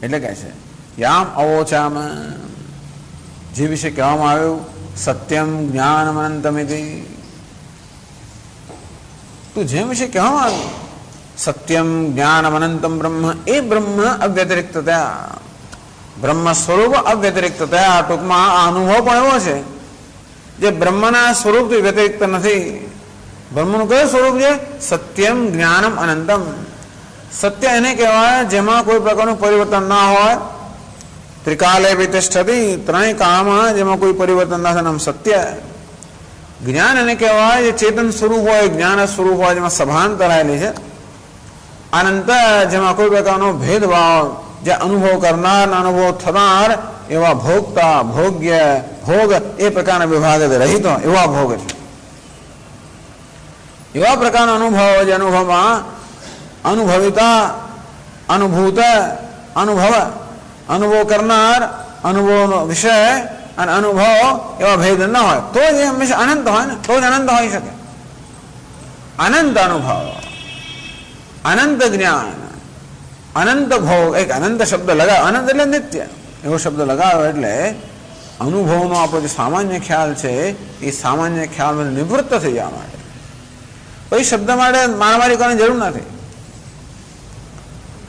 એટલે કહે છે યામ અવોચામ, જે વિશે કહેવામાં આવ્યું સત્યમ જ્ઞાનમ અનંતમિતિ. તો જેમ વિશે કહેવામાં આવ્યું સત્યમ જ્ઞાનમ અનંતમ બ્રહ્મ, એ બ્રહ્મ અવ્યતિરિક્તતા, બ્રહ્મ સ્વરૂપ અવ્યતિરિક્તતા. ટૂંકમાં આ અનુભવ પણ એવો છે જે બ્રહ્મના સ્વરૂપથી વ્યતિરિક્ત નથી. બ્રહ્મનું કયું સ્વરૂપ છે? સત્યમ જ્ઞાનમ અનંતમ. સત્ય એને કહેવાય જેમાં કોઈ પ્રકારનું પરિવર્તન ના હોય. ત્રિકાલે વિતિષ્ઠતિ, ત્રણેય કાળમાં જેમાં કોઈ પરિવર્તન ના થાય નામ સત્ય. જ્ઞાન એને કહેવાય જે ચેતન સ્વરૂપ હોય, જ્ઞાન સ્વરૂપ હોય, જેમાં સભાનતા રહેલી છે. અનંત, જેમાં કોઈ પ્રકારનો ભેદભાવ, જે અનુભવ કરનાર, અનુભવ થનાર એવા ભોગતા, ભોગ્ય, ભોગ એ પ્રકારના વિભાગ રહિત એવા ભોગ છે. એવા પ્રકારનો અનુભવ જે અનુભવમાં અનુભવિતા, અનુભૂત, અનુભવ, અનુભવ કરનાર, અનુભવનો વિષય અને અનુભવ એવા ભેદ ન હોય તો જ હંમેશા અનંત હોય ને, તો જ અનંત હોઈ શકે. અનંત અનુભવ, અનંત જ્ઞાન, અનંત ભોગ. એક અનંત શબ્દ લગાવ, અનંત એટલે નિત્ય એવો શબ્દ લગાવ્યો એટલે અનુભવનો આપણો જે સામાન્ય ખ્યાલ છે એ સામાન્ય ખ્યાલમાં નિવૃત્ત થઈ જવા માટે કોઈ શબ્દ માટે મારામારી કરવાની જરૂર નથી.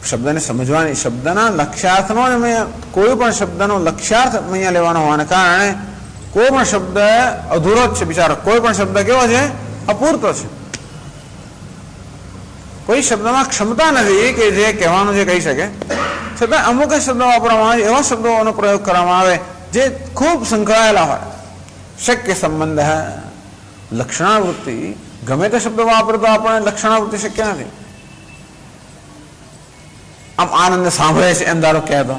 શબ્દને સમજવાની, શબ્દના લક્ષ્યાર્થનો કોઈ પણ શબ્દનો લક્ષ્યાર્થ અહીંયા લેવાનો હોવાને કારણે કોઈ પણ શબ્દ અધૂરો જ છે બિચારો. કોઈ પણ શબ્દ કેવો છે? અપૂરતો છે. કોઈ શબ્દમાં ક્ષમતા નથી કે જે કહેવાનું જે કહી શકે, છતાં અમુક શબ્દો વાપરવામાં આવે, એવા શબ્દોનો પ્રયોગ કરવામાં આવે જે ખૂબ સંકળાયેલા હોય. શક્ય સંબંધ, લક્ષણાવૃત્તિ, ગમે તે શબ્દો વાપરતો આપણને લક્ષણાવૃત્તિ શક્ય નથી. આમ આનંદ સાંભળે છે એમ ધારો કહેતો,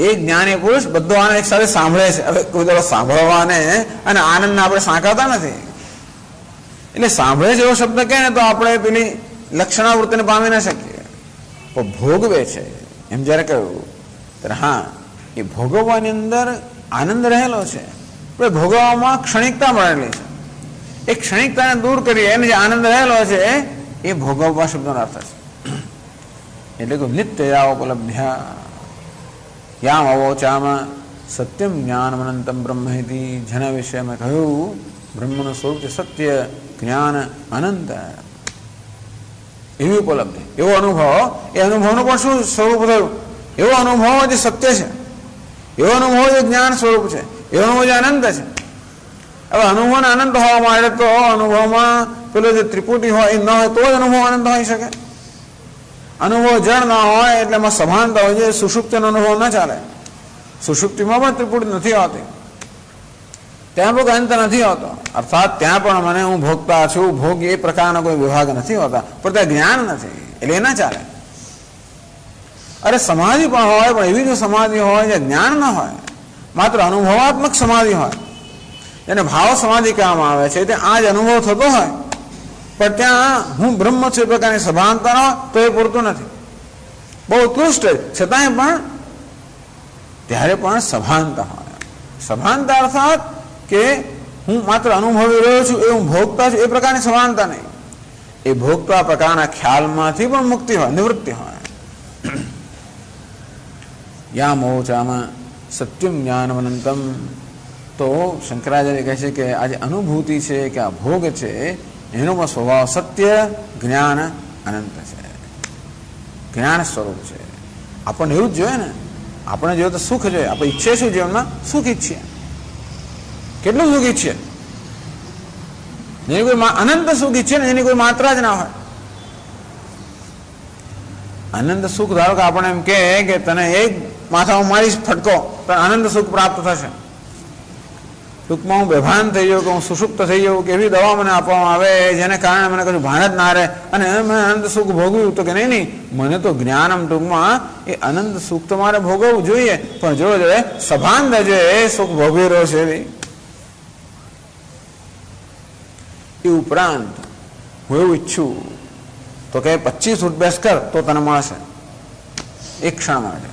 એ જ્ઞાની પુરુષ બધો આનંદ એક સાથે સાંભળે છે. હવે કોઈ ધારો સાંભળવાને અને આનંદને આપણે સાંકળતા નથી. એટલે સાંભળે છે એવો શબ્દ કહે ને તો આપણે પેલી લક્ષણાવૃત્તિને પામી ના શકીએ. પણ ભોગવે છે એમ જયારે કહ્યું ત્યારે હા, એ ભોગવવાની અંદર આનંદ રહેલો છે, પણ ભોગવવામાં ક્ષણિકતા મળેલી છે. એ ક્ષણિકતાને દૂર કરી એને જે આનંદ રહેલો છે એ ભોગવવા શબ્દનો અર્થ છે. એટલે કે નિત્ય યાવોપલબ્ધ્યા યામ અવોચામાં સત્યમ જ્ઞાનમ અનંતમ બ્રહ્મેતિ. જેના વિશે અમે કહ્યું બ્રહ્મનું સ્વરૂપ છે સત્ય, જ્ઞાન, અનંત. એવી ઉપલબ્ધિ, એવો અનુભવ, એ અનુભવનું પણ શું સ્વરૂપ થયું? એવો અનુભવ જે સત્ય છે, એવો અનુભવ જે જ્ઞાન સ્વરૂપ છે, એવો અનુભવ જે અનંત છે. હવે અનુભવને અનંત હોવા માટે તો અનુભવમાં પેલો જે ત્રિપુટી હોય એ ન હોય તો જ અનુભવ અનંત હોઈ શકે. અનુભવ જળ ના હોય એટલે એમાં સભાનતા હોય છે. સુષુપ્તિનો અનુભવ ના ચાલે. સુષુપ્તિમાં પણ ત્રિપુટી નથી હોતી, ત્યાં પણ અંત નથી હોતો. અર્થાત ત્યાં પણ મને હું ભોગતા છું, ભોગ એ પ્રકારના કોઈ વિભાગ નથી હોતા, પણ ત્યાં જ્ઞાન નથી એટલે એ ના ચાલે. અરે સમાધિ પણ હોય, પણ એવી જો સમાધિ હોય જે જ્ઞાન ના હોય, માત્ર અનુભવાત્મક સમાધિ હોય, એને ભાવ સમાધિ કહેવામાં આવે છે. ત્યાં આ જ અનુભવ થતો હોય પણ ત્યાં હું બ્રહ્મ છું એ પ્રકારની સભાનતા ન હોય તો એ પૂરતું નથી. બહુ ઉત્કૃષ્ટ છતાંય પણ ત્યારે પણ સભાનતા હોય. સભાનતા અર્થાત કે હું માત્ર અનુભવી રહ્યો છું, એ હું ભોગતા છું એ પ્રકારની સભાનતા નહીં. એ ભોગતા પ્રકારના ખ્યાલમાંથી પણ મુક્તિ હોય, નિવૃત્તિ હોય. યા મોચામાં સત્યમ જ્ઞાનમ અનંતમ. તો શંકરાચાર્ય કહે છે કે આ જે અનુભૂતિ છે કે આ ભોગ છે એનો પણ સ્વભાવ સત્ય, જ્ઞાન, અનંત છે. જ્ઞાન સ્વરૂપ છે. આપણને એવું જ જોઈએ ને. આપણે જોઈએ તો સુખ જોઈએ. આપણે ઈચ્છીએ શું જીવનમાં? સુખ ઈચ્છીએ. કેટલું સુખ ઈચ્છીએ? જેની કોઈ અનંત સુખ ઈચ્છે ને એની કોઈ માત્રા જ ના હોય. અનંત સુખ ધારો કે આપણે એમ કે તને એક માથામાં મારીશ ફટકો તો અનંત સુખ પ્રાપ્ત થશે. ટૂંકમાં હું બેભાન થઈ જાઉં, કે હું સુષુપ્ત થઈ જાઉં, કે એવી દવા મને આપવામાં આવે જેને કારણે મને કશું ભાન જ ના રહે અને મેં અનંત સુખ ભોગવ્યું. તો કે નહીં, મને તો જ્ઞાનમ ટૂંકમાં એ અનંત સુખ તો મારે ભોગવવું જોઈએ, પણ જોડે સભાન જે એ સુખ ભોગવી રહ્યો છે એ ઉપરાંત હું એવું ઈચ્છું તો કે 25 ઉઠબેસ કર તો તને મળશે એક ક્ષણ માટે.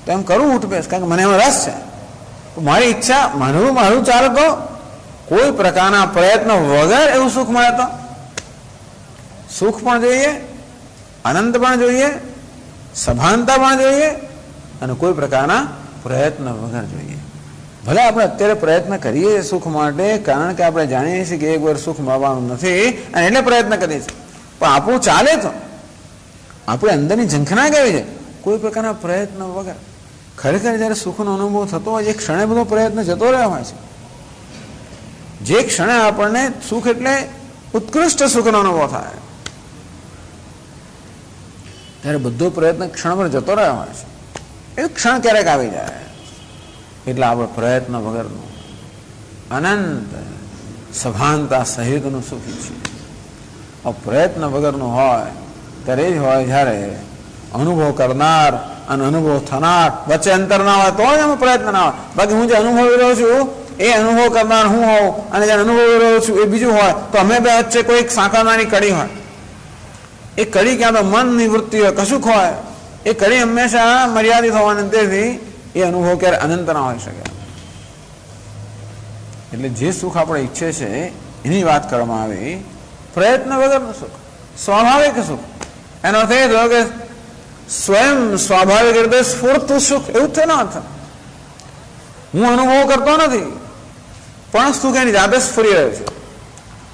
તો એમ કરું ઉઠબેસ, કારણ કે મને એમાં રસ છે. મારી ઈચ્છા મારું ચાલે તો કોઈ પ્રકારના પ્રયત્ન વગર એવું સુખ મળે તો સુખ પણ જોઈએ, અનંત પણ જોઈએ સભાનતા પણ જોઈએ અને કોઈ પ્રકારના પ્રયત્ન વગર જોઈએ. ભલે આપણે અત્યારે પ્રયત્ન કરીએ સુખ માટે, કારણ કે આપણે જાણીએ છીએ કે એક વાર સુખ મળવાનું નથી અને એટલે પ્રયત્ન કરીએ છીએ, પણ આપણું ચાલે તો આપણે અંદરની ઝંખના કેવી છે, કોઈ પ્રકારના પ્રયત્ન વગર. ખરેખર જ્યારે સુખનો અનુભવ થતો હોય, એ ક્ષણે બધો પ્રયત્ન જતો રહ્યો હોય છે. જે ક્ષણે આપણને સુખ એટલે ઉત્કૃષ્ટ સુખનો અનુભવ થાય, ત્યારે બધો પ્રયત્ન ક્ષણ પર જતો રહ્યો હોય છે. એ ક્ષણ ક્યારેક આવી જાય, એટલે આપણે પ્રયત્ન વગરનું અનંત સભાનતા સહિતનું સુખ ઈચ્છીએ. પ્રયત્ન વગરનું હોય ત્યારે જ હોય જ્યારે અનુભવ કરનાર અને અનુભવ થનાર વચ્ચે અંતર ના હોય તો જ એમાં પ્રયત્ન ના હોય. બાકી હું જે અનુભવી રહ્યો છું એ અનુભવ કરનાર હું હોઉં અને જે અનુભવી રહ્યો છું એ બીજું હોય, તો અમે બે વચ્ચે કોઈ સાંકળનારી કડી હોય. એ કડી ક્યાં તો મનની વૃત્તિ હોય, કશુંક હોય, એ કડી હંમેશા મર્યાદિત હોવાની, તેથી એ અનુભવ ક્યારે અનંત ના હોઈ શકે. એટલે જે સુખ આપણે ઈચ્છે છે એની વાત કરવામાં આવી, પ્રયત્ન વગરનું સુખ, સ્વાભાવિક સુખ. એનો અર્થ એ થયો કે સ્વયં સ્વાભાવિક રીતે સ્ફૂર્ત સુખ, એવું થયું ના અર્થ. હું અનુભવ કરતો નથી, પણ સુખ એની જાતે સ્ફુરી રહ્યું છે.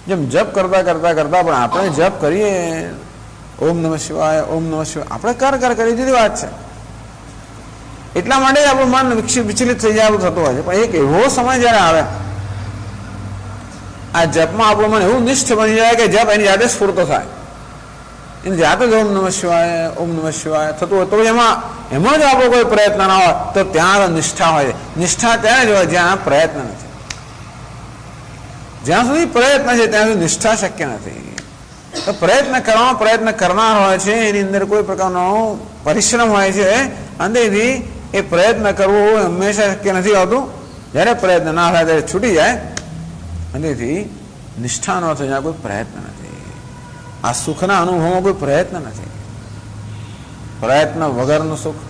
જેમ જપ કરતા કરતા કરતા પણ આપણે જપ કરીએ, ઓમ નમઃ શિવાય, ઓમ નમઃ શિવાય, આપણે કર કરી જુદી વાત છે. એટલા માટે જ આપણું મન વિચલિત થઈ જાય, થતું હોય છે. પણ એક એવો સમય જયારે આવે, આ જપમાં આપણું મન એવું નિષ્ઠ બની જાય કે જપ એની જાતે સ્ફૂર્તો થાય, એની જાતે જ ઓમ નમઃ શિવાય થતું હોય. તો એમાં જ આપણો કોઈ પ્રયત્ન ના હોય, તો ત્યાં નિષ્ઠા હોય. નિષ્ઠા ત્યાં જ હોય જ્યાં પ્રયત્ન નથી. જ્યાં સુધી પ્રયત્ન છે ત્યાં સુધી નિષ્ઠા શક્ય નથી. તો પ્રયત્ન કરનાર હોય છે, એની અંદર કોઈ પ્રકારનો પરિશ્રમ હોય છે, અંદરથી એ પ્રયત્ન કરવો હંમેશા શક્ય નથી હોતું. જ્યારે પ્રયત્ન ના થાય ત્યારે છૂટી જાય, અંદરથી નિષ્ઠાનો અર્થ જ્યાં કોઈ પ્રયત્ન નથી. આ સુખના અનુભવમાં કોઈ પ્રયત્ન નથી. પ્રયત્ન વગરનું સુખ,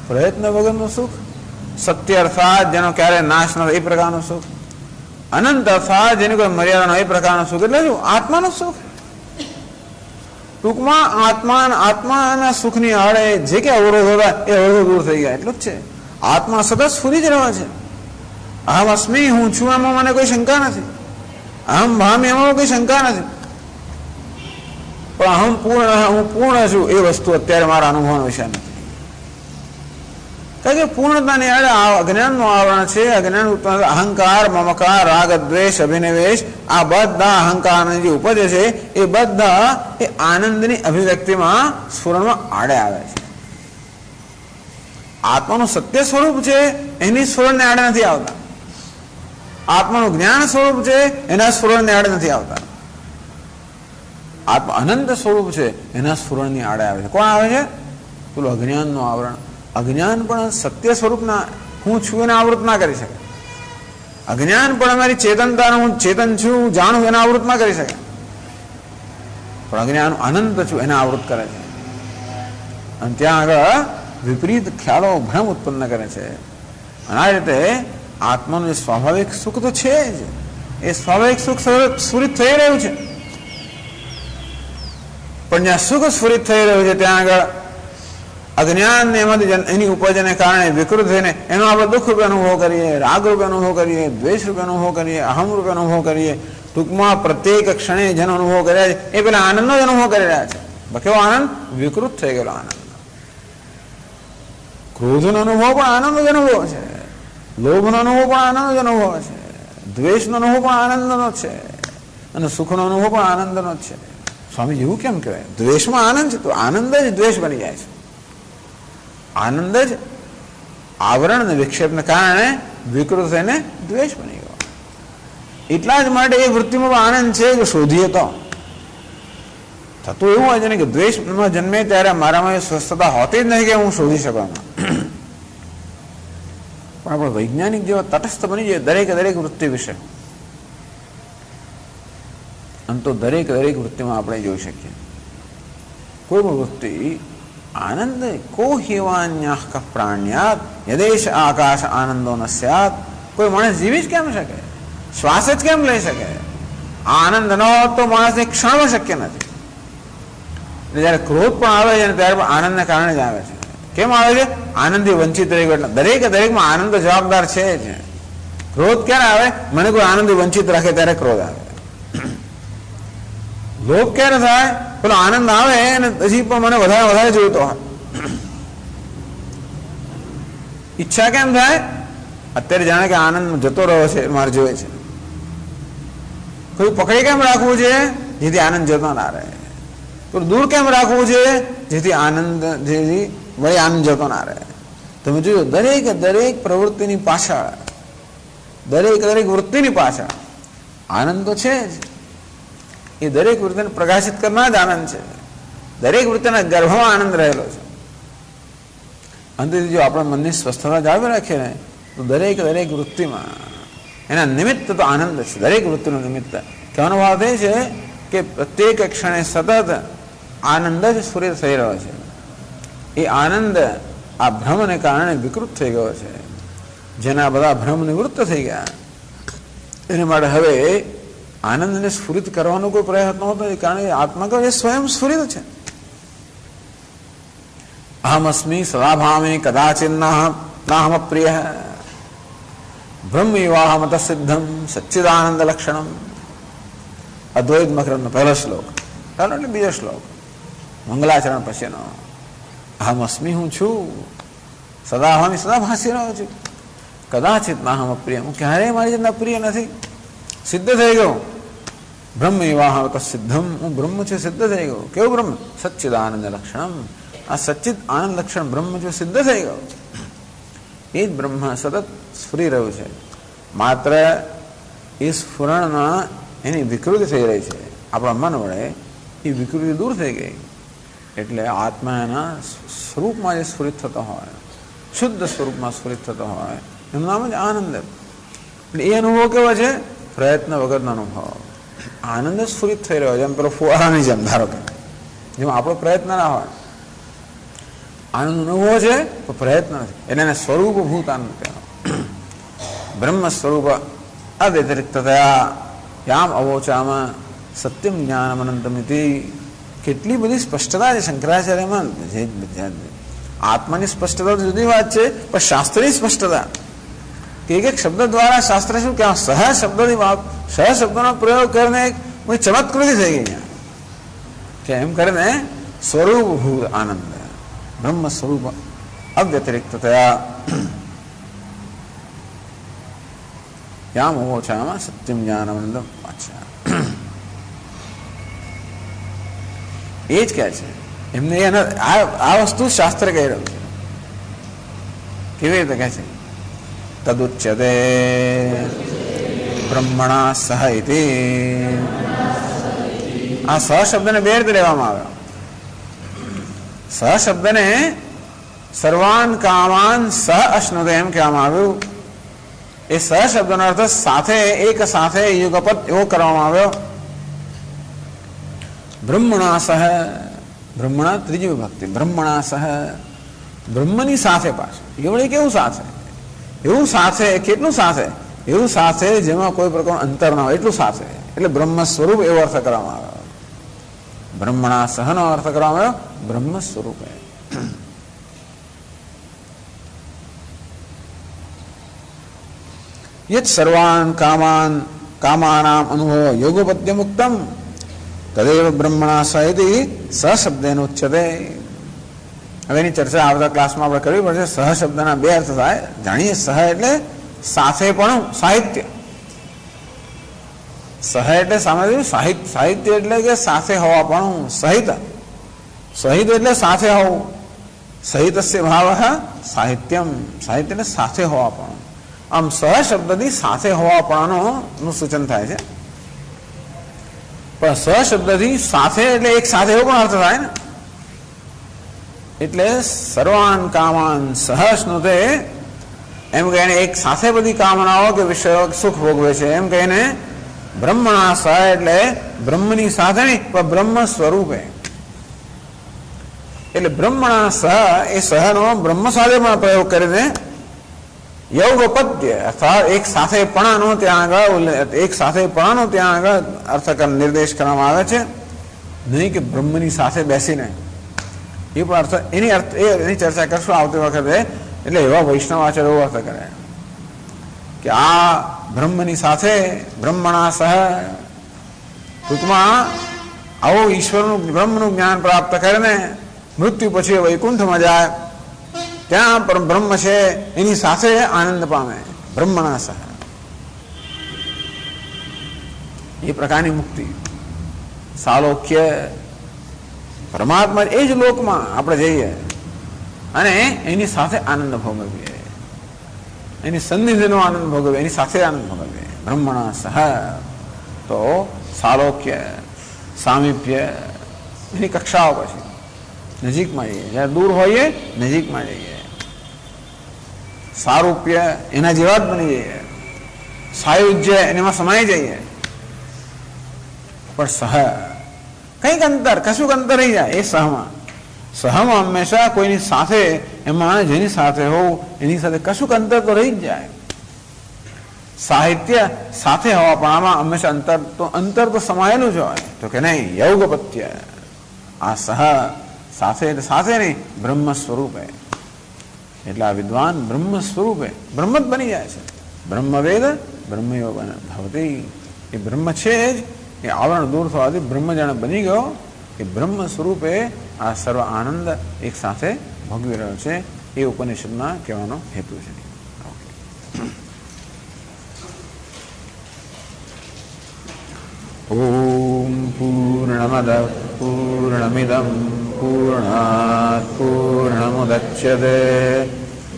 પ્રયત્ન વગરનું સુખ, સત્ય અર્થાત જેનો ક્યારે નાશ ન થાય એ પ્રકારનું સુખ, અનંત અર્થાત જેની કોઈ મર્યાદા ન એ પ્રકારનું સુખ. એટલે શું? આત્માનું સુખ. ટૂંકમાં આત્માના સુખની આડે જે કે અવરોધો હતા એ અવરોધો દૂર થઈ ગયા, એટલું જ છે. આત્મા સતત સ્ફુરી જ રહ્યો છે. અહમ અસ્મી, હું છું એમાં મને કોઈ શંકા નથી. અહમ ભામી એમાં કોઈ શંકા નથી. પણ હું પૂર્ણ છું એ વસ્તુ અત્યારે મારા અનુભવનો વિષય નથી. કારણ કે પૂર્ણતાની આડે અજ્ઞાનનું આવરણ છે. અજ્ઞાન અહંકાર, મમકાર, રાગ, દ્વેષ, અભિનિવેશ, આ બધા અહંકારની જે ઉપજે છે એ બધા એ આનંદની અભિવ્યક્તિમાં સ્ફુરણમાં આડે આવે છે. આત્માનું સત્ય સ્વરૂપ છે એની સ્ફુરણને આડે નથી આવતા. આત્માનું જ્ઞાન સ્વરૂપ છે એના સ્ફુરણને આડે નથી આવતા. આત્મા અનંત સ્વરૂપ છે એના સ્ફુરણની આડે આવે છે. કોણ આવે છે? પેલું અજ્ઞાનનું આવરણ. અજ્ઞાન પણ સત્ય સ્વરૂપના હું છું એને આવૃત ના કરી શકે. અજ્ઞાન પણ અમારી ચેતનતાનું હું ચેતન છું જાણું એને આવૃત ના કરી શકે. પણ અજ્ઞાન અનંત છું એને આવૃત કરે છે. અને ત્યાં આગળ વિપરીત ખ્યાલો ભ્રમ ઉત્પન્ન કરે છે. અને આ રીતે આત્માનું જે સ્વાભાવિક સુખ તો છે જ, એ સ્વાભાવિક સુખ સ્ફુરિત થઈ રહ્યું છે. પણ જ્યાં સુખ સ્ફુરિત થઈ રહ્યું છે ત્યાં આગળ અજ્ઞાન એમાંથી એની ઉપજને કારણે વિકૃત થઈને એનો આપણે દુઃખ રૂપે અનુભવ કરીએ, રાગ રૂપે અનુભવ કરીએ, દ્વેષ રૂપે અનુભવ કરીએ, અહમ રૂપે અનુભવ કરીએ. ટૂંકમાં પ્રત્યેક ક્ષણે જેનો અનુભવ કર્યા છે એ પેલા આનંદનો જ અનુભવ કરી રહ્યા છે. કેવો આનંદ? વિકૃત થઈ ગયેલો આનંદ. ક્રોધનો અનુભવ પણ આનંદનો જ અનુભવ છે, લોભનો અનુભવ પણ આનંદનો જ અનુભવ છે, દ્વેષનો અનુભવ પણ આનંદનો છે, અને સુખનો અનુભવ પણ આનંદનો જ છે. સ્વામી એવું કેમ કહેવાય? દ્વેષમાં આનંદ છે તો આનંદ જ દ્વેષ બની જાય છે. આનંદ જ આવરણ અને વિક્ષેપને કારણે વિકૃત થઈને દ્વેષ બની ગયો. એટલા જ માટે એ વૃત્તિમાં આનંદ છે કે શોધીએ તો થતું એવું હોય છે ને કે દ્વેષમાં જન્મે ત્યારે મારામાં સ્વસ્થતા હોતી જ નહીં કે હું શોધી શકું એમાં. પણ આપણે વૈજ્ઞાનિક જેવા તટસ્થ બની જાય દરેક વૃત્તિ વિશે, આમ તો દરેક વૃત્તિમાં આપણે જોઈ શકીએ કોઈ પણ વૃત્તિ આનંદ કો હિવાન્યાહ ક પ્રાણ્યાત યદેશ આકાશ આનંદો ન સ્યાત. કોઈ માણસ જીવી જ કેમ શકે? શ્વાસ જ કેમ લઈ શકે? આનંદ ન હોત તો માણસને ક્ષણમાં શક્ય નથી. એટલે જ્યારે ક્રોધ પણ આવે છે ત્યારે પણ આનંદના કારણે જ આવે છે. કેમ આવે છે? આનંદથી વંચિત રહી ગયો. દરેકે દરેકમાં આનંદ જવાબદાર છે જ. ક્રોધ ક્યારે આવે? મને કોઈ આનંદથી વંચિત રાખે ત્યારે ક્રોધ આવે. લોભ ક્યારે થાય? પેલો આનંદ આવે અને હજી પણ મને વધારે વધારે જોઈતો હોય. ઈચ્છા કેમ થાય? અત્યારે જાણે કે આનંદ જતો રહ્યો છે, મારે જોઈએ છે. કોઈ પકડી કેમ રાખવું છે? જેથી આનંદ જતો ના રહે. કોઈ દૂર કેમ રાખવું છે? જેથી આનંદ જેથી વળી આનંદ જતો ના રહે. તમે જોયો દરેક દરેક પ્રવૃત્તિની પાછળ, દરેક દરેક વૃત્તિની પાછળ આનંદ તો છે જ. એ દરેક વૃત્તિને પ્રકાશિત કરનાર જ આનંદ છે. દરેક વૃત્તિના ગર્ભમાં આનંદ રહેલો છે. અંતથી જો આપણે મનની સ્વસ્થતા જાળવી રાખીએ ને તો દરેક દરેક વૃત્તિમાં એના નિમિત્ત તો આનંદ છે. દરેક વૃત્તિનું નિમિત્ત કહેવાનો ભાવ એ છે કે પ્રત્યેક ક્ષણે સતત આનંદ જ સ્ફુરિત થઈ રહ્યો છે. એ આનંદ આ ભ્રમને કારણે વિકૃત થઈ ગયો છે. જેના બધા ભ્રમ નિવૃત્ત થઈ ગયા એને માટે હવે આનંદને સ્ફુરિત કરવાનો કોઈ પ્રયત્ન હોતો નથી. કારણ કે આત્મા એ સ્વયં સ્ફુરિત છે. અહમસ્મી સદાભામે કદાચિન નાહમ પ્રિય બ્રહ્મ વિવાહમત સિદ્ધમ સચ્ચિદાનંદ લક્ષણમ. અદ્વૈત મકરંદનો પહેલો શ્લોક, પહેલો એટલે બીજો શ્લોક, મંગલાચરણ પછીનો. અહમસ્મી, હું છું, સદાભામી, સદા ભાસી રહ્યો છું, કદાચિત નાહમ પ્રિય, હું ક્યારેય મારી જેટલા પ્રિય નથી. સિદ્ધ થઈ ગયો. બ્રહ્મ વિવાહમત સિદ્ધમ, હું બ્રહ્મ છું, સિદ્ધ થઈ ગયો. કેવું બ્રહ્મ? સચ્ચિદાનંદ લક્ષણમ. આ સચ્ચિત આનંદ લક્ષણ બ્રહ્મ જો સિદ્ધ થઈ ગયો, એ જ બ્રહ્મ સતત સ્ફુરી રહ્યું છે. માત્ર એ સ્ફુરણમાં એની વિકૃતિ થઈ રહી છે. આપણા મન વડે એ વિકૃતિ દૂર થઈ ગઈ. એટલે આત્મા એના સ્વરૂપમાં જે સ્ફુરિત થતો હોય, શુદ્ધ સ્વરૂપમાં સ્ફુરિત થતો હોય, એનું નામ જ આનંદ. એટલે એ અનુભવ કેવો છે? પ્રયત્ન વગરનો અનુભવ. આનંદ સ્ફુરિત થઈ રહ્યો છે. એમ પેલો ફુવારાની જેમ, ધારો કે જેમાં આપણો પ્રયત્ન ના હોય. આનંદ અનુભવ છે તો પ્રયત્ન નથી. એટલે એને સ્વરૂપભૂત આનંદ કહેવાય. બ્રહ્મ સ્વરૂપ અવ્યતિરિક્તયા યામ અવોચામાં સત્યમ જ્ઞાનમ અનંતમિતિ. કેટલી બધી સ્પષ્ટતા છે શંકરાચાર્યમાં. આત્માની સ્પષ્ટતા તો જુદી વાત છે, પણ શાસ્ત્રની સ્પષ્ટતા કે એક એક શબ્દ દ્વારા શાસ્ત્ર શું કહેવાય? સહ શબ્દની વાત, સહ શબ્દનો પ્રયોગ કરીને એક ચમત્કૃતિ થઈ ગઈ કે એમ કરીને સ્વરૂપભૂત આનંદ, બ્રહ્મ સ્વરૂપ અવ્યતિરિક્તયા યામ ઓછામાં સત્યમ જ્ઞાનમ. અચ્છા, એ જ કહે છે એમને. આ વસ્તુ શાસ્ત્ર કહી રહ્યું છે. કેવી રીતે કહે છે? તદુચ્યતે બ્રહ્મણા સહ ઇતિ. આ સહ શબ્દને બે રીતે લેવામાં આવ્યો. સહ શબ્દને સર્વાન કામાન સહ અશ્નુતે એમ કહેવામાં આવ્યું. એ સહ શબ્દનો અર્થ સાથે, એક સાથે, યુગપત એવો કરવામાં આવ્યો. બ્રહ્મણા સહ, બ્રહ્મણા ત્રીજી વિભક્તિ, બ્રહ્મણા સહ, બ્રહ્મની સાથે પાછું. એવું કેવું સાથે? એવું સાથે, કેટલું સાથે? એવું સાથે જેમાં કોઈ પ્રકારનું અંતર ના હોય એટલું સાથે. એટલે બ્રહ્મ સ્વરૂપ એવો અર્થ કરવામાં આવ્યો. બ્રહ્મણા સહનો અર્થ કરવામાં આવ્યો બ્રહ્મ સ્વરૂપે. યત સર્વાન કામાન કામાનામ અનુભવ યોગોપદ્ય મુક્તમ તદેવ બ્રહ્મણા સહિતિ સહ શબ્દેન ઉચ્યતે. હવે એની ચર્ચા આવતા ક્લાસમાં આપણે કરવી પડશે. સહ શબ્દના બે અર્થ થાય. જાણીએ, સહ એટલે સાથે પણ સાહિત્ય. સહ એટલે સામે સાહિત્ય એટલે કે સાથે હોવા પણ સહિત. સહિત એટલે સાથે હોવું. સહિતસ્ય ભાવ સાહિત્યમ. સાહિત્ય એટલે સાથે હોવા પણ. આમ સહ શબ્દથી સાથે હોવાપણાનું સૂચન થાય છે. પણ સહ શબ્દથી સાથે એટલે એક સાથે એવો પણ અર્થ થાય ને. એટલે સર્વાન કામાન સહસ્નુતે એમ કહીને એક સાથે બધી કામનાઓ કે વિષયો સુખ ભોગવે છે એમ કહીને બ્રહ્મણા સહ એટલે બ્રહ્મની સાથે નહીં પણ બ્રહ્મ સ્વરૂપે. એટલે બ્રહ્મણા સહ એ સહનો બ્રહ્મ સાથે પણ પ્રયોગ કરીને યોગોપદ્ય અર્થાત એક સાથે પણાનો ત્યાં આગળ એક સાથે પણાનો ત્યાં આગળ અર્થ નિર્દેશ કરવામાં આવે છે. નહીં કે બ્રહ્મની સાથે બેસીને. એ પણ અર્થ એની ચર્ચા કરશું આવતી વખતે. એટલે એવા વૈષ્ણવ આચાર્ય એવો અર્થ કરે કે આ બ્રહ્મની સાથે બ્રહ્મણા સહ, ટૂંકમાં આવો ઈશ્વરનું બ્રહ્મનું જ્ઞાન પ્રાપ્ત કરીને મૃત્યુ પછી વૈકુંઠમાં જાય, ત્યાં પણ બ્રહ્મ છે એની સાથે આનંદ પામે. બ્રહ્મણા સહ એ પ્રકારની મુક્તિ, સાલોક્ય. પરમાત્મા એ જ લોકમાં આપણે જઈએ અને એની સાથે આનંદ ભોગવીએ, એની સન્નિધિનો આનંદ ભોગવીએ, એની સાથે આનંદ ભોગવીએ. બ્રહ્મણા સહ તો સાલોક્ય, સામીપ્ય, એની કક્ષાઓ પછી નજીકમાં જઈએ. જ્યારે દૂર હોઈએ નજીકમાં જઈએ. સારૂપ્ય, એના જેવા જ બની જઈએ. સાયુજ્ય, એનામાં સમાઈ જઈએ. પણ સહ કંઈક અંતર, કશુંક અંતર રહી જાય એ સહમાં. સહમાં હંમેશા કોઈની સાથે, એમાં જેની સાથે હોવું એની સાથે કશુંક અંતર તો રહી જ જાય. સાહિત્ય સાથે હોવા પણ આમાં હંમેશા અંતર તો સમાયેલું જ હોય. તો કે નહીં, યોગપત્ય. આ સહ સાથે એટલે સાથે નહીં, બ્રહ્મ સ્વરૂપે. એટલે આ વિદ્વાન બ્રહ્મ સ્વરૂપે બ્રહ્મ જ બની જાય છે. બ્રહ્મવેદ બ્રહ્મયોગ ભવતી. એ બ્રહ્મ છે જ, એ આવરણ દૂર થવાથી બ્રહ્મ જાણે બની ગયો. એ બ્રહ્મ સ્વરૂપે આ સર્વ આનંદ એક સાથે ભોગવી રહ્યો છે. એ ઉપનિષદમાં કહેવાનો હેતુ છે. ઓમ પૂર્ણમદ પૂર્ણમિદં પૂર્ણાત પૂર્ણમુદચ્યતે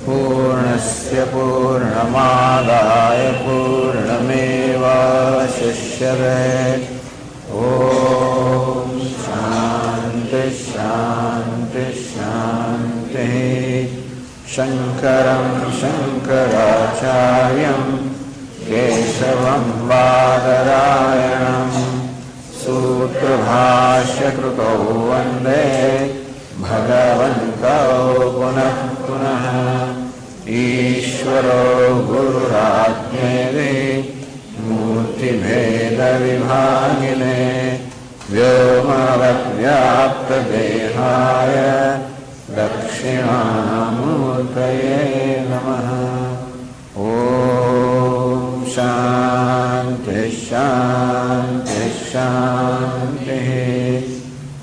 પૂર્ણસ્ય પૂર્ણમાદાય પૂર્ણમેવાવશિષ્યતે. ઓમ શાંતિ શાંતિ શાંતિ. શંકરં શંકરાચાર્યં કેશવં બાદરાયણં સૂત્રભાષ્યકૃતો વંદે ભગવન્તો પુનઃ પુનઃ. ઈશ્વરો ગુરુરાત્મેતિ મૂર્તિભેદવિભાગિને વ્યોમવદ્વ્યાપ્તદેહાય દક્ષિણામૂર્તયે નમઃ. ઓમ શાંતિ શાંતિ શાંતિ.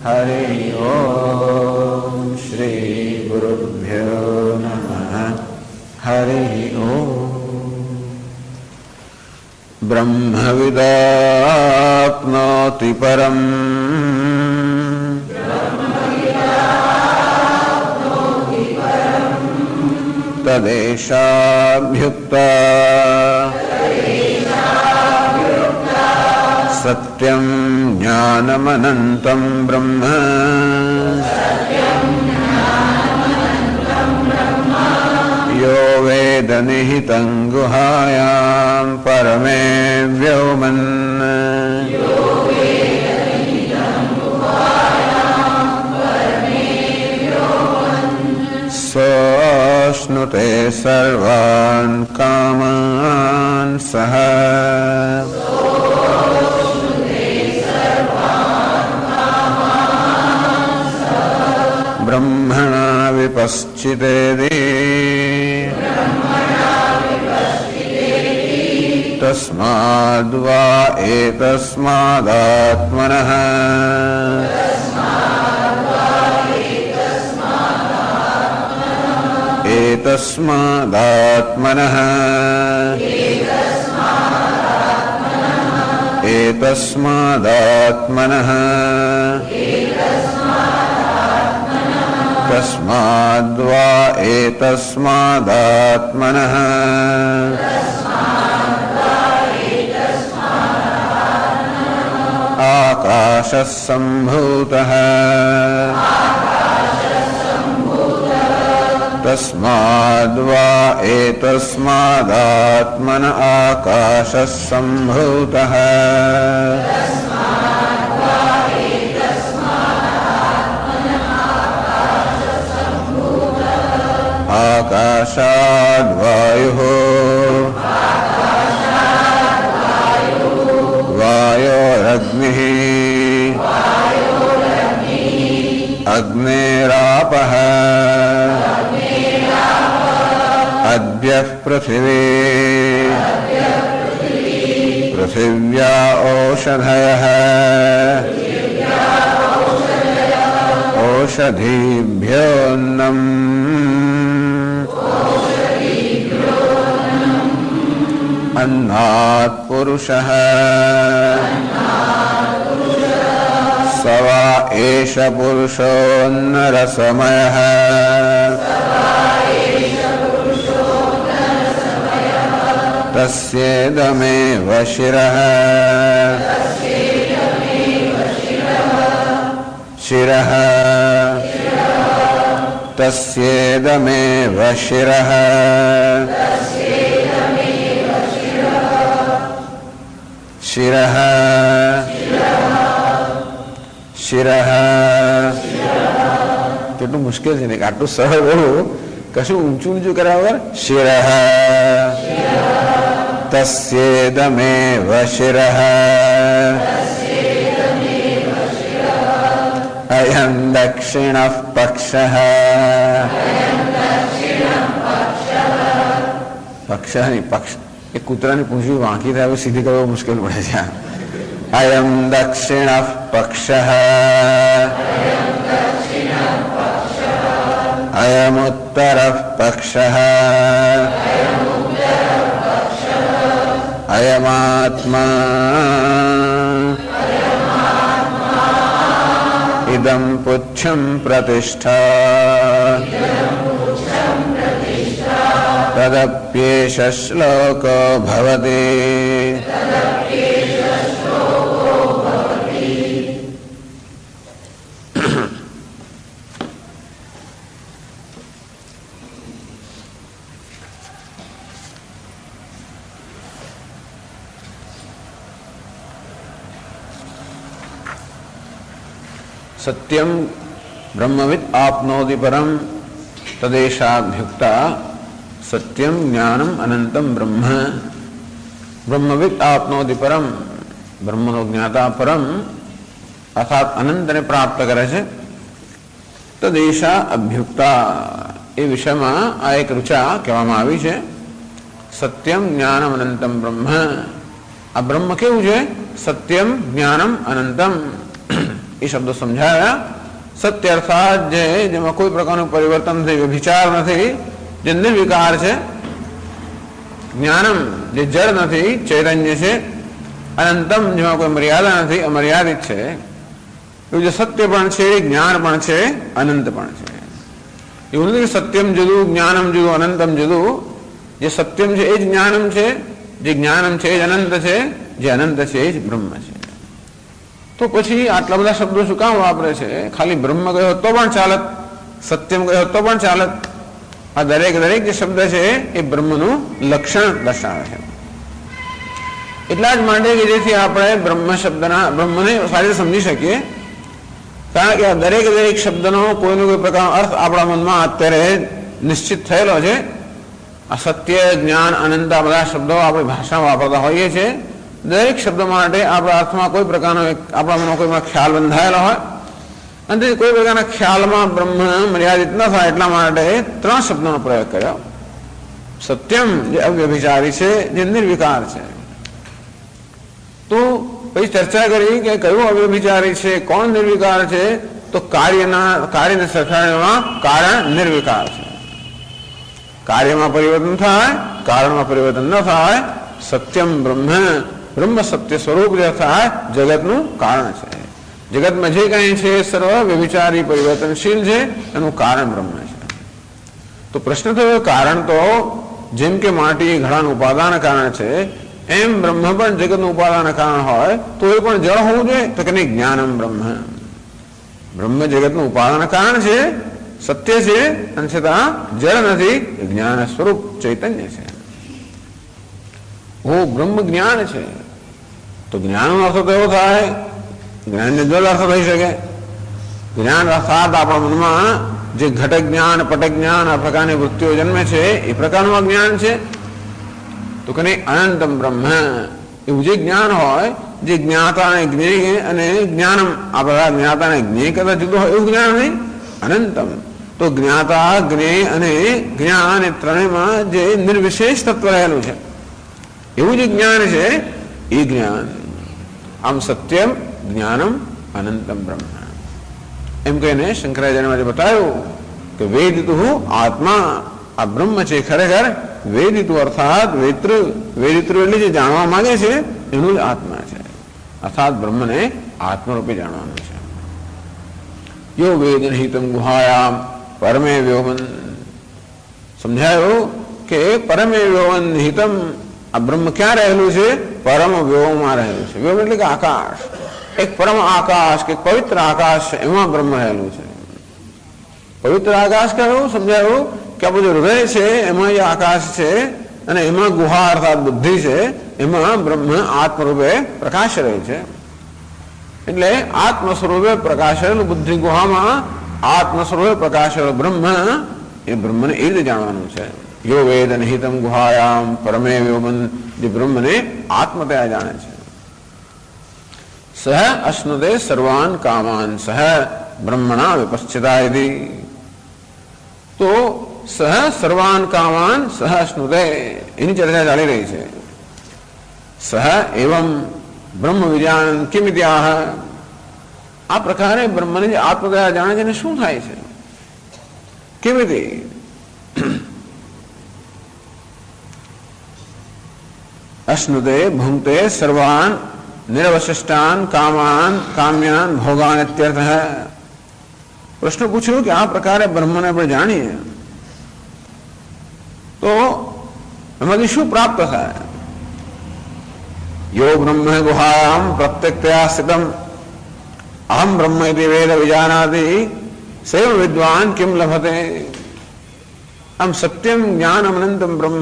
હરિ ઓમ શ્રી ગુરુભ્યો નમઃ. હરિ ઓમ. બ્રહ્મવિદાપ્નોતિ પરમ તદેશાભ્યુક્તા સત્યં જ્ઞાનમનંતં બ્રહ્મ યો વેદ નિહિतं ગુહાયાં પરમે વ્યોમન. સોશ્નુતે સર્વાન કામાન સહ બ્રહ્મણા વિપશ્ચિતેતિ. તસ્માદ્વા એતસ્માદાત્મનઃ एतस्मादात्मनः एतस्मादात्मनः तस्माद्वा एतस्मादात्मनः आकाशः सम्भूतः तस्माद्वा एतस्मादात्मन आकाशः सम्भूतः. आकाशाद्वायुः वायोरग्निः अग्नेरापः अद्यः पृथिवी पृथिव्या ओषधयः ओषधीभ्योऽन्नम् अन्नात् पुरुषः स वा एष पुरुषोऽन्नरसमयः तस्येदमेव शिरः शिरः तस्येदमेव शिरः शिरः शिरः કેટલું મુશ્કેલ છે ને આટલું સરળ બોલું કશું ઊંચું ઊંચું કર્યા વગર શિરઃ તસ્યેદમેવ શિરઃ અયં દક્ષિણઃ પક્ષઃ પક્ષ નહીં પક્ષ એ કૂતરાની પૂંછડી વાંકી થાય સીધી કરવો મુશ્કેલ પડે છે અયં દક્ષિણઃ પક્ષઃ अयमुत्तरः पक्षः अयमात्मा इदं पुच्छं प्रतिष्ठा तदप्येष श्लोको भवति सत्यम ब्रह्मविद आपनोति परम तदेशाभ्युक्ता सत्यम ज्ञानम अनंतम ब्रह्म ब्रह्मविद आपनोति परम ब्रह्मनो ज्ञाता परम अर्थात अनंत ने प्राप्त करे छे तदेशा अभ्युक्ता ए विषय में आ एक ऋचा कहेवामां आवी छे सत्यम ज्ञानम अनंतम ब्रह्म आ ब्रह्म केवुं छे सत्यम ज्ञानम अनंतम ये शब्द समझाया सत्य अर्थात जे जेमां कोई प्रकारનું પરિવર્તન નથી વિચાર નથી જે નિર્વિકાર છે જ્ઞાનમ જે જડ નથી ચૈતન્ય છે અનંતમ જેમાં કોઈ મર્યાદા નથી અમર્યાદિત છે એવું જે સત્ય પણ છે જ્ઞાન પણ છે અનંત પણ છે એવું નથી કે સત્યમ જુદું જ્ઞાનમ જુદું અનંતમ જુદું જે સત્યમ છે એ જ જ્ઞાનમ છે જે જ્ઞાનમ છે એ જ અનંત છે જે અનંત છે એ જ બ્રહ્મ છે तो પછી આટલા બધા શબ્દો શું કામ વાપરે છે ખાલી બ્રહ્મ ગયો તો પણ ચાલત સત્યમ ગયો તો પણ ચાલત આ દરેક દરેક જે શબ્દ છે એ બ્રહ્મનું લક્ષણ દર્શાવે છે એટલા જ માટે કે જેથી આપણે બ્રહ્મ શબ્દના બ્રહ્મને સારી રીતે સમજી શકીએ કારણ કે આ દરેક દરેક શબ્દનો કોઈનો કોઈ પ્રકારનો અર્થ આપણા મનમાં અત્યારે નિશ્ચિત થયેલો છે આ સત્ય જ્ઞાન અનંત આ બધા શબ્દો આપણી ભાષામાં વાપરતા હોઈએ છીએ દરેક શબ્દ માટે આપણા અર્થમાં કોઈ પ્રકારનો આપણા મનમાં કોઈ ખ્યાલ બંધાયેલો હોય અને કોઈ પ્રકારના ખ્યાલમાં બ્રહ્મ મર્યાદિત ન થાય એટલા માટે ત્રણ શબ્દોનો પ્રયોગ કર્યો સત્યમ જે અવ્યભિચારી છે જે નિર્વિકાર છે તો પછી ચર્ચા કરી કે કયું અવ્યભિચારી છે કોણ નિર્વિકાર છે તો કાર્યની સરખામણીમાં કારણ નિર્વિકાર છે કાર્યમાં પરિવર્તન થાય કારણમાં પરિવર્તન ન થાય સત્યમ બ્રહ્મ બ્રહ્મ સત્ય સ્વરૂપ જે થાય જગતનું કારણ છે જગતમાં જે કંઈ છે સર્વ વ્યભિચારી પરિવર્તનશીલ છે એનું કારણ બ્રહ્મ છે તો પ્રશ્ન થયો કારણ તો જેમ કે માટી ઘડાનું ઉપાદાન કારણ છે એમ બ્રહ્મ પણ જગતનું ઉપાદાન કારણ હોય તો એ પણ જળ હોવું જોઈએ તો કે નહીં જ્ઞાનમ બ્રહ્મ બ્રહ્મ જગતનું ઉપાદાન કારણ છે સત્ય છે અને છતાં જળ નથી જ્ઞાન સ્વરૂપ ચૈતન્ય છે वो ब्रह्म ज्ञान है तो ज्ञान अर्थ तो एवं थाय ज्ञान ने दो अर्थ थी सके ज्ञान अर्थात अपना मन में जो घटक ज्ञान पटक ज्ञान आ प्रकार वृत्तिओ जन्मे छे ए प्रकारनुं ज्ञान है तो कने अनंतम ब्रह्म एवं जे ज्ञान होय जे ज्ञाता ने ज्ञेय अने ज्ञानम आ बधा ज्ञाता ने ज्ञेय करता जुदो होय एवं ज्ञान नहीं અનંતમ. તો જ્ઞાતા, જ્ઞેય અને જ્ઞાન એ ત્રણેયમાં જે નિર્વિશેષ તત્વ રહેલું છે એવું જે જ્ઞાન છે એ જ્ઞાન. આમ સત્યમ જ્ઞાનમ અનંતમ બ્રહ્મ એમ કહીને શંકરાચાર્યમાં જે બતાવ્યું કે વેદિતુ આત્મા, આ બ્રહ્મ છે ખરેખર વેદિતુ અર્થાત વેદિતુ એટલે જે જાણવા માંગે છે એનું જ આત્મા છે, અર્થાત બ્રહ્મને આત્મરૂપે જાણવાનું છે. યો વેદ નિહિતમ ગુહાયામ પરમે વ્યોમન. સમજાયું કે પરમે વ્યોમન નિહિતમ, આ બ્રહ્મ ક્યાં રહેલું છે? પરમ વ્યોમમાં રહેલું છે. વ્યોમ એટલે કે આકાશ, એક પરમ આકાશ કે પવિત્ર આકાશ છે એમાં બ્રહ્મ રહેલું છે. પવિત્ર આકાશ કયું સમજાયું કે આ બધું હૃદય છે એમાં જે આકાશ છે અને એમાં ગુહા અર્થાત બુદ્ધિ છે એમાં બ્રહ્મ આત્મરૂપે પ્રકાશ રહે છે. એટલે આત્મ સ્વરૂપે પ્રકાશેલું બુદ્ધિ ગુહામાં આત્મ સ્વરૂપે પ્રકાશેલું બ્રહ્મ, એ બ્રહ્મને એ રીતે જાણવાનું છે. યો વેદ નિહિતમ ગુહાયામ પરમે વ્યોમન, જે બ્રહ્મને આત્મતયા જાણે છે. સહ અશ્નુદે સર્વાન કામાન સહ બ્રહ્મણા વિપશ્ચિતા યદિ. તો સહ સર્વાન કામાન સહ અશ્નુદે એની ચર્ચા ચાલી રહી છે. સહ એવં બ્રહ્મ વિજાન કિમિત્યાહ. આ પ્રકારે બ્રહ્મને જે આત્મતયા જાણે છે એને શું થાય છે? કેમિતિ અશ્નુદે ભુંક્તે સર્વાન નિરવશિષ્ટાન કામાન કામ્યાન ભોગાન ઇત્યર્થ. પ્રશ્ન પૂછ્યો કે આ પ્રકારે બ્રહ્મને આપણે જાણીએ તો એમાંથી શું પ્રાપ્ત થાય? યો બ્રહ્મ ગુહાયામ પ્રત્યક્ષતયા સ્થિતમ અહમ બ્રહ્મ ઇતિ વેદ વિજાનાતિ સૈવ વિદ્વાન કિમ લભતે. આમ સત્યમ જ્ઞાનમ અનંતમ બ્રહ્મ,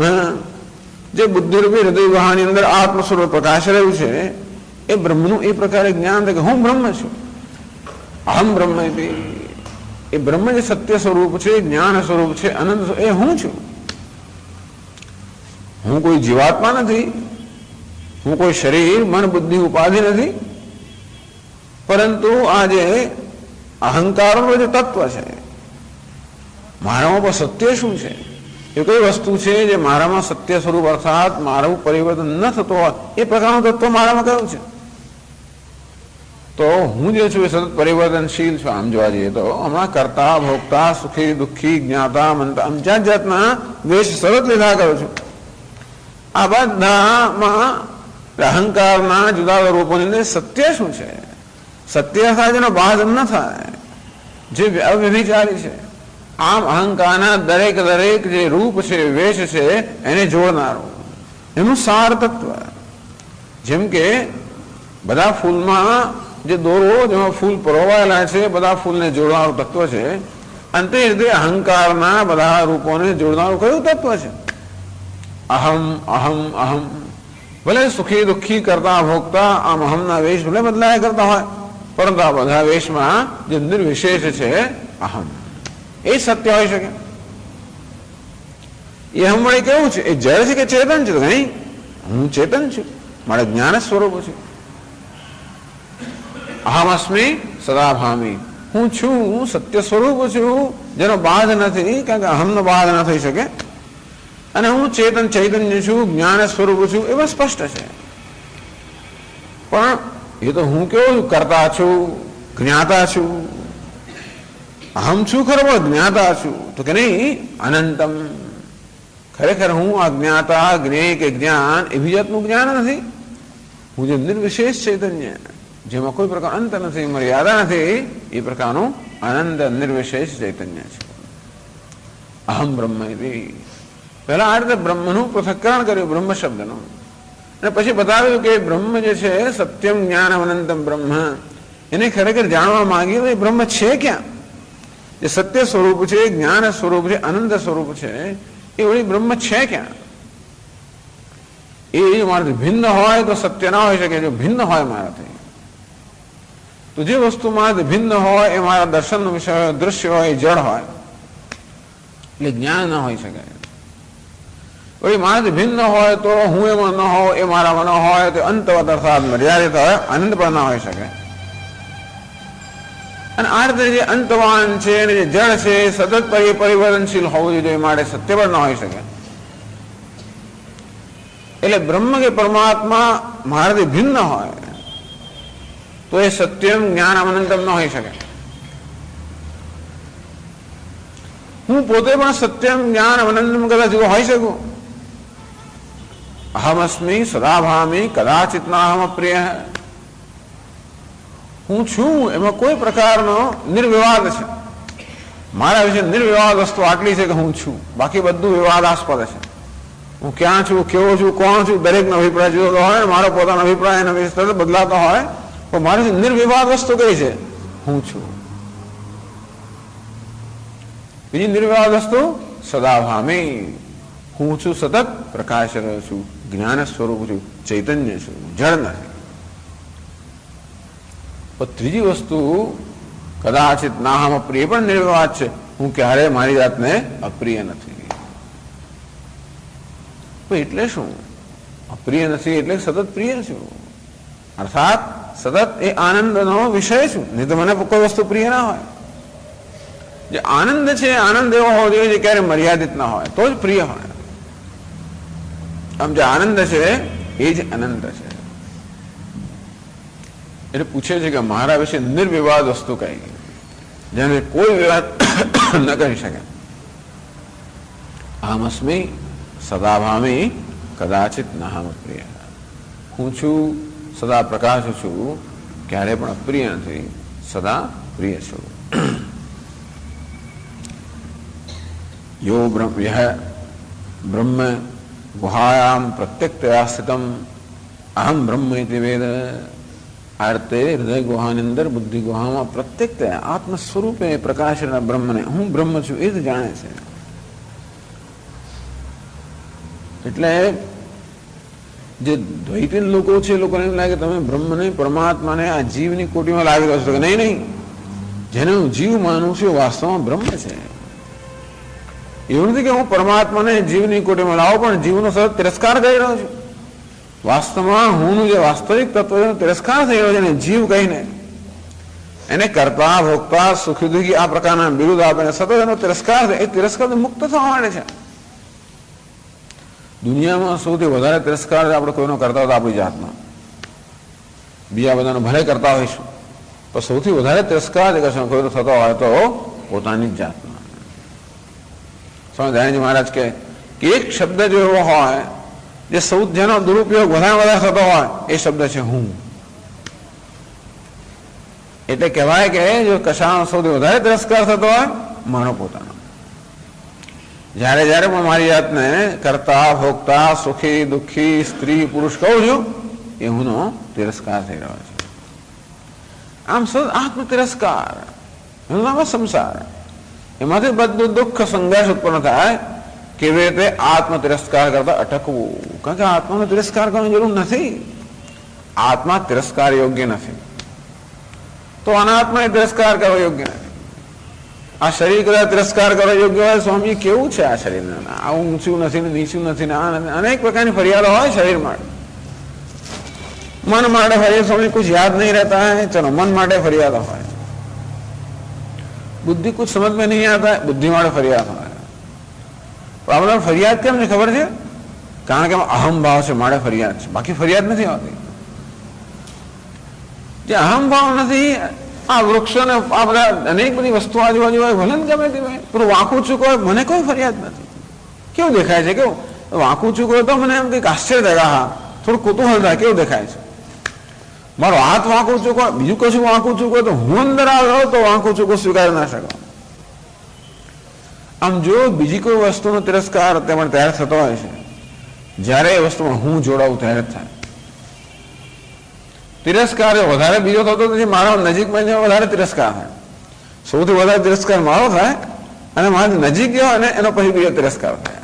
જે બુદ્ધિરૂપી હૃદય ગુહાની અંદર આત્મ સ્વરૂપ પ્રકાશ રહ્યું છે એ બ્રહ્મનું એ પ્રકારે જ્ઞાન થાય કે હું બ્રહ્મ છું. અહમ બ્રહ્મ ઇતિ, એ બ્રહ્મ જે સત્ય સ્વરૂપ છે, જ્ઞાન સ્વરૂપ છે, અનંત, એ હું છું. હું કોઈ જીવાત્મા નથી, હું કોઈ શરીર મન બુદ્ધિ ઉપાધિ નથી, પરંતુ આ જે અહંકારનું જે તત્વ છે મારામાં પણ સત્ય શું છે, એ કઈ વસ્તુ છે જે મારામાં સત્ય સ્વરૂપ અર્થાત મારું પરિવર્તન ન થતો હોય એ પ્રકારનું તત્વ મારામાં કયું છે? તો હું જે છું એ સતત પરિવર્તનશીલ છું. આમ જોવા જઈએ તો હમણાં કરતા ભોગતા સુખી દુઃખી જ્ઞાતા મનતા આમ જાત જાતના વેશ સતત લીધા કરું છું. આ બધામાં અહંકારના જુદા રૂપોની અંદર સત્ય શું છે? સત્ય થાય જેનો બાદ ન થાય, જે અવ્યભિચારી છે. આમ અહંકારના દરેક જે રૂપ છે, વેશ છે, એને જોડનારું એનું સાર તત્વ. જેમ કે બધા ફૂલમાં જે દોરો જેમાં ફૂલ પરોવાયેલા છે, બધા ફૂલને જોડનારું તત્વ છે. અંતે રીતે અહંકારના બધા રૂપોને જોડનારું કયું તત્વ છે? અહમ અહમ અહમ. ભલે સુખી દુઃખી કરતા ભોગતા આમ અહમના વેશ ભલે બદલાયા કરતા હોય, પરંતુ આ બધા વેશમાં જે નિર્વિશેષ છે અહમ, એ સત્ય હોઈ શકે. એ અહમ વળી કેવું છે? એ જળ છે કે ચેતન છે? નહીં, હું ચેતન છું, મારા જ્ઞાન સ્વરૂપ છે. અહમ અસ્મિ સદા ભામી, હું છું, હું સત્ય સ્વરૂપ છું જેનો બાધ નથી, કારણ કે અહમનો બાધ ન થઈ શકે. અને હું ચેતન ચૈતન્ય છું, જ્ઞાન સ્વરૂપ છું, એ બસ સ્પષ્ટ છે. પણ એ તો હું કેવું કરતા છું, જ્ઞાતા છું. અહમ છું ખરો, જ્ઞાતા છું તો કે નહીં અનંતમ. ખરેખર હું અજ્ઞાતા જ્ઞેય કે જ્ઞાન એ જાતનું જ્ઞાન નથી. હું જે નિર્વિશેષ ચૈતન્ય જેમાં કોઈ પ્રકાર અંત નથી, મર્યાદા નથી, એ પ્રકારનું આનંદ નિર્વિશેષ ચૈતન્ય છે. અહમ બ્રહ્મ ઇતિ. પહેલા આ રીતે બ્રહ્મનું પૃથક્કરણ કર્યું, બ્રહ્મ શબ્દનું, અને પછી બતાવ્યું કે બ્રહ્મ જે છે સત્યમ જ્ઞાનમ અનંતમ બ્રહ્મ, એને ખરેખર જાણવા માંગીએ તો એ બ્રહ્મ છે ક્યાં? જે સત્ય સ્વરૂપ છે, જ્ઞાન સ્વરૂપ છે, અનંત સ્વરૂપ છે, એ વળી બ્રહ્મ છે ક્યાં? એ મારાથી ભિન્ન હોય તો સત્ય ના હોઈ શકે. જો ભિન્ન હોય મારાથી, તો જે વસ્તુ મારાથી ભિન્ન હોય એ મારા દર્શનનો વિષય હોય, દૃશ્ય હોય, જળ હોય, એટલે જ્ઞાન ના હોઈ શકે. વળી મારાથી ભિન્ન હોય તો હું એમાં ન હોય, એ મારામાં ન હોય તો અંતવત અર્થાત મર્યાદિત હોય, આનંદ પણ ના હોઈ શકે. અને આ રીતે જે અંતવાન છે અને જે જળ છે એ સતત પરિવર્તનશીલ હોવું જોઈએ, માટે સત્ય પણ ન હોઈ શકે. એટલે બ્રહ્મ કે પરમાત્મા મારાથી ભિન્ન હોય તો એ સત્યમ જ્ઞાન અનંતમ ન હોઈ શકે. હું પોતે પણ સત્યમ જ્ઞાન અનંતમ કદાચ જેવો હોઈ શકું. અહમસ્મી સદાભામી કદાચિત નાહમ અપ્રિય. હું છું એમાં કોઈ પ્રકારનો નિર્વિવાદ છે. મારા વિશે નિર્વિવાદ વસ્તુ આટલી છે કે હું છું, બાકી બધું વિવાદાસ્પદ છે. હું ક્યાં છું, કેવો છું, કોણ છું, દરેકનો અભિપ્રાય જુદો હોય, મારો પોતાનો અભિપ્રાય એના વિશે સતત બદલાતો હોય, પણ મારી નિર્વિવાદ વસ્તુ કઈ છે? હું છું. બીજી નિર્વિવાદ વસ્તુ સદાભામી, હું છું, સતત પ્રકાશ રહ્યો છું, જ્ઞાન સ્વરૂપ છું, ચૈતન્ય છું, જળ નથી. પણ ત્રીજી વસ્તુ કદાચિત નાહમ અપ્રિય પણ નિર્વિવાદ છે. હું ક્યારે મારી જાતને અપ્રિય નથી. એટલે શું? અપ્રિય નથી એટલે સતત પ્રિય છું, અર્થાત સતત એ આનંદનો વિષય છું. નહીં તો મને કોઈ વસ્તુ પ્રિય ના હોય. જે આનંદ છે, આનંદ એવો હોવો જોઈએ જે ક્યારે મર્યાદિત ના હોય, તો જ પ્રિય હોય. આમ જે આનંદ છે એ જ અનંત છે. એટલે પૂછે છે કે મારા વિશે નિર્વિવાદ વસ્તુ કઈ, જેને કોઈ વિવાદ ન કરી શકે. અહમસ્મી સદાભામી કદાચિત નાહમ અપ્રિય. હું છું, સદા પ્રકાશ છું, ક્યારે પણ અપ્રિય નથી, સદા પ્રિય છું. યો બ્રહ્મ ગુહાયામ પ્રત્યક્ષતયા સ્થિતમ અહમ બ્રહ્મ ઇતિ વેદ. આ રીતે હૃદય ગુહાની અંદર, બુદ્ધિ ગુહામાં પ્રત્યક્ષ આત્મ સ્વરૂપે પ્રકાશના બ્રહ્મને, હું બ્રહ્મ છું એ જ જાણે છે. એટલે જે દ્વૈતી લોકો છે, લોકોને એમ લાગે તમે બ્રહ્મને, પરમાત્માને આ જીવની કોટીમાં લાવી દો છો. નહીં નહીં, જેને હું જીવ માનું છું વાસ્તવમાં બ્રહ્મ છે. એવું નથી કે હું પરમાત્માને જીવની કોટીમાં લાવો, પણ જીવનો સતત તિરસ્કાર કરી રહ્યો છું. વાસ્તવમાં હુંનું જે વાસ્તવિક તત્વ એનો તિરસ્કાર થઈ રહ્યો છે, એને જીવ કહીને, એને કરતા ભોગતા સુખી દુઃખી આ પ્રકારના બિરુદ આપીને સતત એનો તિરસ્કાર થાય. એ તિરસ્કાર મુક્ત થવા માટે છે. દુનિયામાં સૌથી વધારે તિરસ્કાર આપણે કોઈનો કરતા હોય તો આપણી જાતનો. બીજા બધાનો ભલે કરતા હોઈશું, પણ સૌથી વધારે તિરસ્કાર કોઈનો થતો હોય તો પોતાની જ જાતનો. સ્વામી દયાનંદજી મહારાજ કે એક શબ્દ જો એવો હોય જે જેનો દુરુપયોગ વધારે થતો હોય, એ શબ્દ છે હું. એટલે કહેવાય કે જો કશાનો સૌથી વધારે તિરસ્કાર થતો હોય, મારો પોતાનો. જયારે જયારે પણ મારી જાતને કરતા ભોગતા સુખી દુઃખી સ્ત્રી પુરુષ કહું છું, એ હુંનો તિરસ્કાર થઈ રહ્યો છે. આમ સદ આત્મ તિરસ્કાર, એનું નામ સંસાર. એમાંથી બધું દુઃખ સંઘર્ષ ઉત્પન્ન થાય. કેવી રીતે? આત્મ તિરસ્કાર કરતા અટકવું. કારણ કે આત્માનો તિરસ્કાર કરવાની જરૂર નથી. આત્મા તિરસ્કાર યોગ્ય નથી, તો અનાત્માને તિરસ્કાર કરવો યોગ્ય નથી. આ શરીર કદાચ તિરસ્કાર કરવો યોગ્ય હોય, સ્વામી કેવું છે આ શરીર, આ ઊંચું નથી ને નીચું નથી ને આ નથી, અનેક પ્રકારની ફરિયાદો હોય શરીર માટે. મન માટે ફરિયાદ, સ્વામી કુછ યાદ નહીં રહેતા है, चलो मन માટે ફરિયાદો હોય. बुद्धि कुछ समझ में नहीं आता है, बुद्धि માટે ફરિયાદ હોય. આપણે ફરિયાદ કેમ છે ખબર છે? કારણ કે અહમ ભાવ છે, મારે ફરિયાદ છે, બાકી ફરિયાદ નથી હોતી. જે અહમ ભાવ નથી, આ વૃક્ષો ને આ બધા અનેક બધી વસ્તુ આજુબાજુ હોય, ભલે ને ગમે તે હોય, પણ વાંકું ચૂકો હોય, મને કોઈ ફરિયાદ નથી. કેવું દેખાય છે? કેવું વાંકું ચૂકો હોય તો મને એમ કંઈક આશ્ચર્ય થાય, હા થોડું કુતૂહલ થાય, કેવું દેખાય છે. મારો હાથ વાંકું ચૂકો, બીજું કશું વાંકું ચૂકો તો હું અંદર આવ્યો તો વાંકું ચૂકો સ્વીકારી ના શકો. આમ જો બીજી કોઈ વસ્તુનો તિરસ્કાર તેમાં તૈયાર થતો હોય છે, જ્યારે એ વસ્તુમાં હું જોડાવું ત્યારે જ થાય. તિરસ્કાર વધારે બીજો થતો નથી, મારો નજીકમાં વધારે તિરસ્કાર થાય. સૌથી વધારે તિરસ્કાર મારો થાય, અને મારા નજીક ગયો અને એનો પછી બીજો તિરસ્કાર થાય.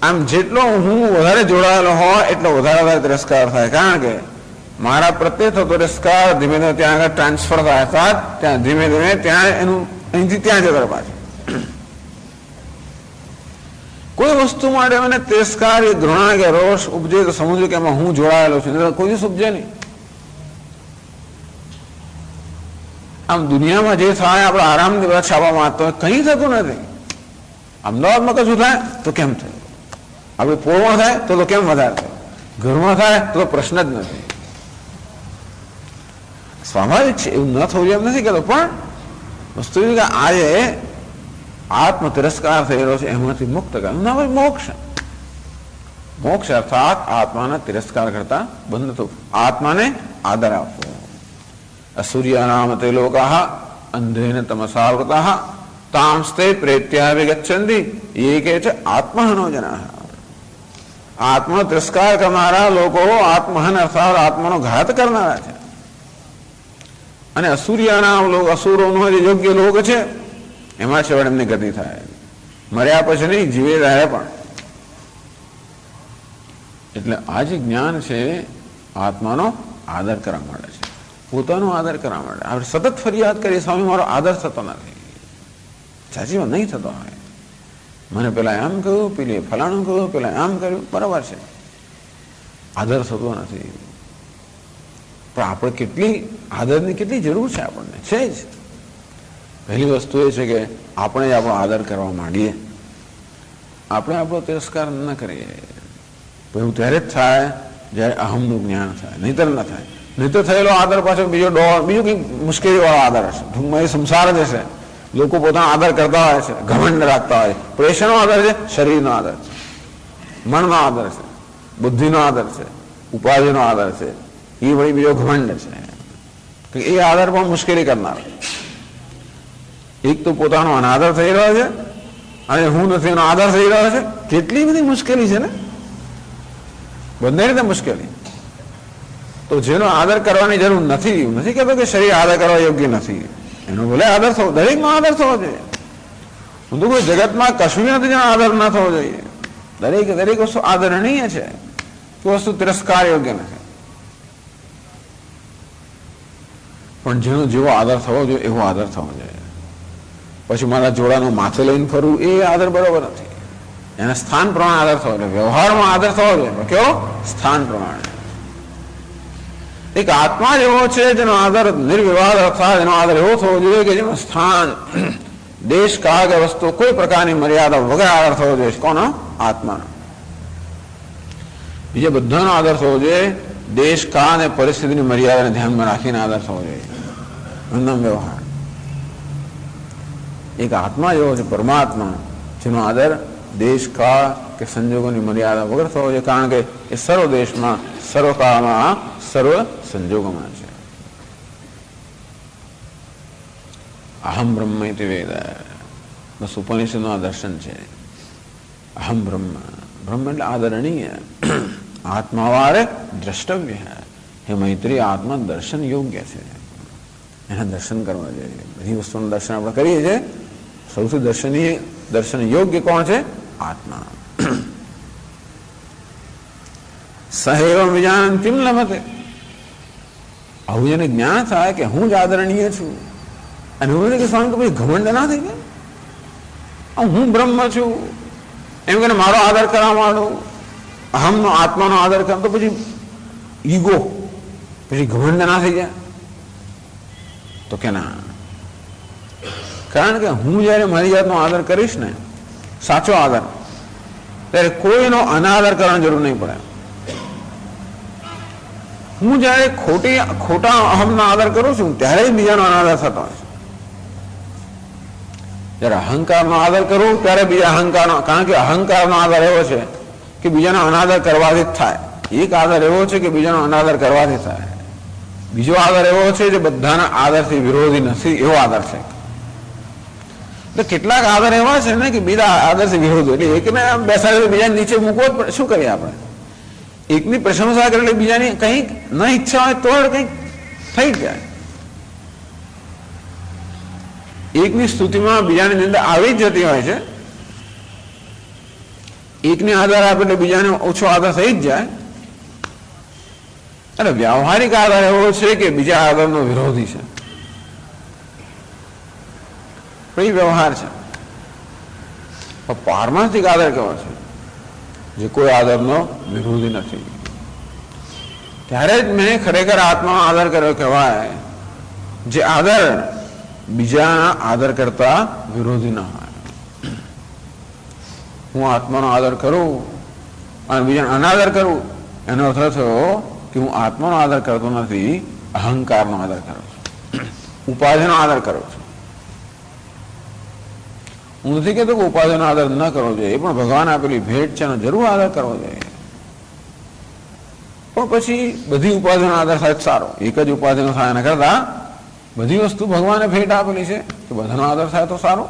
આમ જેટલો હું વધારે જોડાયેલો હોય એટલો વધારે તિરસ્કાર થાય. કારણ કે મારા પ્રત્યે થતો તિરસ્કાર ધીમે ધીમે ત્યાં આગળ ટ્રાન્સફર થાય, ત્યાં ધીમે ધીમે ત્યાં એનું અહીંથી ત્યાં જતો પાછું. કોઈ વસ્તુ માટે મને તિરસ્કાર, ઘૃણા કે રોષ ઉપજે તો સમજવું કે એમાં હું જોડાયેલો છું, કોઈ દિવસ ઉપજે નહીં. આમ દુનિયામાં જે થાય આપણે આરામથી બધા છાપા મારતો હોય, કંઈ થતું નથી. અમદાવાદમાં કશું થાય તો કેમ થયું, આપણે પોળમાં થાય તો કેમ વધારે થયું, ઘરમાં થાય તો પ્રશ્ન જ નથી. સ્વાભાવિક છે, એવું ન થવું એમ નથી કહેતો, પણ વસ્તુ એ કે આજે આત્મ તિરસ્કાર થયેલો છે એમાંથી મુક્ત કરવું મોક્ષ. મોક્ષ અર્થાત આત્માના તિરસ્કાર કરતા બંધ થવું, આત્માને આદર આપવો. અસૂર્યાનામ તે લોકાહ અંધેન તમસાવૃતાહ તાંસ્તે પ્રેત્યાવિગચ્છન્તિ એ કે છે આત્મહનો જનાઃ. આત્મા તિરસ્કાર કરનારા લોકો આત્મહન અર્થાત આત્માનો ઘાત કરનારા છે. અને અસૂર્યાના લોકો, અસુરોનો જે યોગ્ય લોક છે એમાં છેવટે એમની ગતિ થાય, મર્યા પછી નહીં, જીવે રહે પણ. એટલે આ જે જ્ઞાન છે આત્માનો આદર કરવા માટે છે, પોતાનો આદર કરવા માટે. આપણે સતત ફરિયાદ કરીએ, સ્વામી મારો આદર થતો નથી, સાચી વાત નહીં થતો હોય. મને પેલા એમ કહ્યું, પેલી ફલાણું કહ્યું, પેલા એમ કર્યું, બરાબર છે, આદર થતો નથી. પણ આપણે કેટલી આદરની કેટલી જરૂર છે આપણને, છે જ. પહેલી વસ્તુ એ છે કે આપણે જ આપણો આદર કરવા માંડીએ, આપણે આપણો તિરસ્કાર ન કરીએ. એવું ત્યારે જ થાય જ્યારે અહમનું જ્ઞાન થાય, નહીતર ન થાય. નહીતર થયેલો આદર પાછો બીજું કંઈક મુશ્કેલીવાળો આદર હશે, ટૂંકમાં એ સંસાર જ હશે. લોકો પોતાનો આદર કરતા હોય છે, ઘમંડ રાખતા હોય. પ્રેશરનો આદર છે, શરીરનો આદર છે, મનનો આદર છે, બુદ્ધિનો આદર છે, ઉપાધિનો આદર છે, એ વળી બીજો ઘમંડ છે. એ આદર પણ મુશ્કેલી કરનાર. એક તો પોતાનો અનાદર થઈ રહ્યો છે અને હું નથી એનો આદર થઈ રહ્યો છે. કેટલી બધી મુશ્કેલી છે ને, બંને રીતે મુશ્કેલી. તો જેનો આદર કરવાની જરૂર નથી, નથી કહેતો કે શરીર આદર કરવા યોગ્ય નથી, એનો ભલે આદર થવો, દરેકનો આદર થવો જોઈએ. હું તો કોઈ જગતમાં કશું નથી જેનો આદર ન થવો જોઈએ. દરેક વસ્તુ આદરણીય છે, કોઈ વસ્તુ તિરસ્કાર યોગ્ય નથી. પણ જેનો જેવો આદર થવો જોઈએ એવો આદર થવો જોઈએ. પછી મારા જોડાનું માથે લઈને ફરવું એ આદર બરોબર નથી. એના સ્થાન પ્રમાણે આદર થવો જોઈએ, વ્યવહારમાં આદર થવો જોઈએ. કેવો? સ્થાન પ્રમાણે. એક આત્મા જ એવો છે જેનો આદર નિર્વિવાદ અર્થાત એનો આદર એવો થવો જોઈએ કે જેમાં સ્થાન, દેશ, કાળ કે વસ્તુ કોઈ પ્રકારની મર્યાદા વગર આદર થવો જોઈએ. કોનો? આત્માનો. બીજા બધાનો આદર થવો જોઈએ, દેશ, કાળ અને પરિસ્થિતિની મર્યાદાને ધ્યાનમાં રાખીને આદર થવો જોઈએ. વ્યવહાર. એક આત્મા એવો છે, પરમાત્મા, જેનો આદર દેશ, કાળ કે સંજોગોની મર્યાદા વગર થવો જોઈએ, કારણ કે એ સર્વ દેશમાં, સર્વ કાળમાં, સર્વ સંજોગોમાં છે. અહમ બ્રહ્મ ઇતિ વેદ, બસ ઉપનિષદનું આ દર્શન છે. અહમ બ્રહ્મ, બ્રહ્મ એટલે આદરણીય, આત્માવારે દ્રષ્ટવ્ય. હે મૈત્રી, આત્મા દર્શન યોગ્ય છે, એના દર્શન કરવા જોઈએ. બધી વસ્તુનું દર્શન આપણે કરીએ છીએ, સૌથી દર્શન યોગ્ય કોણ છે? આત્મા. સહેવ વિજાન કિમ લભતે. આવું જેને જ્ઞાન થાય કે હું જ આદરણીય છું, અને હું કે સ્વામી પછી ઘમંડ ના થઈ જાય, હું બ્રહ્મ છું એમ કે મારો આદર કરવા માંડો, અહમનો આત્માનો આદર કરવા, તો પછી ઈગો, પછી ઘમંડ ના થઈ જાય. તો કે ના, કારણ કે હું જયારે મારી જાતનો આદર કરીશ ને, સાચો આદર, ત્યારે કોઈનો અનાદર કરવાની જરૂર નહીં પડે. હું જયારે ખોટા અહમનો આદર કરું છું ત્યારે બીજાનો અનાદર થતો હોય છે. જયારે અહંકારનો આદર કરું ત્યારે બીજા અહંકારનો, કારણ કે અહંકારનો આદર એવો છે કે બીજાનો અનાદર કરવાથી જ થાય. એક આદર એવો છે કે બીજાનો અનાદર કરવાથી થાય. બીજો આદર એવો છે જે બધાના આદરથી વિરોધી નથી, એવો આદર છે. તો કેટલાક આદર એવા છે ને કે બીજા આદરથી વિરોધી, એટલે એકને બેસાડી બીજાને નીચે મૂકવો જ પડે. શું કરીએ આપણે? એકની પ્રશંસા કરે એટલે બીજાની કંઈક ન ઈચ્છા હોય તો કંઈક થઈ જ જાય. એકની સ્તુતિમાં બીજાની નિંદા આવી જ જતી હોય છે. એકને આદર આપે એટલે બીજાને ઓછો આદર થઈ જ જાય. અને વ્યવહારિક આદર એવો છે કે બીજા આદરનો વિરોધી છે. એ વ્યવહાર છે. પારમાર્થિક આદર કેવો છે? જે કોઈ આદરનો વિરોધી નથી. ત્યારે જ મેં ખરેખર આત્માનો આદર કર્યો કહેવાય. જે આદર બીજાના આદર કરતા વિરોધી ના હોય. હું આત્માનો આદર કરું અને બીજાનો અનાદર કરું, એનો અર્થ થયો કે હું આત્માનો આદર કરતો નથી, અહંકારનો આદર કરું છું, ઉપાધિનો આદર કરું છું. હું નથી કહેતો કે ઉપાધિનો આદર ન કરવો જોઈએ, એ પણ ભગવાન આપેલી ભેટ છે, એનો જરૂર આદર કરવો જોઈએ. પણ પછી બધી ઉપાધિનો આદર થાય સારો, એક જ ઉપાધિનો થાય એના કરતા બધી વસ્તુ ભગવાને ભેટ આપેલી છે તો બધાનો આદર થાય તો સારો.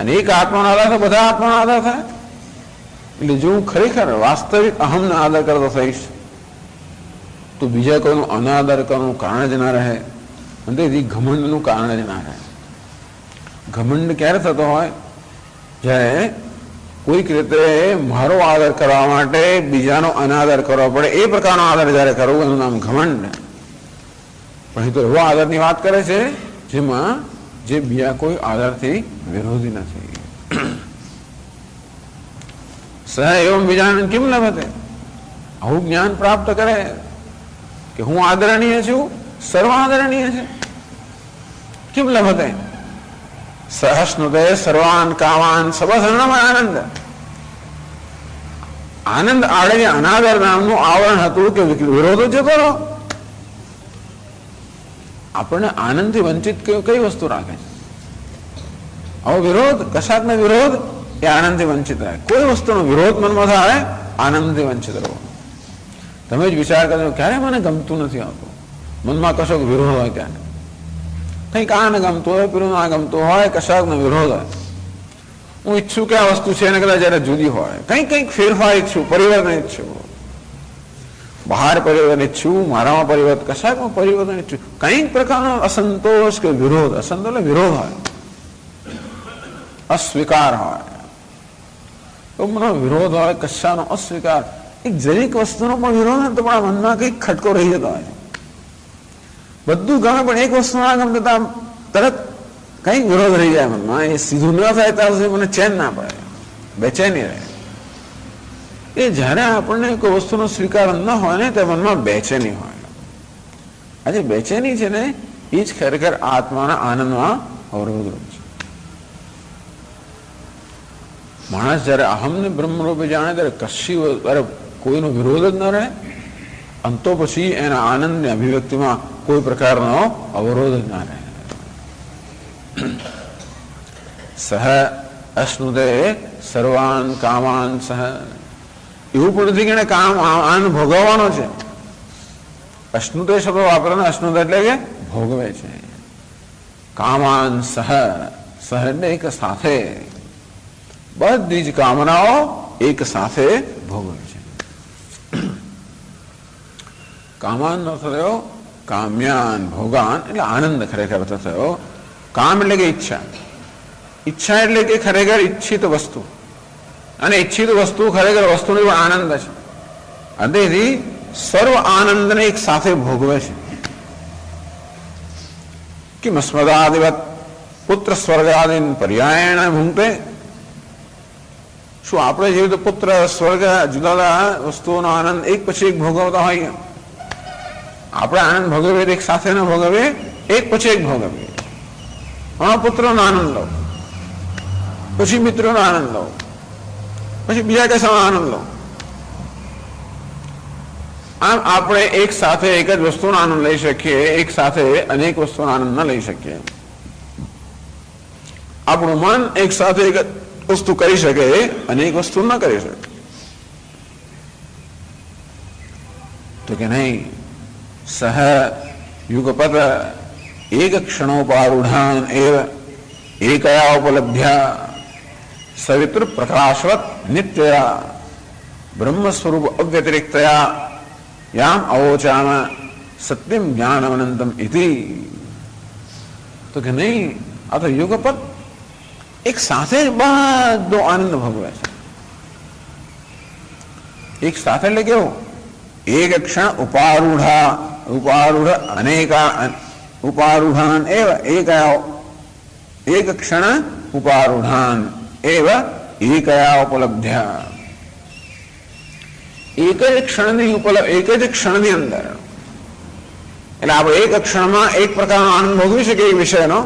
અને એક આત્માનો આદર થાય બધા આત્માનો આદર થાય. એટલે જો હું ખરેખર વાસ્તવિક અહમને આદર કરતો થઈશ તો બીજા કોઈનું અનાદર કરવાનું કારણ જ ના રહે, અને તેથી ઘમંડનું કારણ જ ના રહે. ઘમંડ ક્યારે થતો હોય? જ્યારે કોઈક રીતે મારો આદર કરવા માટે બીજાનો અનાદર કરવો પડે, એ પ્રકારનો આદર જયારે કરવો એનું નામ ઘમંડ. પણ એ તો એવો આદરની વાત કરે છે જેમાં જે બીજા કોઈ આદરથી વિરોધી નથી. સહ એવમ બીજાને કેમ લભતે? આવું જ્ઞાન પ્રાપ્ત કરે કે હું આદરણીય છું, સર્વ આદરણીય છે. કેમ લભતે? સહસ્નુદે સર્વાન કામાન સબસર્ણમ આનંદ. આનંદ આડે અનાદર નામનું આવરણ હતું કે વિરોધ જતો રહો. આપણને આનંદથી વંચિત કઈ વસ્તુ રાખે છે? આવો વિરોધ, કશાકનો વિરોધ એ આનંદથી વંચિત રહે. કોઈ વસ્તુનો વિરોધ મનમાં થાય, આનંદથી વંચિત રહો. તમે જ વિચાર કરજો, ક્યારે મને ગમતું નથી આવતું, મનમાં કશોક વિરોધ હોય ત્યારે, કંઈક આને ગમતું હોય, પેલું ના ગમતું હોય, કશાકનો વિરોધ હોય. હું ઈચ્છું કે આ વસ્તુ છે એને કદાચ જયારે જુદી હોય, કંઈક ફેરફાર ઈચ્છું, પરિવર્તન ઈચ્છું, બહાર પરિવર્તન ઈચ્છું, મારામાં પરિવર્તન, કશાકમાં પરિવર્તન ઈચ્છું, કંઈક પ્રકારનો અસંતોષ કે વિરોધ, અસંતોષ એટલે વિરોધ હોય, અસ્વીકાર હોય, તો મને વિરોધ હોય, કશાનો અસ્વીકાર, એક જરીક વસ્તુનો પણ વિરોધ હોય તો પણ મનમાં કંઈક ખટકો રહી જતો હોય. બધું ગમે પણ એક વસ્તુ ના ગમતા તરત કંઈક વિરોધ રહી જાય મનમાં. એ સીધું ન થાય ત્યાં સુધી મને ચેન ના પડે, બેચેની રહે. એ જયારે આપણને કોઈ વસ્તુનો સ્વીકાર ન હોય ને તે મનમાં બેચેની હોય. આજે બેચેની છે ને એ જ ખરેખર આત્માના આનંદમાં અવરોધરૂપ છે. માણસ જયારે અહમને બ્રહ્મરૂપે જાણે ત્યારે કશી કોઈનો વિરોધ જ ન રહે, અંતો પછી એના આનંદની અભિવ્યક્તિમાં કોઈ પ્રકારનો અવરોધ જ ના રહે. સહ અશ્નુદે સર્વાન કામાન સહ. એવું પણ નથી કે એને કામ આનંદ ભોગવવાનો છે. અશ્નુદે શબ્દ વાપરવાનો, અશ્નુદ એટલે કે ભોગવે છે. કામાન સહ, સહ એટલે એક સાથે, બધી જ કામનાઓ એક સાથે ભોગવે છે. કામાન નો થયો કામ્યાન ભોગાન, એટલે આનંદ ખરેખર થયો. કામ એટલે કે ઈચ્છા, ઈચ્છા એટલે કે ખરેખર ઈચ્છિત વસ્તુ, અને ઈચ્છિત વસ્તુ ખરેખર વસ્તુનો પણ આનંદ છે. તેથી સર્વ આનંદને એક સાથે ભોગવે છે. કિમ સ્મદાદિવત પુત્ર સ્વર્ગાદિન પર્યાયણ ભૂંગતે. શું આપણે જેવી રીતે પુત્ર સ્વર્ગ જુદા જુદા વસ્તુઓનો આનંદ એક પછી એક ભોગવતા હોઈએ? આપણે આનંદ ભોગવીએ એક સાથે ન ભોગવીએ, એક પછી એક ભોગવીએ. પુત્રનો આનંદ લો, પછી મિત્રોનો આનંદ લો, પછી બીજા કશાનો આનંદ લો. આમ આપણે એક સાથે એક જ વસ્તુનો આનંદ લઈ શકીએ, એક સાથે અનેક વસ્તુનો આનંદ ન લઈ શકીએ. આપણું મન એક સાથે એક વસ્તુ કરી શકે, અનેક વસ્તુ ન કરી શકે. તો કે નહીં, સહ યુગપત એક ક્ષણોપારૂઢાન એવ એકયા ઉપલબ્ધ્યા સવિતૃ પ્રકાશવત નિત્યયા બ્રહ્મ સ્વરૂપ અવ્યતિરિક્તયા યામ અવોચામ સત્યમ જ્ઞાનમનંતમ ઇતિ. તો કે નહીં, આ તો યુગપત એક સાથે જ બધો આનંદ ભોગવે છે. એક સાથે એટલે કેવું? એક ક્ષણ ઉપારૂઢા, ઉપારૂઢ અનેકા ઉપારૂઢાન એવ એકયા, એક ક્ષણ ઉપારૂઢાન એવ એકયા ઉપલબ્ધ્યા. એક જ ક્ષણની અંદર એટલે આપણે એક ક્ષણમાં એક પ્રકારનો આનંદ ભોગવી શકીએ એ વિષયનો,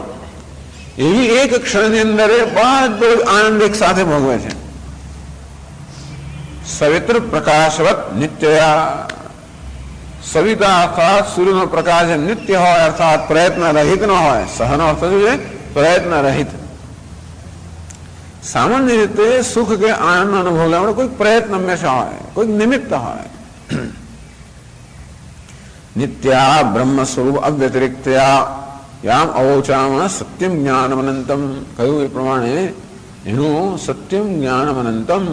એવી એક ક્ષણની અંદર બધો આનંદ એક સાથે ભોગવે છે. સવિત્ર પ્રકાશવત નિત્યયા. સવિતા અર્થાત સૂર્યનો પ્રકાશ નિત્ય હોય, અર્થાત પ્રયત્ન રહિત ન હોય. સહનો અર્થ શું છે? પ્રયત્ન રહિત. સામાન્ય રીતે સુખ કે આનંદ અનુભવ લેવાનો કોઈક પ્રયત્ન હંમેશા હોય, કોઈક નિમિત્ત હોય. નિત્યા બ્રહ્મ સ્વરૂપ અવ્યતિરિક્તયા યામ અવોચામ સત્યમ જ્ઞાનમ અનંતમ. કહ્યું એ પ્રમાણે એનું સત્યમ જ્ઞાનમ અનંતમ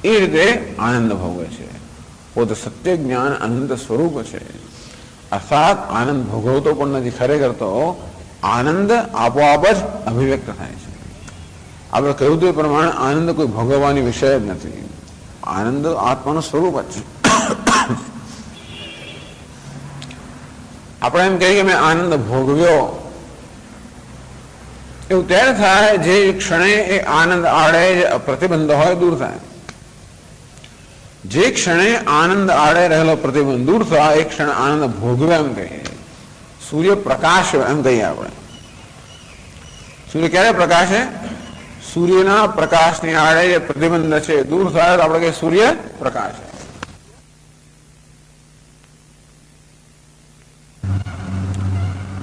એ રીતે આનંદ ભોગવે છે. પોતે સત્ય જ્ઞાન અનંત સ્વરૂપ છે. અર્થાત આનંદ ભોગવતો પણ નથી, ખરેખર તો આનંદ આપોઆપ જ અભિવ્યક્ત થાય છે. આપણે કહ્યું તે પ્રમાણે આનંદ કોઈ ભોગવવાની વિષય જ નથી. આનંદ આત્માનું સ્વરૂપ જ છે. આપણે એમ કહીએ કે મેં આનંદ ભોગવ્યો, એવું ત્યારે થાય જે ક્ષણે એ આનંદ આડે પ્રતિબંધ હોય દૂર થાય. જે ક્ષણે આનંદ આડે રહેલો પ્રતિબંધ દૂર થાય એ ક્ષણે આનંદ ભોગવે એમ કહીએ. સૂર્ય પ્રકાશ એમ કહીએ આપણે. સૂર્ય ક્યારે પ્રકાશે? સૂર્યના પ્રકાશની આડે જે પ્રતિબંધ છે દૂર થાય તો આપણે કહીએ સૂર્ય પ્રકાશ.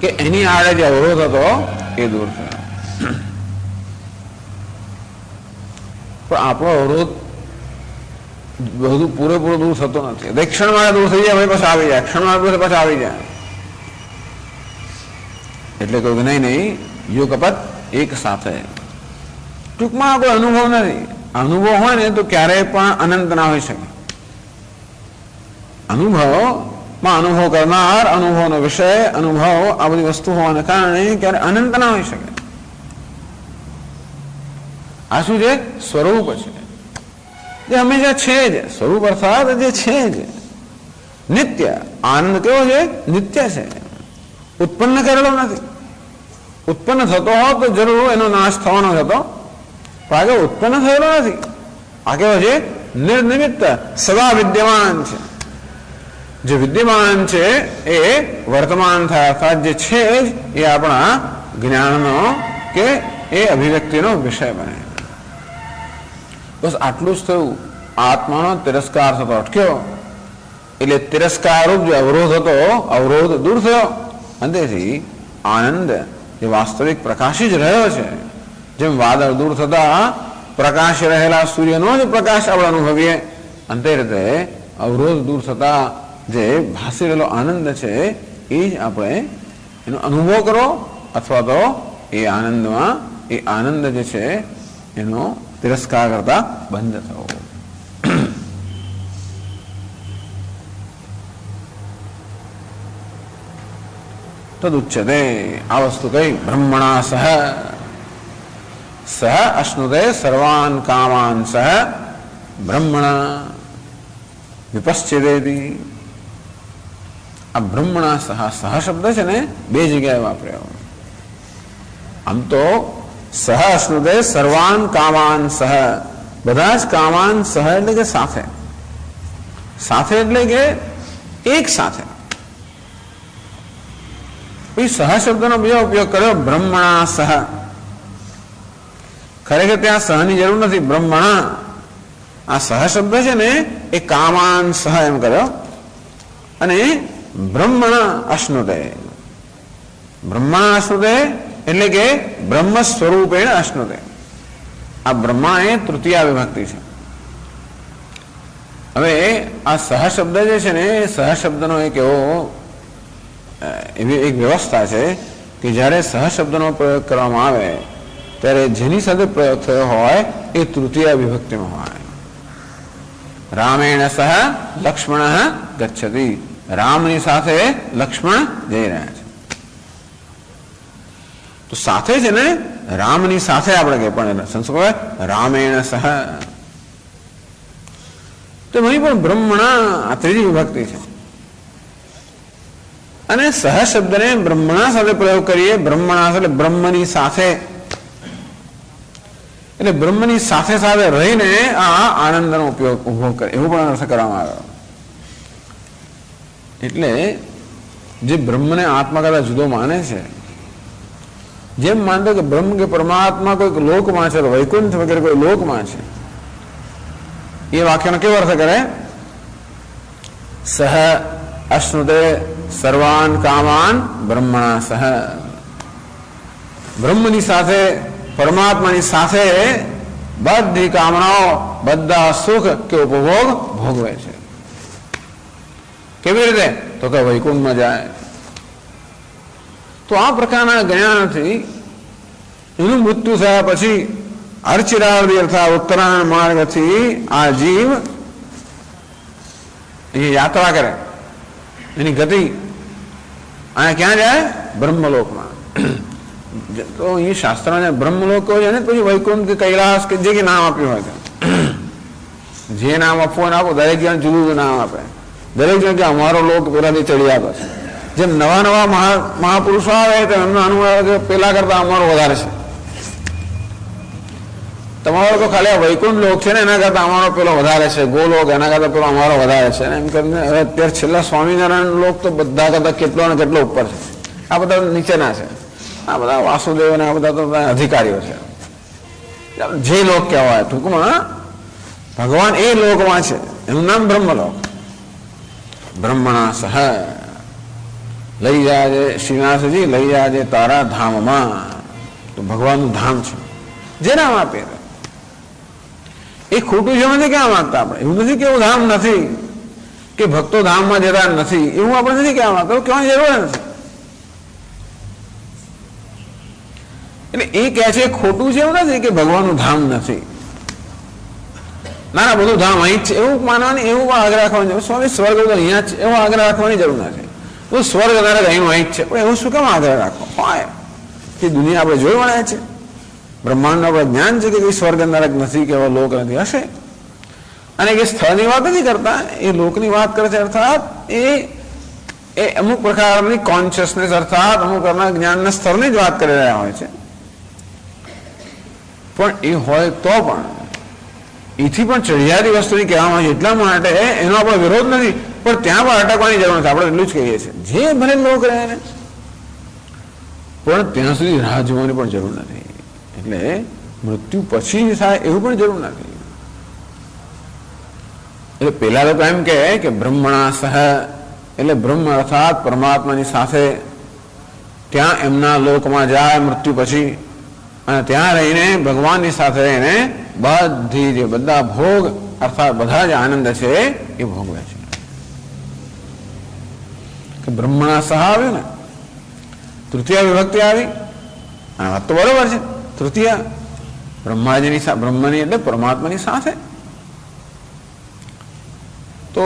કે એની આડે જે અવરોધ હતો એ દૂર થયો. પણ આપણો અવરોધ બધું પૂરેપૂરો દૂર થતો નથી. ક્ષણમાં દૂર થઈ જાય પછી આવી જાય, ક્ષણમાં પછી આવી જાય. એટલે કહ્યું નહીં યુગપત એક સાથે. ટૂંકમાં કોઈ અનુભવ નથી. અનુભવ હોય ને તો ક્યારેય પણ અનંત ના હોઈ શકે. અનુભવ કરનાર, અનુભવનો વિષય, અનુભવ આ બધી વસ્તુ હોવાને કારણે ક્યારે અનંત ના હોઈ શકે. આ શું છે? સ્વરૂપ છે, જે હંમેશા છે જ. સ્વરૂપ અર્થાત જે છે જ નિત્ય. આનંદ કેવો છે? નિત્ય છે, ઉત્પન્ન કરેલો નથી. ઉત્પન્ન થતો હોત તો જરૂર એનો નાશ થવાનો હતો, પણ આગળ ઉત્પન્ન થયેલો નથી. આ કેવો છે? નિર્નિમિત્ત, સદા વિદ્યમાન છે. જે વિદ્યમાન છે એ વર્તમાન થાય, અર્થાત જે છે એ આપણા જ્ઞાનનો કે એ અભિવ્યક્તિનો વિષય બને. બસ આટલું જ થયું. આત્માનો તિરસ્કાર થતો અટક્યો, એટલે તિરસ્કારરૂપ જે અવરોધ હતો, અવરોધ દૂર થયો. અંતેથી આનંદ જે વાસ્તવિક પ્રકાશી જ રહ્યો છે. જેમ વાદળ દૂર થતા પ્રકાશ રહેલા સૂર્યનો જ પ્રકાશ આપણે અનુભવીએ, અંતે રીતે અવરોધ દૂર થતા જે ભાસી રહેલો આનંદ છે એ જ આપણે એનો અનુભવ કરો, અથવા તો એ આનંદમાં એ આનંદ જે છે એનો તિરસ્કાર કરતા બંધ થવો. તદુચ્યતે. આ વસ્તુ કઈ? બ્રહ્મણા સહ અશ્નુતે સર્વાન કામાન સહ બ્રહ્મણા વિપશ્ચિદેતિ. આ બ્રહ્મણા સહ શબ્દ છે ને બે જગ્યાએ વાપર્યો. આમ તો સહ અશ્નુતે સર્વાન કામાન સહ, બધા જ કામાન સહ એટલે કે સાથે. સાથે એટલે કે એક સાથે. સહ શબ્દનો બીજો ઉપયોગ કર્યો, બ્રહ્મણા સહ. ખરેખર ત્યાં સહની જરૂર નથી. બ્રહ્મણા આ સહ શબ્દ છે ને એ કામાન સહ એમ કર્યો, અને બ્રહ્મણા અશ્નુતે. બ્રહ્મણા અશ્નુતે એટલે કે બ્રહ્મ સ્વરૂપેણ અશ્નુતે. આ બ્રહ્મા એ તૃતીયા વિભક્તિ છે. હવે આ સહ શબ્દ જે છે ને એ સહ શબ્દનો એક એવો એવી એક વ્યવસ્થા છે કે જ્યારે સહ શબ્દનો પ્રયોગ કરવામાં આવે ત્યારે જેની સાથે પ્રયોગ થયો હોય એ તૃતીય વિભક્તિમાં હોય. રામેણ સહ લક્ષ્મણ ગચ્છતિ. રામની સાથે લક્ષ્મણ જઈ રહ્યા છે. તો સાથે છે ને રામની સાથે આપણે કે પણ સંસ્કૃત રામેણ સહ. તો અહીં પણ બ્રહ્મણા આ ત્રીજી વિભક્તિ છે. અને સહ શબ્દને બ્રહ્મણા સાથે પ્રયોગ કરીએ. બ્રહ્મણા એટલે બ્રહ્મની સાથે, એટલે બ્રહ્મની સાથે સાથે રહીને આ આનંદનો ઉપયોગ ઉભો કરે, એવું પણ અર્થ કરવામાં આવ્યો. એટલે જે બ્રહ્મને આત્મા કરતા જુદો માને છે, જેમ માનતો કે બ્રહ્મ કે પરમાત્મા કોઈક લોકમાં છે, વૈકુંઠ વગેરે કોઈ લોકમાં છે, એ વાક્યનો કેવો અર્થ કરે? સહ અશ્નુતે સર્વાન કામાન બ્રહ્મણા સહ. બ્રહ્મની સાથે, પરમાત્માની સાથે બધી કામનાઓ, બધા સુખ કે ઉપભોગ ભોગવે છે. કેવી રીતે? તો કે વૈકુંઠમાં જાય. તો આ પ્રકારના જ્ઞાનથી એનું મૃત્યુ થયા પછી અર્ચિરાવધિ અર્થાત ઉત્તરાયણ માર્ગથી આ જીવ એ યાત્રા કરે, એની ગતિ અને ક્યાં જાય? બ્રહ્મલોકમાં. તો એ શાસ્ત્રને બ્રહ્મલોક કહે છે ને, પછી વૈકુંઠ કે કૈલાસ કે જે કે નામ આપ્યું હોય જે નામ આપવું આપો, દરેક જણ જુદું જુદું નામ આપે. દરેક જણ કે અમારો લોક પેલાથી ચડી આપે છે. જેમ નવા નવા મહાપુરુષો આવે તો એમનો અનુભવ કે પેલા કરતા અમારો વધારે છે. તમારો તો ખાલી આ વૈકુંઠ લોક છે ને, એના કરતા અમારો પેલો વધારે છે. ગોલોક એના કરતા પેલો અમારો વધારે છે. એમ કરીને હવે અત્યારે છેલ્લા સ્વામિનારાયણ લોક તો બધા કરતા કેટલો ને કેટલો ઉપર છે. આ બધા નીચેના છે. આ બધા વાસુદેવ ને આ બધા તો અધિકારીઓ છે. જે લોક કહેવાય ટૂંકમાં ભગવાન એ લોકમાં છે, એનું નામ બ્રહ્મલોક. બ્રહ્મણા સહ લઈ જાજે શ્રીનાથજી, લઈ જાજે તારા ધામમાં. તો ભગવાનનું ધામ છે, જે નામ આપે એ ખોટું છે નથી કહેવા માંગતા આપણે. એવું નથી કે એવું ધામ નથી, કે ભક્તો ધામમાં જતા નથી, એવું આપણે નથી કહેવા માંગતા. કહેવાની જરૂર નથી. એટલે એ કહે છે ખોટું છે એવું નથી કે ભગવાનનું ધામ નથી. ના, બધું ધામ અહીં જ છે એવું માનવાની, એવું આગ્રહ રાખવાની જરૂર. સ્વામી સ્વર્ગ તો અહીંયા જ છે એવો આગ્રહ રાખવાની જરૂર નથી. તો સ્વર્ગ નરક અહીં જ છે, પણ એવું શું કેમ આગ્રહ રાખો? હોય કે દુનિયા આપણે જોઈ વળ્યા છે, બ્રહ્માંડનું આપણે જ્ઞાન છે કે સ્વર્ગ નરક નથી, કે એવા લોક નથી. હશે. અને એ સ્થળની વાત નથી કરતા, એ લોકની વાત કરે છે. અર્થાત એ અમુક પ્રકારની કોન્શિયસનેસ અર્થાત અમુક પ્રકારના જ્ઞાનના સ્તરની જ વાત કરી રહ્યા હોય છે. પણ એ હોય તો પણ એથી પણ ચઢિયાતી વસ્તુની કહેવામાં આવે એટલા માટે એનો આપણો વિરોધ નથી, પણ ત્યાં પણ અટકવાની જરૂર નથી. આપણે એટલું જ કહીએ છીએ જે ભલે લોક રહે ને, પણ ત્યાં સુધી રાહ જોવાની પણ જરૂર નથી. એટલે મૃત્યુ પછી થાય એવું પણ જરૂર નથી. એટલે પેલા લોકો એમ કે બ્રહ્મણા સહ, એટલે બ્રહ્મ અર્થાત પરમાત્માની સાથે ત્યાં એમના લોકમાં જાય મૃત્યુ પછી, અને ત્યાં રહીને ભગવાનની સાથે રહીને બધી જે બધા ભોગ અર્થાત બધા જ આનંદ છે એ ભોગવે છે. કે બ્રહ્મણા સહ આવ્યું ને, તૃતીય વિભક્તિ આવી. આ વાત તો બરોબર છે. તૃતીય બ્રહ્માજીની બ્રહ્મની એટલે પરમાત્માની સાથે. તો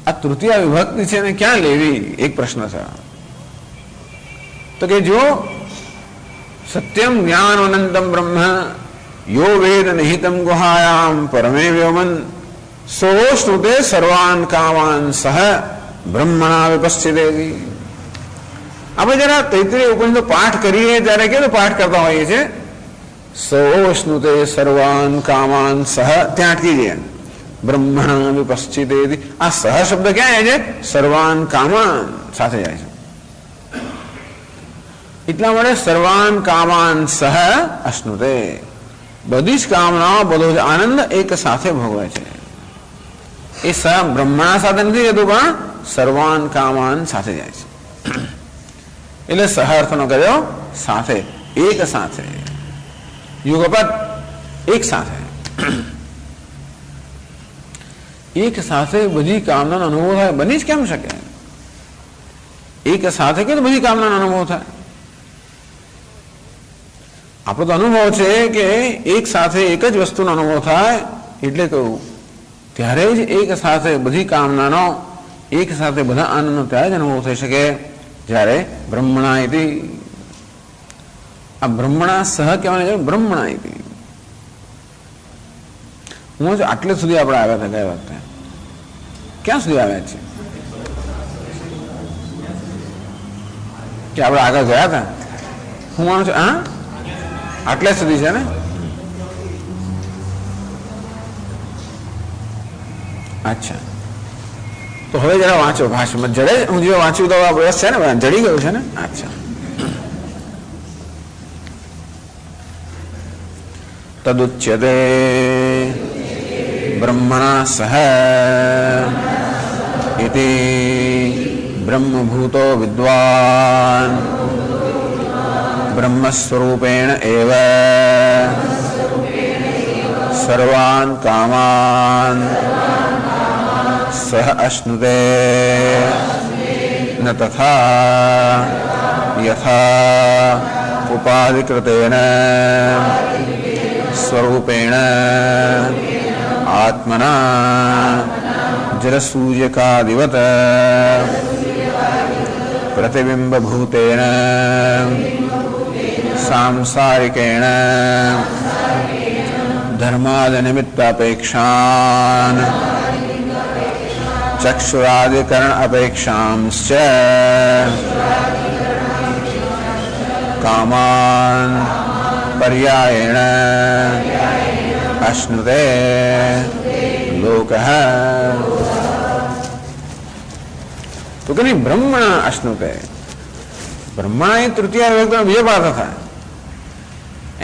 આ તૃતીય વિભક્તિ છે ને ક્યાં લેવી? એક પ્રશ્ન છે. તો કે જો સત્યમ જ્ઞાન અનંતમ બ્રહ્મ યો વેદ નિહિતમ ગુહાયામ પરમે વ્યોમન સો શ્રુતે સર્વાન કામાન સહ બ્રહ્મણા વિપશ્ચિતેતિ. આપણે જરા તૈત્રીય ઉપનિષદ પાઠ કરીએ ત્યારે કેવો પાઠ કરતા હોઈએ છીએ? સો શ્રુતે સર્વાન કામાન સહ, ત્યાં અટકી જઈએ. બ્રહ્મણા વિપશ્ચિતેતિ. આ સહ શબ્દ ક્યાં જાય છે? સર્વાન કામાન સાથે જાય છે. એટલા માટે સર્વાન કામાન સહ અશ્નુતે, બધી જ કામનાઓ, બધો જ આનંદ એક સાથે ભોગવે છે. એ સહ બ્રહ્મણા સાથે નથી જતું, પણ સર્વાન કામાન સાથે જાય છે. એટલે સહ અર્થનો કર્યો સાથે, એક સાથે, યુગપદ એક સાથે. એક સાથે બધી કામનાનો અનુભવ થાય, બની જ કેમ શકે? એક સાથે કે બધી કામનાનો અનુભવ થાય? આપણો તો અનુભવ છે કે એક સાથે એક જ વસ્તુનો અનુભવ થાય, એટલે કહું ત્યારે જ એક સાથે બધી કામનાનો, એક સાથે બધા આનંદનો ત્યારે જ અનુભવ થઈ શકે જ્યારે બ્રહ્મણા ઇતિ. આ બ્રહ્મણા સહ કહેવાય છે, બ્રહ્મણા ઇતિ. હું આટલે સુધી આપણે આવ્યા હતા ગયા વખતે. ક્યાં સુધી આવ્યા છે કે આપણે આગળ ગયા હતા? હું માનું છું હા આટલે સુધી છે ને. અચ્છા, તો હવે જરા વાંચો ભાષામાં. જડે હું જે વાંચ્યું તો બસ છે ને, જડી ગયું છે ને. અચ્છા. તદુચ્યતે બ્રહ્મણા સહ ઇતિ બ્રહ્મભૂતો વિદ્વાન બ્રહ્મસ્વરૂપેણ એવ સર્વાન કામાન સહ અશ્નુતે ન તથા યથા ઉપાધિકૃતેન સ્વરૂપેણ આત્મના જલસૂર્યકાદિવત પ્રતિબિંબભૂતેન સાંસારિકેણ ધર્માદનિમિત્તાપેક્ષાન ચક્ષુરાદિકરણ અપેક્ષાંશ્ચ કામાન પર્યાયેણ અશ્નુતે લોકઃ. તો કે નહીં બ્રહ્મણા અશ્નુતે. બ્રહ્મણા એ તૃતીય વિભક્તિનો બીજો પાર્થ થાય.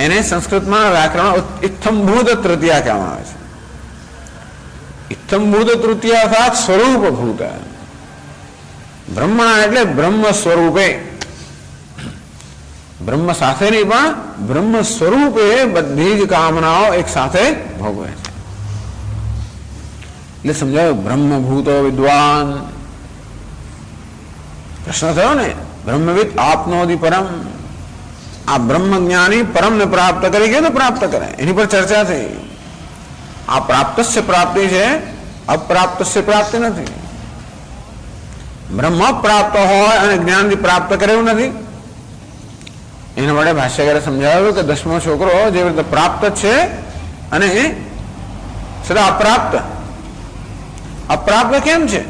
એને સંસ્કૃતમાં વ્યાકરણ ઇત્થંભૂત તૃતીયા કહેવામાં આવે છે. ઇત્થંભૂત તૃતીયા અર્થાત સ્વરૂપભૂત. બ્રહ્મણા એટલે બ્રહ્મ સ્વરૂપે, બ્રહ્મ સાથે નહીં પણ બ્રહ્મ સ્વરૂપે બધી જ કામનાઓ એક સાથે ભોગવે છે. એટલે સમજાયું બ્રહ્મભૂતો વિદ્વાન. પ્રશ્ન થયો ને, બ્રહ્મવિદ આપનોદિ પરમ. આ બ્રહ્મ જ્ઞાની પરમ ને પ્રાપ્ત કરી ગયો તો પ્રાપ્ત કરે, એની પર ચર્ચા થઈ. આ પ્રાપ્તસ્ય પ્રાપ્તિ છે, અપ્રાપ્તસ્ય પ્રાપ્તિ નથી. બ્રહ્મ પ્રાપ્ત હોય અને જ્ઞાનથી પ્રાપ્ત કરે એવું નથી. એના માટે ભાષ્યકારે સમજાવ્યું કે 10મો છોકરો જે રીતે પ્રાપ્ત છે અને સદા અપ્રાપ્ત. અપ્રાપ્ત કેમ છે?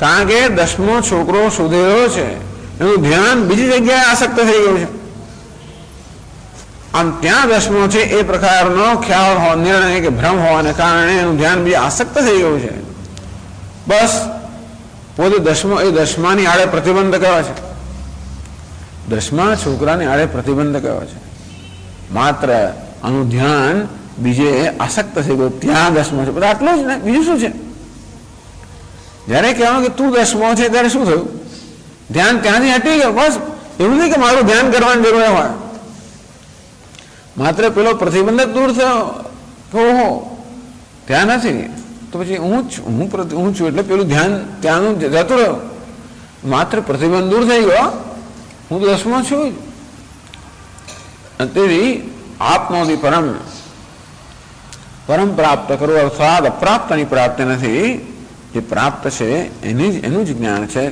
કારણ કે 10મો છોકરો શોધેલો છે, એનું ધ્યાન બીજી જગ્યાએ આસક્ત થઈ ગયું છે. આમ ત્યાં 10મો છે એ પ્રકારનો ખ્યાલ નિર્ણય કે ભ્રમ હોવાને કારણે એનું ધ્યાન બીજે આસક્ત થઈ ગયું છે. બસ પોતે 10મો એ 10માની આડે પ્રતિબંધ કયો છે, 10મા છોકરાની આડે પ્રતિબંધ કયો છે. માત્ર આનું ધ્યાન બીજે આસક્ત થઈ ગયું, ત્યાં 10મો છે. બધા આટલું જ ને, બીજું શું છે? જયારે કહેવાનું કે તું 10મો છે ત્યારે શું થયું? ધ્યાન ત્યાંથી હટી ગયું. બસ એવું નહીં કે મારું ધ્યાન કરવાની જરૂર હોય, માત્ર પેલો પ્રતિબંધ દૂર થયો કે ઓહો ત્યાં નથી, તો પછી હું છું એટલે પેલું ધ્યાન ત્યાંનું જતું રહ્યો. માત્ર પ્રતિબંધ દૂર થઈ ગયો, હું 10મો છું. તેથી આપનોદિ પરમ, પરમ પ્રાપ્ત કરવું અર્થાત અપ્રાપ્તની પ્રાપ્તિ નથી. જે પ્રાપ્ત છે એનું જ જ્ઞાન છે.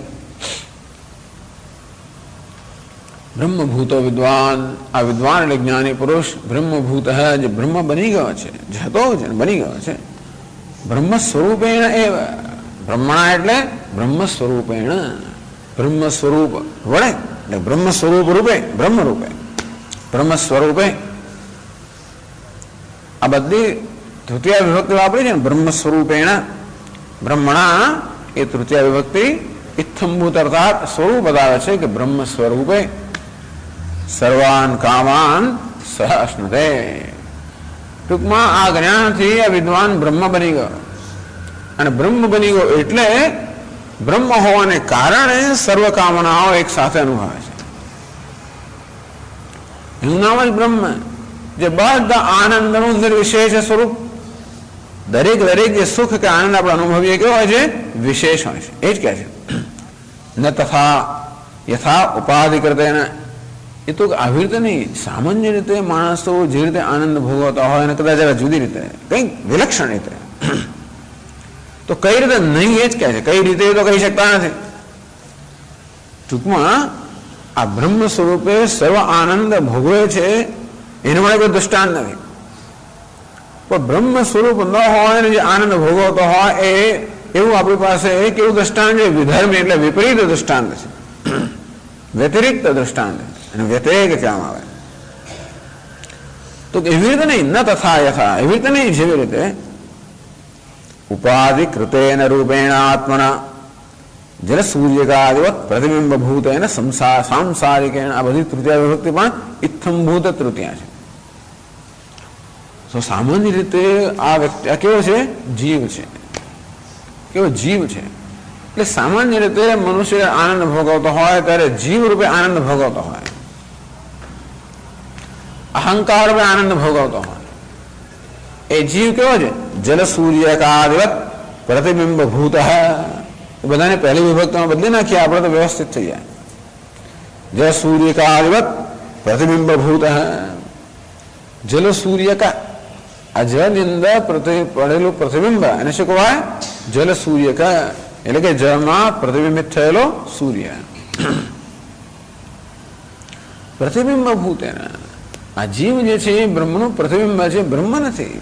બ્રહ્મભૂતો વિદ્વાન. આ વિદ્વાન એટલે જ્ઞાની પુરુષ. બ્રહ્મભૂત જે બ્રહ્મ બની ગયો છે, જે હતો છે બની ગયો છે. બ્રહ્મ સ્વરૂપેણ એવ. બ્રહ્મણા એટલે બ્રહ્મ સ્વરૂપેણ, બ્રહ્મ સ્વરૂપ વડે એટલે બ્રહ્મ સ્વરૂપ રૂપે, બ્રહ્મ રૂપે, બ્રહ્મ સ્વરૂપે. આ બધી તૃતીય વિભક્તિ વાપરી છે ને, બ્રહ્મ સ્વરૂપેણ. બ્રહ્મણા એ તૃતીય વિભક્તિ ઇત્થંભૂત અર્થાત સ્વરૂપ બતાવે છે કે બ્રહ્મ સ્વરૂપે સર્વાન કામાન સહ અશ્નુતે. ટૂંકમાં આ જ્ઞાનથી આ વિદ્વાન બ્રહ્મ બની ગયો, અને બ્રહ્મ બની ગયો એટલે બ્રહ્મ હોવાને કારણે સર્વ કામનાઓ એક સાથે અનુભવે છે. એનું નામ જ બ્રહ્મ, જે બધા આનંદનું નિર્વિશેષ સ્વરૂપ. દરેક જે સુખ કે આનંદ આપણે અનુભવીએ કેવો હોય છે? વિશેષ હોય છે. એ જ કહે છે ન તથા યથા ઉપાધિકૃતે. એ તો આવી રીતે નહીં, સામાન્ય રીતે માણસો જે રીતે આનંદ ભોગવતા હોય અને કદાચ જુદી રીતે કંઈક વિલક્ષણ રીતે, તો કઈ રીતે નહીં એ જ કહે છે. કઈ રીતે તો કહી શકતા નથી. ટૂંકમાં આ બ્રહ્મ સ્વરૂપે સર્વ આનંદ ભોગવે છે એના માટે કોઈ દૃષ્ટાંત નથી. પણ બ્રહ્મ સ્વરૂપ ન હોય અને જે આનંદ ભોગવતો હોય એવું આપણી પાસે કેવું દૃષ્ટાંત છે? વિધર્મી એટલે વિપરીત દૃષ્ટાંત છે, વ્યતિરિક્ત દૃષ્ટાંત, અને વ્યતિરેક કહેવામાં આવે. તો એવી રીતે નહીં, ન તથા યથા, એવી રીતે નહીં જેવી રીતે उपाधि कृतेन रूपेण आत्मना जल सूर्य का आदिवत प्रतिबिंब भूतेन सांसारिकेण। आ बधी तृतीया विभक्ति पण इत्थंभूत तृतीया छे। तो सामान्य रीते आ व्यक्ति केवो छे? जीव छे। केवो जीव छे એટલે સામાન્ય રીતે મનુષ્ય આનંદ ભોગવતો હોય ત્યારે જીવ રૂપે આનંદ ભોગવતો હોય, અહંકાર રૂપે આનંદ ભોગવતો હોય. એ જીવ કેવો છે? જલ સૂર્ય કાર્યવત પ્રતિબિંબ ભૂત. બધાને પહેલી વિભક્તિમાં બદલી નાખીએ આપણે તો વ્યવસ્થિત થઈ જાય. જલ સૂર્ય કાર્યવત પ્રતિબિંબ ભૂત. જલ સૂર્ય કા આ જળની અંદર પડેલું પ્રતિબિંબ એને શું કહેવાય? જલ સૂર્ય કા એટલે કે જળમાં પ્રતિબિંબિત થયેલો સૂર્ય. પ્રતિબિંબ ભૂત. આ જીવ જે છે એ બ્રહ્મનું પ્રતિબિંબ છે, બ્રહ્મ નથી.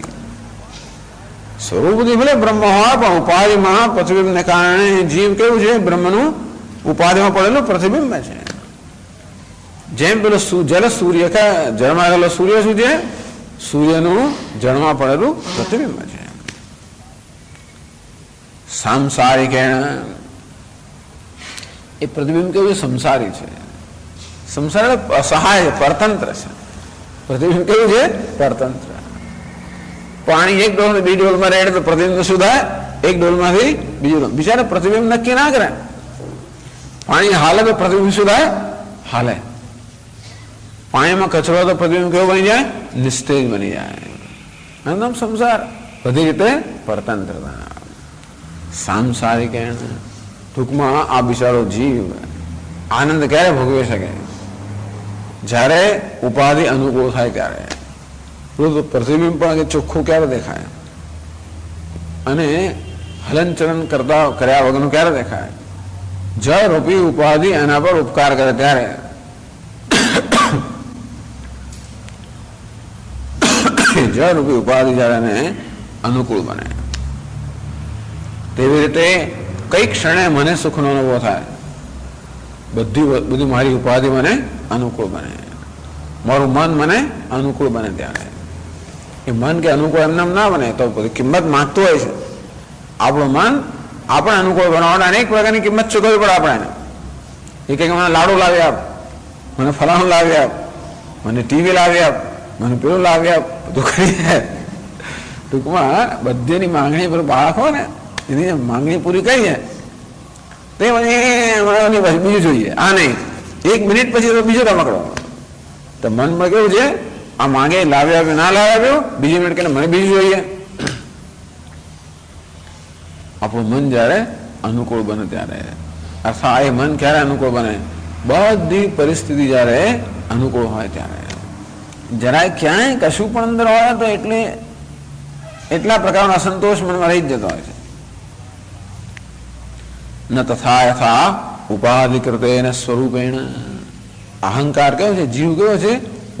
સ્વરૂપથી ભલે બ્રહ્મ હોય પણ ઉપાધિમાં પ્રતિબિંબને કારણે જીવ કેવું છે? બ્રહ્મનું ઉપાધિમાં પડેલું પ્રતિબિંબ છે. જેમ પેલો જલ સૂર્ય કા જળમાં રહેલો સૂર્ય શું છે? સૂર્યનું જળમાં પડેલું પ્રતિબિંબ છે. સાંસારિક એ પ્રતિબિંબ કેવું છે? સંસારી છે. સંસાર અસહાય પરતંત્ર છે. પ્રતિબિંબ કેવું છે? પરતંત્ર. પાણી એક ડોલ બીજી ડોલમાં રહે તો પ્રતિબિંબ શું થાય? એક ડોલમાંથી બીજી ડોલ. બિચારા પ્રતિબિંબ નક્કી ના કરે. પાણી હાલે તો પ્રતિબિંબ શું થાય? હાલે. પાણીમાં કચરો તો પ્રતિબિંબ કેવો બની જાય? નિસ્તેજ બની જાય. આમ સંસાર બધી રીતે પરતંત્રતા. સાંસારિક ટૂંકમાં આ બિચારો જીવ આનંદ ક્યારે ભોગવી શકે? જ્યારે ઉપાધિ અનુકૂળ થાય ત્યારે. પ્રતિબિંબ પણ ચોખ્ખું ક્યારે દેખાય? અને હલનચલન કર્યા વગરનું ક્યારે દેખાય? જળ રૂપી ઉપાધિ એના પર ઉપકાર કરે ત્યારે. જળ રૂપી ઉપાધિ જ્યારે એને અનુકૂળ બને. તેવી રીતે કઈ ક્ષણે મને સુખનો અનુભવ થાય? બધી મારી ઉપાધિ મને અનુકૂળ બને, મારું મન મને અનુકૂળ બને ત્યારે. એ મન કે અનુકૂળ એમને ના બને તો બધી કિંમત માંગતું હોય છે. આપણું મન આપણે અનુકૂળ બનાવવા અનેક પ્રકારની કિંમત ચૂકવવી પડે આપણે. એ કંઈક મને લાડુ લાવી આપ, મને ફલાણું લાવી આપ, મને ટીવી લાવી આપ, મને પેલું લાવી આપ, બધું કરી. ટૂંકમાં બધીની માંગણી પર બાળક હોય ને એની માંગણી પૂરી કરી છે તે પછી બીજું જોઈએ. આ નહીં, એક મિનિટ પછી તો બીજો રમકડો. તો મનમાં કેવું છે? આ માંગે લાવી આપ્યો ના લાવી આપ્યો, બીજી મિનિટ કે મને બીજું જોઈએ. આપણું મન જયારે અનુકૂળ બને ત્યારે, અથવા એ મન ક્યારે અનુકૂળ બને? બધી પરિસ્થિતિ જયારે અનુકૂળ હોય ત્યારે. જરાય ક્યાંય કશું પણ અંદર હોય તો એટલા પ્રકારનો અસંતોષ મનમાં રહી જ જતો હોય છે. ન તથા યથા ઉપાધિકૃતેન સ્વરૂપેણ. અહંકાર કેવો છે? જીવ કેવો છે?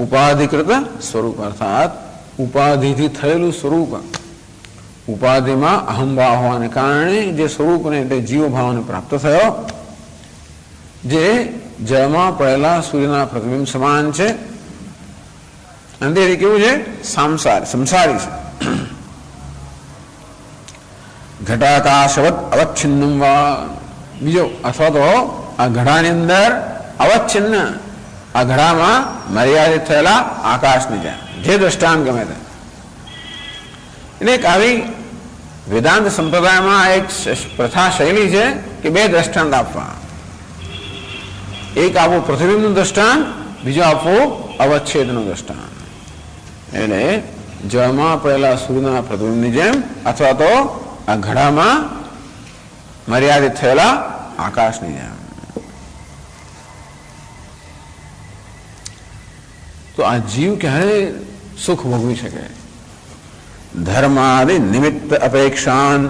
ઉપાધિકૃત સ્વરૂપ, અર્થાત ઉપાધિથી થયેલું સ્વરૂપ. ઉપાધિમાં અહંભાવ હોવાને કારણે જે સ્વરૂપને તે જીવભાવને પ્રાપ્ત થયો, જે જળમાં પડેલા સૂર્યના પ્રતિબિંબ સમાન છે. અને તે કેવું છે? સંસારી છે. ઘટાકાશવત અવચ્છિન્નમ વા. બીજો અથવા તો આ ઘડાની અંદર અવચ્છિન્ન, આ ઘડામાં મર્યાદિત થયેલા આકાશની જેમ. જે દ્રષ્ટાંત ગમે તે. એટલે એક આવી વેદાંત સંપ્રદાયમાં એક પ્રથા શૈલી છે કે બે દ્રષ્ટાંત આપવા. એક આપવું પ્રતિબિંબનું દ્રષ્ટાંત, બીજો આપવું અવચ્છેદનું દ્રષ્ટાંત. એટલે જળમાં પડેલા સૂર્યના પ્રતિબિંબની જેમ, અથવા તો આ ઘડામાં મર્યાદિત થયેલા આકાશની જેમ. તો આ જીવ ક્યારે સુખ ભોગવી શકે? ધર્માદિ નિમિત્ત અપેક્ષાન.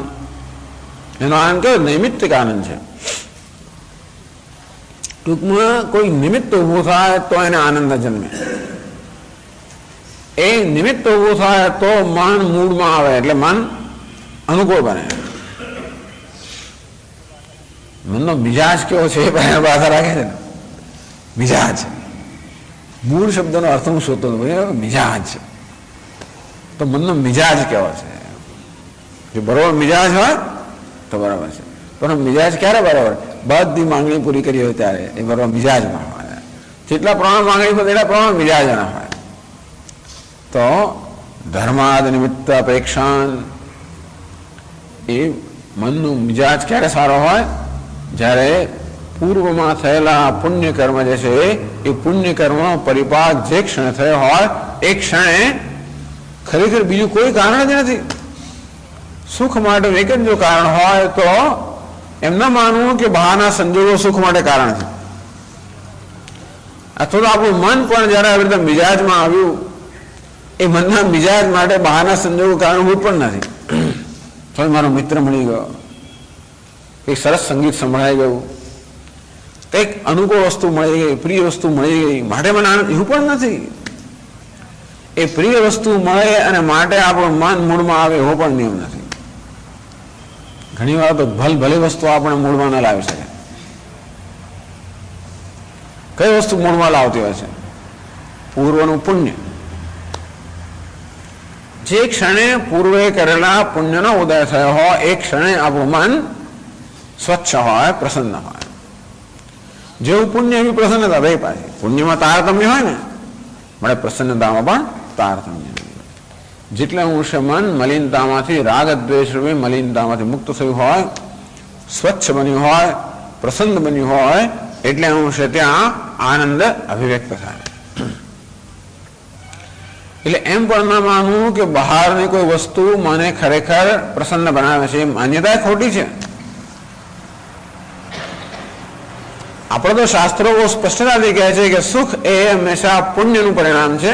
એનો આનંદ કેવો? નૈમિત્તિક આનંદ છે. ટૂંકમાં કોઈ નિમિત્ત ઉભું થાય તો એને આનંદ જન્મે. એ નિમિત્ત ઉભું થાય તો મન મૂળમાં આવે, એટલે મન અનુકૂળ બને. મનનો મિજાજ કેવો છે એ પણ બાધા રાખે છે ને. મિજાજ, મૂળ શબ્દનો અર્થ હું શોધતો હતો. મિજાજ તો મનનો મિજાજ કેવો છે? જો બરોબર મિજાજ હોય તો બરાબર છે, પણ મિજાજ ક્યારે બરાબર? બધી માંગણી પૂરી કરી હોય ત્યારે એ બરાબર મિજાજમાં હોય. જેટલા પ્રમાણ માંગણી હોય એટલા પ્રમાણ મિજાજના હોય. તો ધર્માદ નિમિત્ત અપેક્ષાન, એ મનનું મિજાજ ક્યારે સારો હોય? જ્યારે પૂર્વમાં થયેલા પુણ્ય કર્મ જે છે એ પુણ્ય કર્મ પરિપાક જે ક્ષણે થયો હોય એ ક્ષણે ખરેખર બીજું કોઈ કારણ જ નથી. સુખ માટે એક જ જો કારણ હોય તો એમ ન માનવું કે બહારના સંજોગો સુખ માટે કારણ છે. અથવા તો આપણું મન પણ જયારે આવી રીતે મિજાજમાં આવ્યું, એ મનના મિજાજ માટે બહારના સંજોગો કારણભૂત પણ નથી. તો મારો મિત્ર મળી ગયો, એક સરસ સંગીત સંભળાઈ ગયું, કંઈક અનુકૂળ વસ્તુ મળી ગઈ, પ્રિય વસ્તુ મળી ગઈ, માટે મને આનંદ, એવું પણ નથી. એ પ્રિય વસ્તુ મળે અને માટે આપણું મન મૂળમાં આવે એવો પણ નિયમ નથી. ઘણી વાર તો ભલી વસ્તુ આપણે મૂળમાં ન લાવી શકે. કઈ વસ્તુ મૂળમાં લાવતી હોય છે? પૂર્વનું પુણ્ય. જે ક્ષણે પૂર્વે કરેલા પુણ્યનો ઉદય થયો હોય એ ક્ષણે આપણું મન સ્વચ્છ હોય, પ્રસન્ન હોય. જેવું પુણ્ય એવી પ્રસન્નતા બે પાછી. પુણ્યમાં તારતમ્ય હોય ને, મળે પ્રસન્નતામાં પણ તારતમ્ય. જેટલા અંશે મન મલિનતામાંથી, રાગ દ્વેષ રૂપી મલિનતામાંથી મુક્ત થયું હોય, સ્વચ્છ બન્યું હોય, પ્રસન્ન બન્યું હોય, એટલે અંશે ત્યાં આનંદ અભિવ્યક્ત થાય. એટલે એમ પણ ના માનવું કે બહારની કોઈ વસ્તુ મને ખરેખર પ્રસન્ન બનાવે છે, એ માન્યતા ખોટી છે. આપણે તો શાસ્ત્રો સ્પષ્ટતાથી કહે છે કે સુખ એ હંમેશા પુણ્યનું પરિણામ છે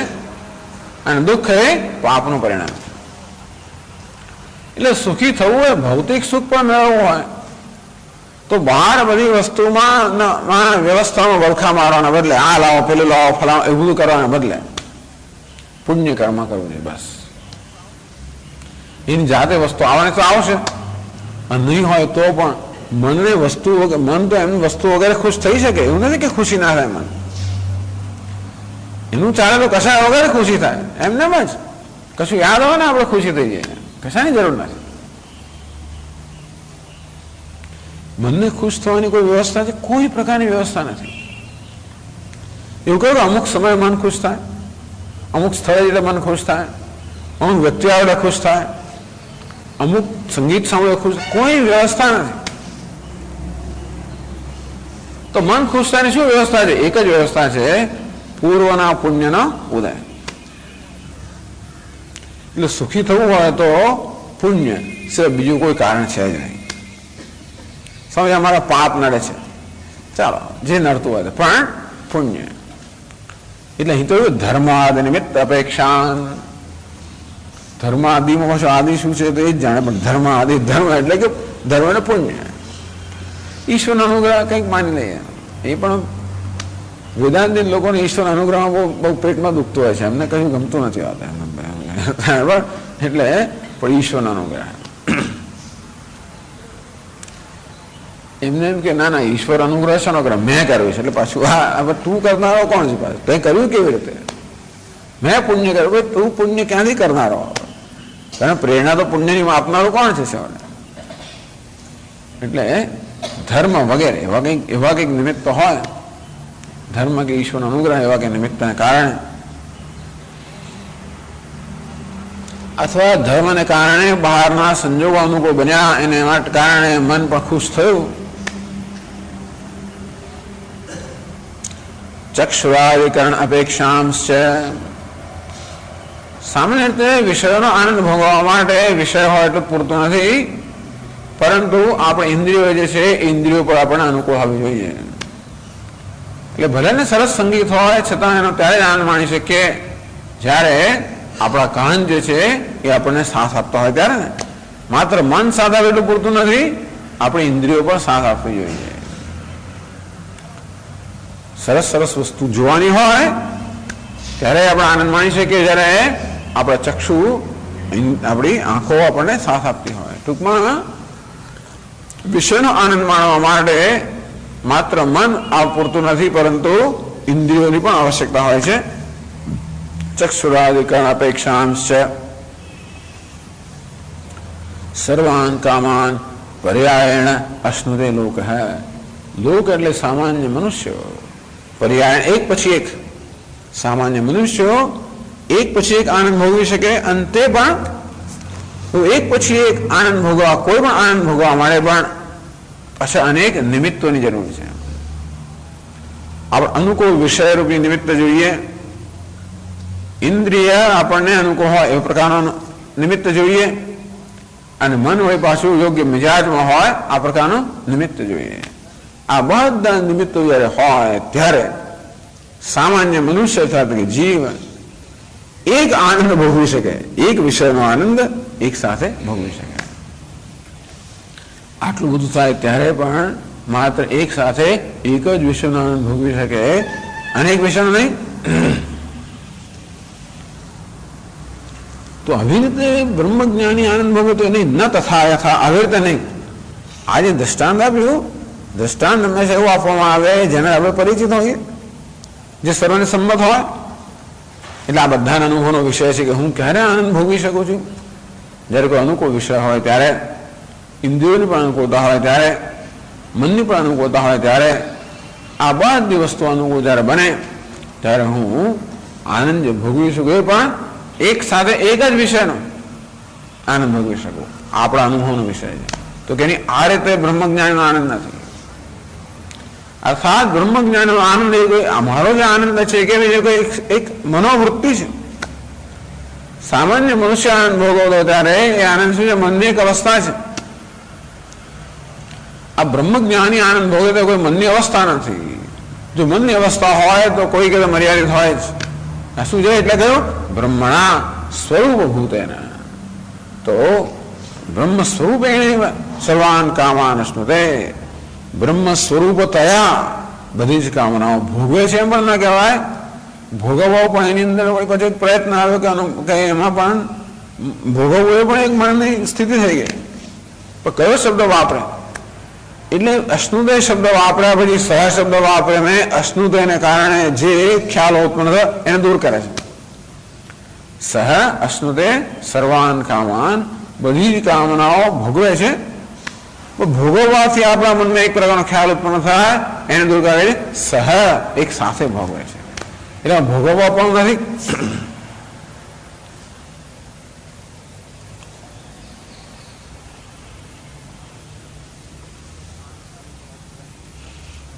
અને દુઃખ એ પાપનું પરિણામ છે. એટલે સુખી થવું એ ભૌતિક સુખ પણ મેળવવું હોય તો બહાર બધી વસ્તુમાં વ્યવસ્થામાં વલખા મારવાના બદલે આ લાવો, પેલું લાવો, ફલાવો, એવું બધું કરવાના બદલે પુણ્ય કર્મ કરવું છે બસ. એની જાતે વસ્તુ આવવાની તો આવશે, અને નહીં હોય તો પણ મનને વસ્તુ વગર, મન તો એમની વસ્તુ વગેરે ખુશ થઈ શકે એવું નથી કે ખુશી ના થાય. મન એનું ચાલે તો કશા વગેરે ખુશી થાય, એમને જ કશું યાદ હોય ને આપણે ખુશી થઈ જાય, કશાની જરૂર નથી. મનને ખુશ થવાની કોઈ વ્યવસ્થા છે? કોઈ પ્રકારની વ્યવસ્થા નથી. એવું કહ્યું કે અમુક સમયે મન ખુશ થાય, અમુક સ્થળે એટલે મન ખુશ થાય, અમુક વ્યક્તિ આવડે ખુશ થાય, અમુક સંગીત સાંભળે ખુશ થાય, કોઈ વ્યવસ્થા નથી. તો મન ખુશ થાય શું વ્યવસ્થા છે? એક જ વ્યવસ્થા છે, પૂર્વના પુણ્યનો ઉદય. એટલે સુખી થવું હોય તો પુણ્ય સિવાય બીજું કોઈ કારણ છે જ નહીં. સમજ અમારા પાપ નડે છે, ચાલો જે નડતું હોય પણ પુણ્ય. એટલે અહીં તો ધર્માદ નિમિત્ત અપેક્ષા. ધર્મ આદિમાં પાછું આદિ શું છે તો એ જ જાણે, પણ ધર્મ આદિ ધર્મ એટલે કે ધર્મ ને પુણ્ય. ઈશ્વરનો અનુગ્રહ કંઈક માની લઈએ, એ પણ વેદાંતિક લોકોને ઈશ્વર અનુગ્રહમાં બહુ પેટમાં દુખતું હોય છે, એમને કશું ગમતું નથી હોતું. બરાબર, એટલે પણ ઈશ્વરનો અનુગ્રહ. એમને એમ કે ના ના ઈશ્વર અનુગ્રહ છે, અનુગ્રહ મેં કર્યું છે. એટલે પાછું હા, તું કરનારો કોણ છે? પાછું તે કર્યું કેવી રીતે? મેં પુણ્ય કર્યું. ભાઈ તું પુણ્ય ક્યાંથી કરનારો? કારણ પ્રેરણા તો પુણ્યની આપનારું કોણ છે? એટલે ધર્મ વગેરે એવા કંઈક નિમિત્ત હોય, ધર્મ કે ઈશ્વરનો અનુગ્રહ એવા કે નિમિત્તને કારણે, અથવા ધર્મને કારણે બહારના સંજોગો અનુકૂળ બન્યા, એને કારણે મન પણ ખુશ થયું. ચક્ષુરાદિકરણ અપેક્ષાંશ છે. સામાન્ય રીતે વિષયોનો આનંદ ભોગવવા માટે વિષય હોય એટલું પૂરતું નથી, પરંતુ આપણે ઇન્દ્રિયો જે છે એ ઇન્દ્રિયો પર આપણને અનુકૂળ હોવી જોઈએ. એટલે ભલે ને સરસ સંગીત હોય છતાં એનો ત્યારે જ આનંદ માણી શકીએ જ્યારે આપણા કાન જે છે એ આપણને સાથ આપતા હોય ત્યારે. માત્ર મન સાથ આવે એટલું પૂરતું નથી, આપણે ઇન્દ્રિયો પર સાથ આપવી જોઈએ. સરસ સરસ વસ્તુ જોવાની હોય ત્યારે આપણે આનંદ માણી શકીએ જ્યારે આપણા ચક્ષુ, આપણી આંખો આપણને સાથ આપતી હોય. ટૂંકમાં વિષયનો આનંદ માણવા માટે માત્ર મન પૂરતું નથી, પરંતુ ઇન્દ્રિયોની પણ આવશ્યકતા હોય છે. ચક્ષુરાદિકરણ અપેક્ષાંશ છે. સર્વાન કામાન પર્યાયણ અશ્નુતે લોક હૈ. લોક એટલે સામાન્ય મનુષ્યો. પર્યાયણ એક પછી એક. સામાન્ય મનુષ્યો એક પછી એક આનંદ ભોગવી શકે. અંતે પણ એક પછી એક આનંદ ભોગવા, કોઈ પણ આનંદ ભોગવા માટે પણ પાછા અનેક નિમિત્તોની જરૂર છે. આપણે અનુકૂળ વિષયરૂપી નિમિત્ત જોઈએ. ઇન્દ્રિય આપણને અનુકૂળ હોય એ પ્રકારનો નિમિત્ત જોઈએ. અને મન હોય પાછું યોગ્ય મિજાજમાં હોય આ પ્રકારનું નિમિત્ત જોઈએ. આ બધા નિમિત્તો જ્યારે હોય ત્યારે સામાન્ય મનુષ્ય સાથે જીવ એક આનંદ ભોગવી શકે, એક વિષયનો આનંદ એક સાથે ભોગવી શકે. આટલું બધું થાય ત્યારે પણ માત્ર એક સાથે એક જ વિષયનો આનંદ ભોગવી શકે, અનેક વિષયનો નહીં. તો આવી રીતે બ્રહ્મજ્ઞાની આનંદ ભોગવે તો નહીં, ન તથા યથા, આવી રીતે નહીં. આજે દ્રષ્ટાંત આપ્યું. દ્રષ્ટાંત હંમેશા એવું આપવામાં આવે જેને આપણે પરિચિત હોઈએ, જે સર્વને સંમત હોય. એટલે આ બધાના અનુભવનો વિષય છે કે હું ક્યારે આનંદ ભોગવી શકું છું. જ્યારે કોઈ અનુકૂળ વિષય હોય ત્યારે, ઇન્દ્રિયોની પણ અનુકૂળતા હોય ત્યારે, મનની પણ અનુકૂળતા હોય ત્યારે, આ બધી વસ્તુ અનુકૂળ જ્યારે બને ત્યારે હું આનંદ ભોગવી શકું. એ પણ એક સાથે એક જ વિષયનો આનંદ ભોગવી શકું. આપણા અનુભવનો વિષય છે. તો કે આ રીતે બ્રહ્મજ્ઞાનનો આનંદ નથી. અર્થાત બ્રહ્મજ્ઞાનનો આનંદ એ કોઈ અમારો જે આનંદ છે કે એક મનોવૃત્તિ છે. સામાન્ય મનુષ્ય આનંદ ભોગવતો ત્યારે એ આનંદ શું છે? મનની એક અવસ્થા છે. આ બ્રહ્મજ્ઞાની આનંદ ભોગવે તો કોઈ મનની અવસ્થા નથી. જો મનની અવસ્થા હોય તો કોઈ કે મર્યાદિત હોય જ. આ શું છે? એટલે કહ્યું બ્રહ્મણા સ્વરૂપભૂતેના. તો બ્રહ્મ સ્વરૂપેણ સર્વાન કામાન અશ્નુતે. બ્રહ્મ સ્વરૂપતયા બધી જ કામનાઓ ભોગવે છે એમ પણ ના કહેવાય. ભોગવવો પણ એની અંદર પછી પ્રયત્ન આવ્યો કે એમાં પણ ભોગવવું એ પણ એક મનની સ્થિતિ થઈ ગઈ. પણ કયો શબ્દ વાપરે? એટલે અશ્નુદય શબ્દ વાપર્યા પછી સહ શબ્દ વાપરે ને અશ્નુદયને કારણે જે ખ્યાલ ઉત્પન્ન થયો એને દૂર કરે છે. સહ અશ્નુદે સર્વાન કામાન, બધી જ કામનાઓ ભોગવે છે. ભોગવવાથી આપણા મનમાં એક પ્રકારનો ખ્યાલ ઉત્પન્ન થાય એને દૂર કરે છે. સહ એક સાથે ભોગવે છે. એટલે ભોગવવા પણ નથી.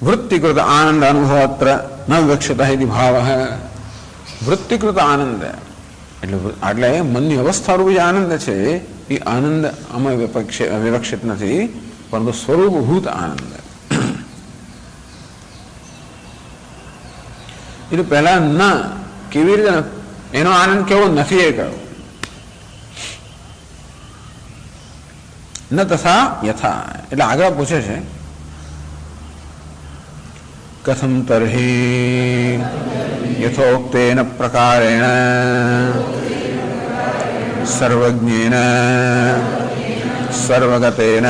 વૃત્તિકૃત આનંદ અનુભવત્ર ન વિવક્ષિત ભાવ. વૃત્તિકૃત આનંદ એટલે મનની અવસ્થા રૂપી જે આનંદ છે એ આનંદ આમાં વિવક્ષિત નથી, પરંતુ સ્વરૂપભૂત આનંદ. એટલે પહેલા ન કેવી રીતે એનો આનંદ કેવો નથી એ કહ્યું. ન તથા યથા એટલે આગળ પૂછે છે કથમ તર્હિ યથોક્તેન પ્રકારેણ સર્વજ્ઞેન સર્વગતેન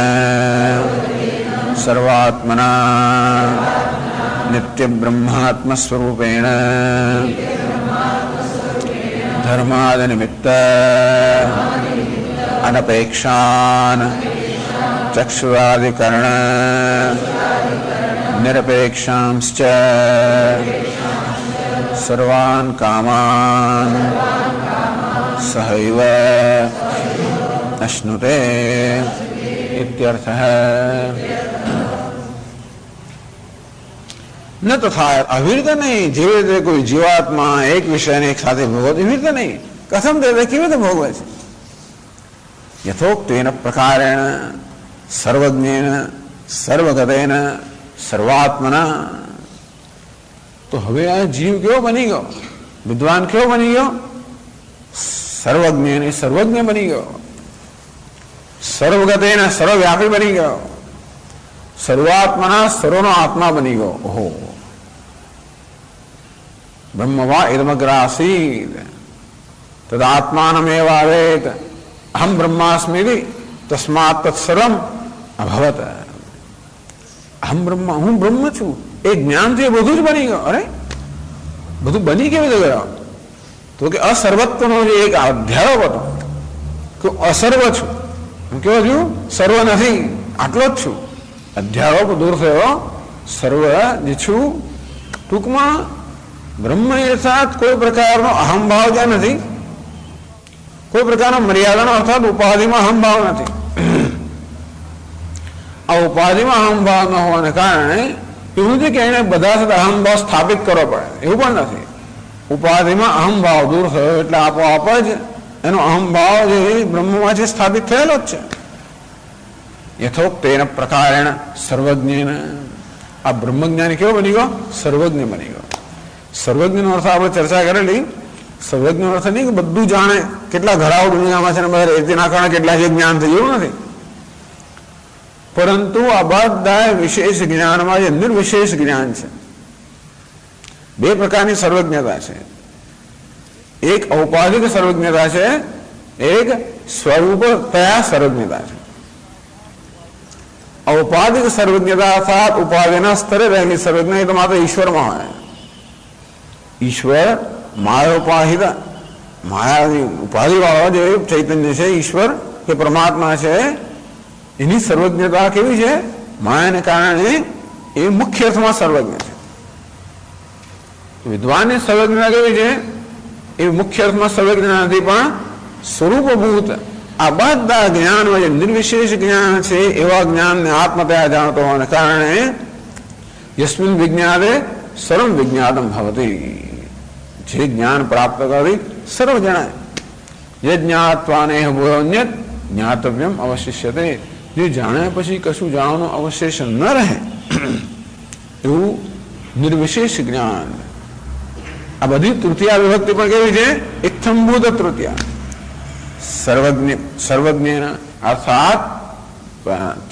સર્વાત્મના નિત્ય બ્રહ્માત્મ સ્વરૂપેણ ધર્માદ નિમિત્ત અનપેક્ષાન ચક્ષુરાધિકરણ નિરપેક્ષાંશ્ચ સર્વાન કામાન સહૈવ અશ્નુતે ઇત્યર્થઃ. ન તો થાય આવી રીતે નહીં. જેવી રીતે કોઈ જીવાત્મા એક વિષયને એક સાથે ભોગવે એવી રીતે નહીં. કથમ તે કેવી રીતે ભોગવે છે? યથોક્તેન પ્રકારેણ સર્વજ્ઞેન સર્વગતેન સર્વાત્મના. તો હવે આ જીવ કેવો બની ગયો? વિદ્વાન કેવો બની ગયો? સર્વજ્ઞ સર્વજ્ઞ બની ગયો. સર્વગતેન સર્વવ્યાપી બની ગયો. સર્વાત્મના સર્વનો આત્મા બની ગયો. ઓહો, બ્રહ્મવા ઇદમગ્રાસીદ તદાત્માનમેવાવેત અહમ બ્રહ્માસ્મિ તસ્માત તત્સર્વમ અભવત. અહમ બ્રહ્મ, હું બ્રહ્મ છું એ જ્ઞાનથી બધું જ બની ગયો. અરે બધું બની કેવી રીતે ગયો? તો કે અસર્વત્વનો જે એક અધ્યાય હતો કે અસર્વ છું, કેવો છું? સર્વ નથી, આટલો જ છું. અધ્યારોપ દૂર થયો, સર્વ જે છું. ટૂંકમાં બ્રહ્મ અર્થાત કોઈ પ્રકારનો અહંભાવ જ્યાં નથી, કોઈ પ્રકારનો મર્યાદાનો અર્થાત ઉપાધિમાં અહંભાવ નથી. આ ઉપાધિમાં અહંભાવ ન હોવાને કારણે એવું નથી કે એને બધા સાથે અહંભાવ સ્થાપિત કરવો પડે, એવું પણ નથી. ઉપાધિમાં અહંભાવ દૂર થયો એટલે આપોઆપ જ એનો અહંભાવ જે બ્રહ્મમાં છે સ્થાપિત થયેલો જ છે. યથોક્તેન પ્રકારેણ સર્વજ્ઞેન, આ બ્રહ્મજ્ઞાની કેવો બની ગયો? સર્વજ્ઞ બની ગયો. સર્વજ્ઞનો અર્થ આપણે ચર્ચા કરેલી. સર્વજ્ઞનો અર્થ નહીં કે બધું જાણે, કેટલા ઘરાઓ દુનિયામાં છે ને બધા રેતીના કારણે કેટલા જે જ્ઞાન થઈ એવું નથી. પરંતુ આ બધા વિશેષ જ્ઞાનમાં જે નિર્વિશેષ જ્ઞાન છે, બે પ્રકારની સર્વજ્ઞતા છે. એક ઔપાધિક સર્વજ્ઞતા છે, એક સ્વરૂપતયા સર્વજ્ઞતા છે. ઔપાધિક સર્વજ્ઞતા અર્થાત ઉપાધિના સ્તરે રહેલી સર્વજ્ઞ એ તો માત્ર ઈશ્વરમાં હોય. ઈશ્વર માયોપાહિત, માયાની ઉપાધિ વાળો જે ચૈતન્ય છે, ઈશ્વર કે પરમાત્મા છે, એની સર્વજ્ઞતા કેવી છે? માયાને કારણે એ મુખ્ય અર્થમાં સર્વજ્ઞ છે. વિદ્વાનની સર્વજ્ઞતા કેવી છે? એ મુખ્ય અર્થમાં સર્વજ્ઞ નથી, પણ સ્વરૂપભૂત આ બધા જ્ઞાનમાં જે નિર્વિશેષ જ્ઞાન છે એવા જ્ઞાનને આત્મતયા જાણતો હોવાને કારણે યસ્મિન વિજ્ઞાને સર્વ વિજ્ઞાતમ ભવતી, જે જ્ઞાન પ્રાપ્ત કરી સર્વ જણાય. જે જ્ઞાત્વાને ભૂયોન્યત જ્ઞાતવ્યમ અવશિષ્યતે, જે જાણ્યા પછી કશું જાણવાનું અવશેષ ન રહે એવું નિર્વિશેષ જ્ઞાન. આ બધી તૃતીયા વિભક્તિ પણ કેવી છે? ઇત્થંભૂત તૃતીયા. સર્વજ્ઞ અર્થાત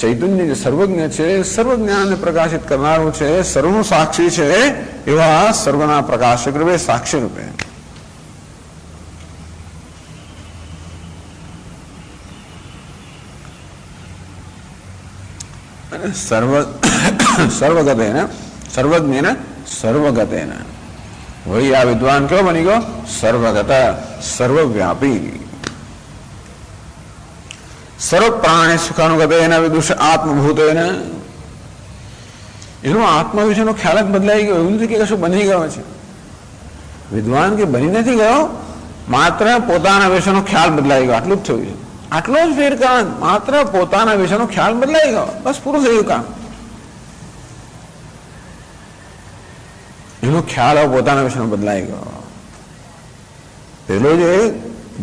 ચૈતન્ય જે સર્વજ્ઞ છે, સર્વજ્ઞાનને પ્રકાશિત કરનારું છે, સર્વનું સાક્ષી છે, એવા સર્વના પ્રકાશક રૂપે, સાક્ષી રૂપે. સર્વગતેન સર્વજ્ઞેન સર્વગતેન, વહી આ વિદ્વાન કેવો બની ગયો? સર્વગત, સર્વવ્યાપી. સર્વ પ્રાણી સુખાનુગતેન વિદુષ આત્મભૂતેન, એનો આત્મા વિશેનો ખ્યાલ જ બદલાઈ ગયો. એવું નથી કે કશું બની ગયો છે. વિદ્વાન કે બની નથી ગયો, માત્ર પોતાના વિશેનો ખ્યાલ બદલાઈ ગયો, આટલું જ થયું છે. આટલો જ ફેરકાન, માત્ર પોતાના વિશેનો ખ્યાલ બદલાઈ ગયો, બસ પૂરું થયું કામ. એનો ખ્યાલ પોતાના વિશેનો બદલાઈ ગયો. પેલો જે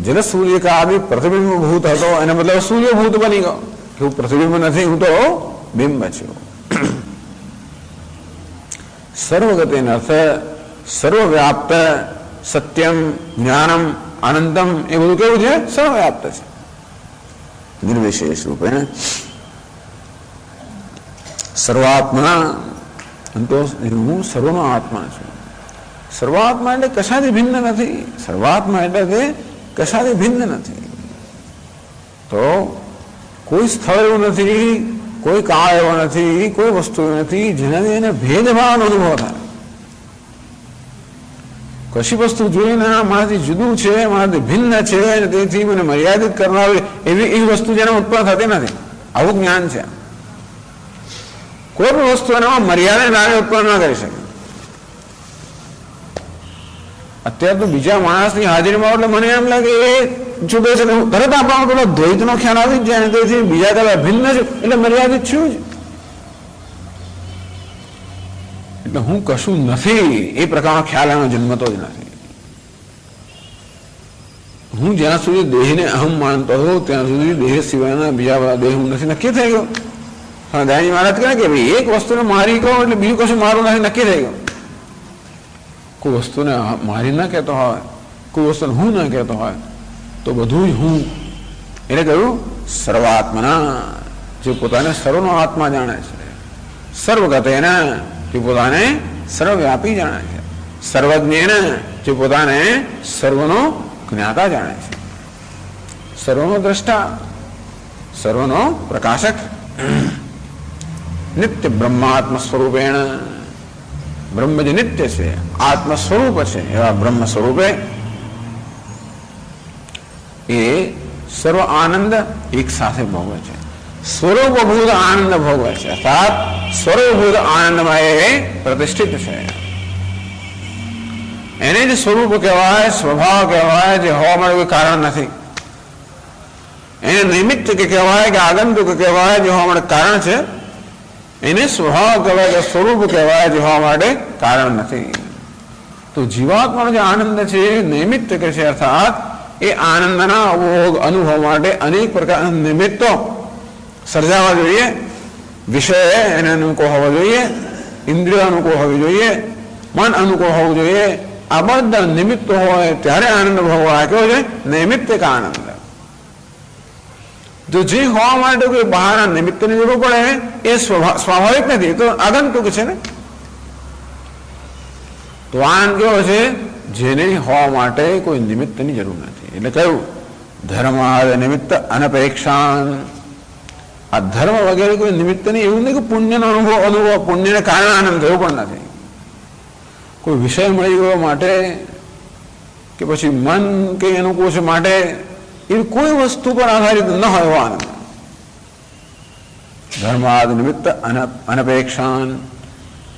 જલ સૂર્ય કા આદિ પ્રતિબિંબ ભૂત હતો, એને મતલબ સૂર્યભૂત બની ગયો કે હું પ્રતિબિંબ નથી, હું તો બિંબ છું. સર્વગતેન અર્થ સર્વવ્યાપ્ત, સત્યમ, જ્ઞાનમ, આનંદમ, એ બધું કેવું છે? સર્વવ્યાપ્ત છે, નિર્વિશેષ રૂપે. સર્વાત્મા, તો હું સર્વનો આત્મા છું. સર્વાત્મા એટલે કશાથી ભિન્ન નથી. સર્વાત્મા એટલે કે કશાથી ભિન્ન નથી. તો કોઈ સ્થળ એવું નથી, કોઈ કાળ એવો નથી, કોઈ વસ્તુ નથી જેનાથી એને ભેદભાવનો અનુભવ થાય. કશી વસ્તુ જોઈને મારાથી જુદું છે, મારાથી ભિન્ન છે, તેથી મને મર્યાદિત કરનાર એવી એ વસ્તુ જેને ઉત્પન્ન થતી નથી. આવું જ્ઞાન છે. કોઈ પણ વસ્તુ એનામાં મર્યાદા નામે ઉત્પન્ન ના કરી શકે. અત્યારે તો બીજા માણસની હાજરીમાં એટલે મને એમ લાગે એ જુદો છે, તરત આપણને પેલો દ્વૈતનો ખ્યાલ આવી જ જાય, તેથી બીજા કરતા ભિન્ન છે એટલે મર્યાદિત છું જ. એટલે હું કશું નથી એ પ્રકારનો ખ્યાલ એનો જન્મતો જ નથી. હું જ્યાં સુધી દેહને અહમ માનતો હોઉં ત્યાં સુધી દેહ સિવાયના બીજા બધા દેહ હું નથી નક્કી થઈ ગયો. હા, દયાજી મહારાજ કહે કે ભાઈ એક વસ્તુને મારી કહો એટલે બીજું કશું મારું નથી નક્કી થઈ ગયું. કોઈ વસ્તુને મારી ના કહેતો હોય, કોઈ વસ્તુને હું ના કહેતો હોય, તો બધું જ હું. એટલે કહ્યું સર્વાત્મના, જે પોતાને સર્વનો આત્મા જાણે છે. સર્વગતેના, જે પોતાને સર્વવ્યાપી જાણે છે. સર્વજ્ઞેન, જે પોતાને સર્વનો જ્ઞાતા જાણે છે. સર્વનો દ્રષ્ટા, સર્વનો પ્રકાશક. નિત્ય બ્રહ્માત્મ સ્વરૂપેણ, બ્રહ્મ જે નિત્ય છે, આત્મ સ્વરૂપ છે, એવા બ્રહ્મ સ્વરૂપે એ સર્વ આનંદ એક સાથે ભોગવે છે, સ્વરૂપભૂત આનંદ ભોગવે છે, અર્થાત સ્વરૂપભૂત આનંદમાં એ પ્રતિષ્ઠિત છે. એને જ સ્વરૂપ કહેવાય, સ્વભાવ કહેવાય, જે હોવા માટે કોઈ કારણ નથી. એને નિમિત્ત કે કહેવાય કે આગંતુક કહેવાય, જે હોવા માટે કારણ છે. એને સ્વભાવ કહેવાય કે સ્વરૂપ કહેવાય, જે હોવા માટે કારણ નથી. તો જીવાત્માનો જે આનંદ છે એ નિમિત્ત કે છે, અર્થાત એ આનંદના અનુભવ માટે અનેક પ્રકારના નિમિત્તો સર્જાવા જોઈએ. વિષય એને અનુકૂળ હોવો જોઈએ, ઇન્દ્રિય અનુકૂળ હોવી જોઈએ, મન અનુકૂળ હોવું જોઈએ. આ બધા નિમિત્તો હોય ત્યારે આનંદ ભોગવા કેવો છે? નૈમિત્તિક આનંદ. જો જે હોવા માટે કોઈ બહારના નિમિત્તની જરૂર પડે એ સ્વાભાવિક નથી, તો આગંતુક છે ને. તો આનંદ કેવો છે? જેને હોવા માટે કોઈ નિમિત્તની જરૂર નથી. એટલે કયું? ધર્માદ નિમિત્ત અનપેક્ષાન. આ ધર્મ વગેરે કોઈ નિમિત્ત નહીં. એવું નહીં કે પુણ્યનો અનુભવ પુણ્યને કારણે આનંદ થયો પણ નથી. કોઈ વિષય મળી ગયો માટે કે પછી મન કે અનુકૂળ છે માટે એવી કોઈ વસ્તુ પર આધારિત ન હોય એવો આનંદ. ધર્માદ નિમિત્ત અનપેક્ષાન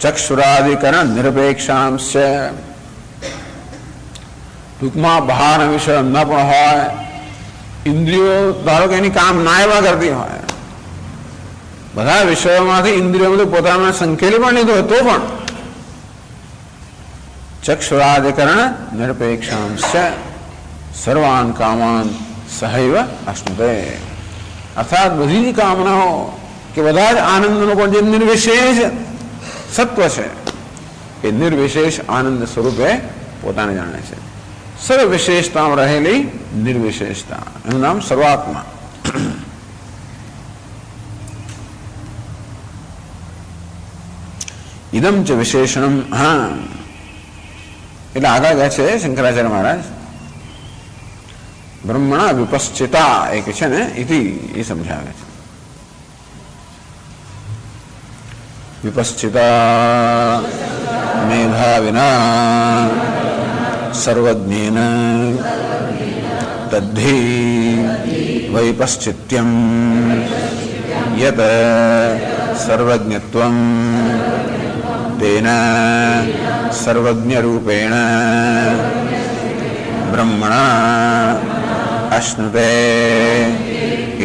ચક્ષુરાદિકરણ નિરપેક્ષાંશ છે. ટૂંકમાં બહારના વિષય ન પણ હોય, ઇન્દ્રિયો ધારો કે એની કામ ના એવા કરતી હોય, બધા વિષયોમાંથી ઇન્દ્રિયો પોતાના સંકેલી પણ લીધો હોય તો પણ ચક્ષુરાદિકરણ નિરપેક્ષાંશ છે. સર્વાન કામાન સહૈવ અશ્નુતે. અર્થાત બધી જ કામનાઓ કે બધા જ આનંદનો પણ જે નિર્વિશેષ સત્વ છે એ નિર્વિશેષ આનંદ સ્વરૂપે પોતાને જાણે છે. સર્વ વિશેષતામાં રહેલી નિર્વિશેષતા, એનું નામ સર્વાત્મા. ઇદમ ચ વિશેષણમ. હા, એટલે આગળ ગયા છે શંકરાચાર્ય મહારાજ બ્રહ્મણા વિપશ્ચિતા એક છે ને એ સમજાવે છે. વિપશ્ચિતા મેધાવિના સર્વજ્ઞેન તદ્ધિ વૈપશ્ચિત્યમ યત સર્વજ્ઞત્વમ તેન સર્વજ્ઞરૂપેણ બ્રહ્મણા અશ્નુતે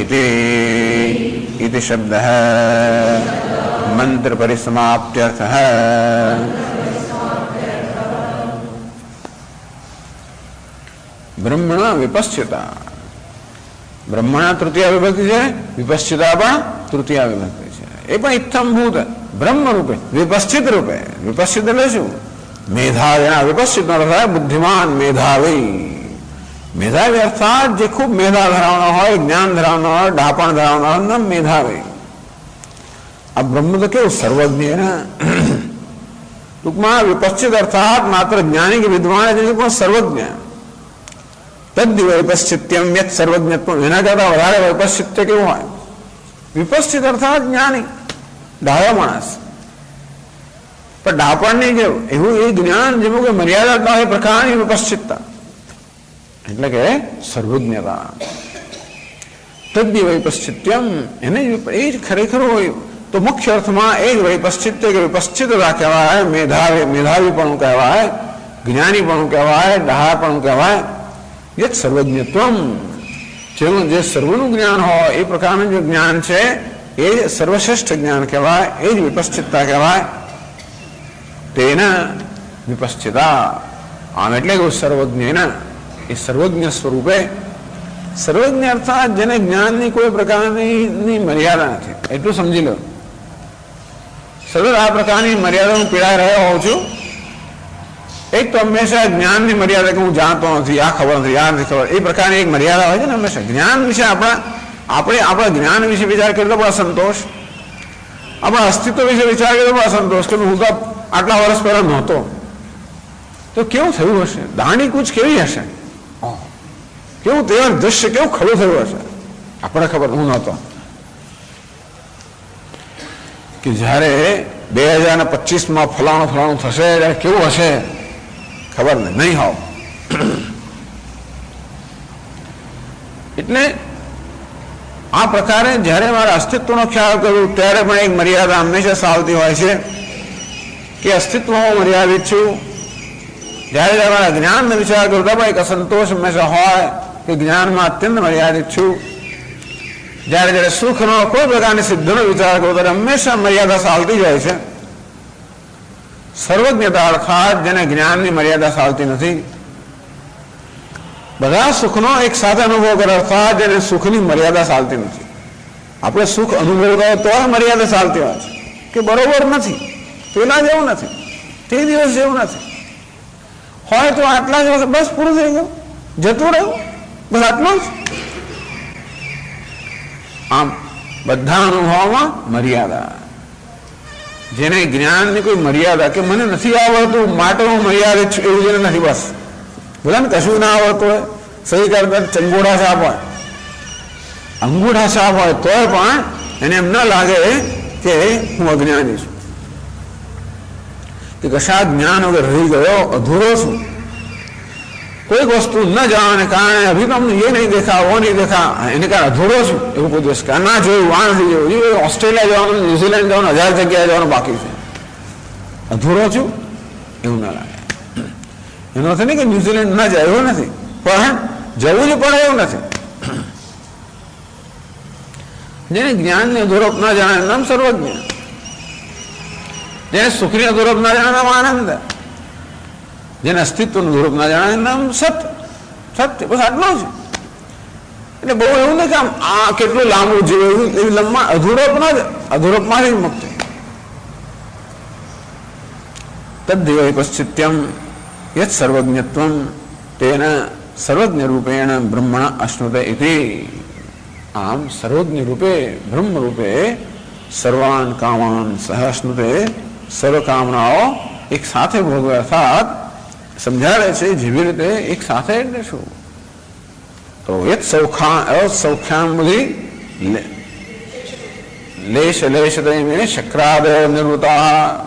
ઇતિ શબ્દઃ મંત્ર પરિસમાપ્ત્યર્થઃ. બ્રહ્મણા વિપશ્ચિતા. બ્રહ્મણા તૃતીય વિભક્તિ છે, વિપશ્ચિતા પણ તૃતીય વિભક્તિ છે. એ પણ ઇત્થંભૂત બ્રહ્મ રૂપે વિપશ્ચિત રૂપે. વિપશ્ચિત એટલે શું? મેધાવી. વિપશ્ચિત થાય બુદ્ધિમાન, મેધાવી. મેધાવી અર્થાત જે ખૂબ મેધા ધરાવના હોય, જ્ઞાન ધરાવના હોય, ડાપણ ધરાવના હોય, નામ મેધાવી. આ બ્રહ્મ તો કેવું? સર્વજ્ઞ. ટૂંકમાં વિપશ્ચિત અર્થાત માત્ર જ્ઞાની કે વિદ્વાન જ પણ સર્વજ્ઞ. તદ્ વૈપશ્ચિત્યમ યત સર્વજ્ઞત્વ. એના કરતા વધારે વૈપશ્ચિત્ય કેવું હોય? વિપશ્ચિત અર્થાત જ્ઞાની, ડાયો માણસ. પણ ડાપણ નહીં કેવું? એવું એ જ્ઞાન જેવું કે મર્યાદા ના હોય પ્રકારની વિપશ્ચિતતા, એટલે કે સર્વજ્ઞતા. તદ્ય વૈપશ્ચિત્યમ, એને એ જ ખરેખર હોય તો મુખ્ય અર્થમાં એ જ વૈપશ્ચિત્ય કે વિપશ્ચિતતા કહેવાય. મેધાવીપણું કહેવાય, જ્ઞાનીપણું કહેવાય, ડાહાપણું કહેવાય. યત સર્વજ્ઞત્વમ, જેનું જે સર્વનું જ્ઞાન હોય એ પ્રકારનું જે જ્ઞાન છે એ જ સર્વશ્રેષ્ઠ જ્ઞાન કહેવાય, એ જ વિપશ્ચિતતા કહેવાય. તેના વિપશ્ચિતા. આમ એટલે કે સર્વજ્ઞ, એ સર્વજ્ઞ સ્વરૂપે. સર્વજ્ઞ અર્થાત જેને જ્ઞાનની કોઈ પ્રકારની મર્યાદા નથી, એટલું સમજી લો. સતત આ પ્રકારની મર્યાદા હું પીડાઈ રહ્યો હોઉં છું. એક તો હંમેશા જ્ઞાનની મર્યાદા કે હું જાણતો નથી, આ ખબર નથી, આ નથી ખબર, એ પ્રકારની એક મર્યાદા હોય છે ને હંમેશા. જ્ઞાન વિશે આપણે આપણા જ્ઞાન વિશે વિચાર કરીએ તો પણ અસંતોષ, આપણા અસ્તિત્વ વિશે વિચાર કરીએ તો પણ અસંતોષ કે હું તો આટલા વર્ષ પહેલા નહોતો, તો કેવું થયું હશે? દાણી કૂચ કેવી હશે? કેવું તેવા દ્રશ્ય કેવું ખડું થયું હશે? આપણે ખબર, હું નહોતો. કે જયારે 2025માં ફલાણું થશે ત્યારે કેવું હશે ખબર નહીં હોવ. એટલે આ પ્રકારે જ્યારે મારા અસ્તિત્વનો ખ્યાલ કરું ત્યારે પણ એક મર્યાદા હંમેશા સાવતી હોય છે કે અસ્તિત્વમાં મર્યાદિત છું. જ્યારે મારા જ્ઞાનનો વિચાર કરું તો પણ એક અસંતોષ હંમેશા હોય કે જ્ઞાનમાં અત્યંત મર્યાદિત છું. જ્યારે જ્યારે સુખનો કોઈ પ્રકારની સિદ્ધિનો વિચાર કરું ત્યારે હંમેશા મર્યાદા સાવતી જાય છે. સર્વજ્ઞતા અર્થાત જેને જ્ઞાનની મર્યાદા સાવતી નથી. બધા સુખનો એક સાથે અનુભવ કરે અર્થાત જેને સુખની મર્યાદા ચાલતી નથી. આપણે સુખ અનુભવતા હોય તો મર્યાદા ચાલતી હોય છે કે બરોબર નથી, પેલા જેવું નથી, તે દિવસ જેવું નથી, હોય તો આટલા જ વખત બસ પૂરું થઈ ગયું, જતું રહ્યું, બસ આટલું જ. આમ બધા અનુભવમાં મર્યાદા. જેને જ્ઞાનની કોઈ મર્યાદા કે મને નથી આવડતું માટે હું મર્યાદિત છું એવું જેને નથી. બસ ભલે ને કશું ના આવડતું હોય, સહી કરતા ચંગોડા છાપ હોય, અંગૂઠા છાપ હોય તોય પણ એને એમ ના લાગે કે હું અજ્ઞાની છું, કે કશા જ્ઞાન વગર રહી ગયો, અધૂરો છું. કોઈક વસ્તુ ન જવાને કારણે અભી તો અમને એ નહીં દેખા, વો નહીં દેખા, એને કારણે અધૂરો છું એવું કોઈ દિવસ ના જોયું, આ નથી જોયું. ઓસ્ટ્રેલિયા જવાનું, ન્યુઝીલેન્ડ જવાનું, 1000 જગ્યાએ જવાનું બાકી છે, અધૂરો છું એવું ના લાગે. એનો નથી નહીં કે ન્યુઝીલેન્ડ ના જાય એવું નથી, પણ જવું જ પડે એવું નથી. જેને જ્ઞાનની અધૂરપ ના જાણે નામ સર્વજ્ઞ, જેને સુખની અધૂરપ ના જાણે નામ આનંદ, જેને અસ્તિત્વનું અધૂરપ ના જાણે નામ સત્ય. સત્ય બસ આટલું જ. એટલે બહુ એવું નથી કે આમ આ કેટલું લાંબુ જીવે એવી લંબા અધૂરપ ના જ, અધૂરપમાંથી જ મુક્ત. તદ્દેવ પશ્ચિત્યમ યત સર્વજ્ઞત્વમ તેન સર્વજ્ઞ રૂપેણ બ્રહ્મણ અશ્નુતે ઇતિ. આમ સર્વજ્ઞ રૂપે બ્રહ્મ રૂપે સર્વાન કામાન સહ અશ્નુતે, સર્વ કામનાઓ એક સાથે ભોગવે અર્થાત સમજાડે છે જેવી રીતે એક સાથે એટલે શું. તો યત સૌખ્યામ બધી લેશ લેશ શક્રાદ નિવૃત્તા.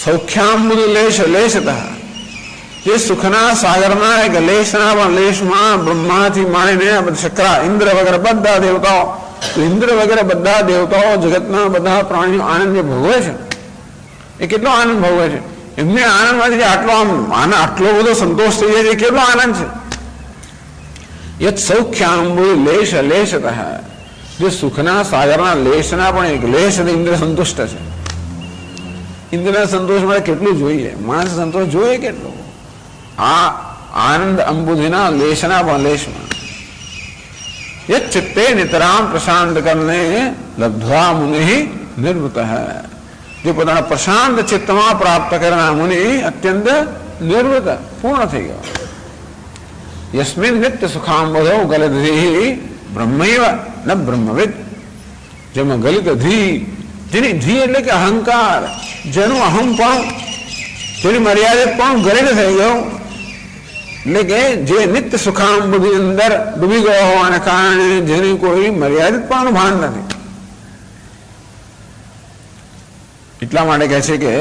સૌખ્યાંબુદુ લેશ લેશતા, જે સુખના સાગરના એક લેશના પણ લેશમાં બ્રહ્માથી માંડીને શકરા ઇન્દ્ર વગેરે બધા દેવતાઓ, ઇન્દ્ર વગેરે બધા દેવતાઓ જગતના બધા પ્રાણીઓ આનંદ જે ભોગવે છે એ કેટલો આનંદ ભોગવે છે. એમને આનંદમાંથી આટલો આટલો બધો સંતોષ થઈ જાય છે, કેટલો આનંદ છે. યત સૌખ્યાંબુદુ લેશ લેશતા, જે સુખના સાગરના લેશના પણ એક લેશ ઇન્દ્ર સંતુષ્ટ છે. ઇન્દ્રના સંતોષ માટે કેટલું જોઈએ, માણસ સંતોષ જોઈએ કેટલો. આ આનંદ અંબુધિના લેશના પણ લેશમાં યત ચિત્તે નિતરામ પ્રશાંત કરને લબ્ધ્વા મુનિ નિર્વૃત. જે પોતાના પ્રશાંત ચિત્તમાં પ્રાપ્ત કરનાર મુનિ અત્યંત નિર્વૃત પૂર્ણ થઈ ગયો. યસ્મિન નિત્ય સુખાંબધો ગલધી બ્રહ્મૈવ ન બ્રહ્મવિદ. જેમાં ગલિત ધી, જેની ધી એટલે કે અહંકાર, જેનું અહમ પણ, જેની મર્યાદિત પણ ગલિત થઈ ગયો. એટલે કે જે નિત્ય સુખાંબુધિ અંદર ડૂબી ગયો હોવાને કારણે જેની કોઈ મર્યાદિત પણ ભાન નથી. એટલા માટે કહે છે કે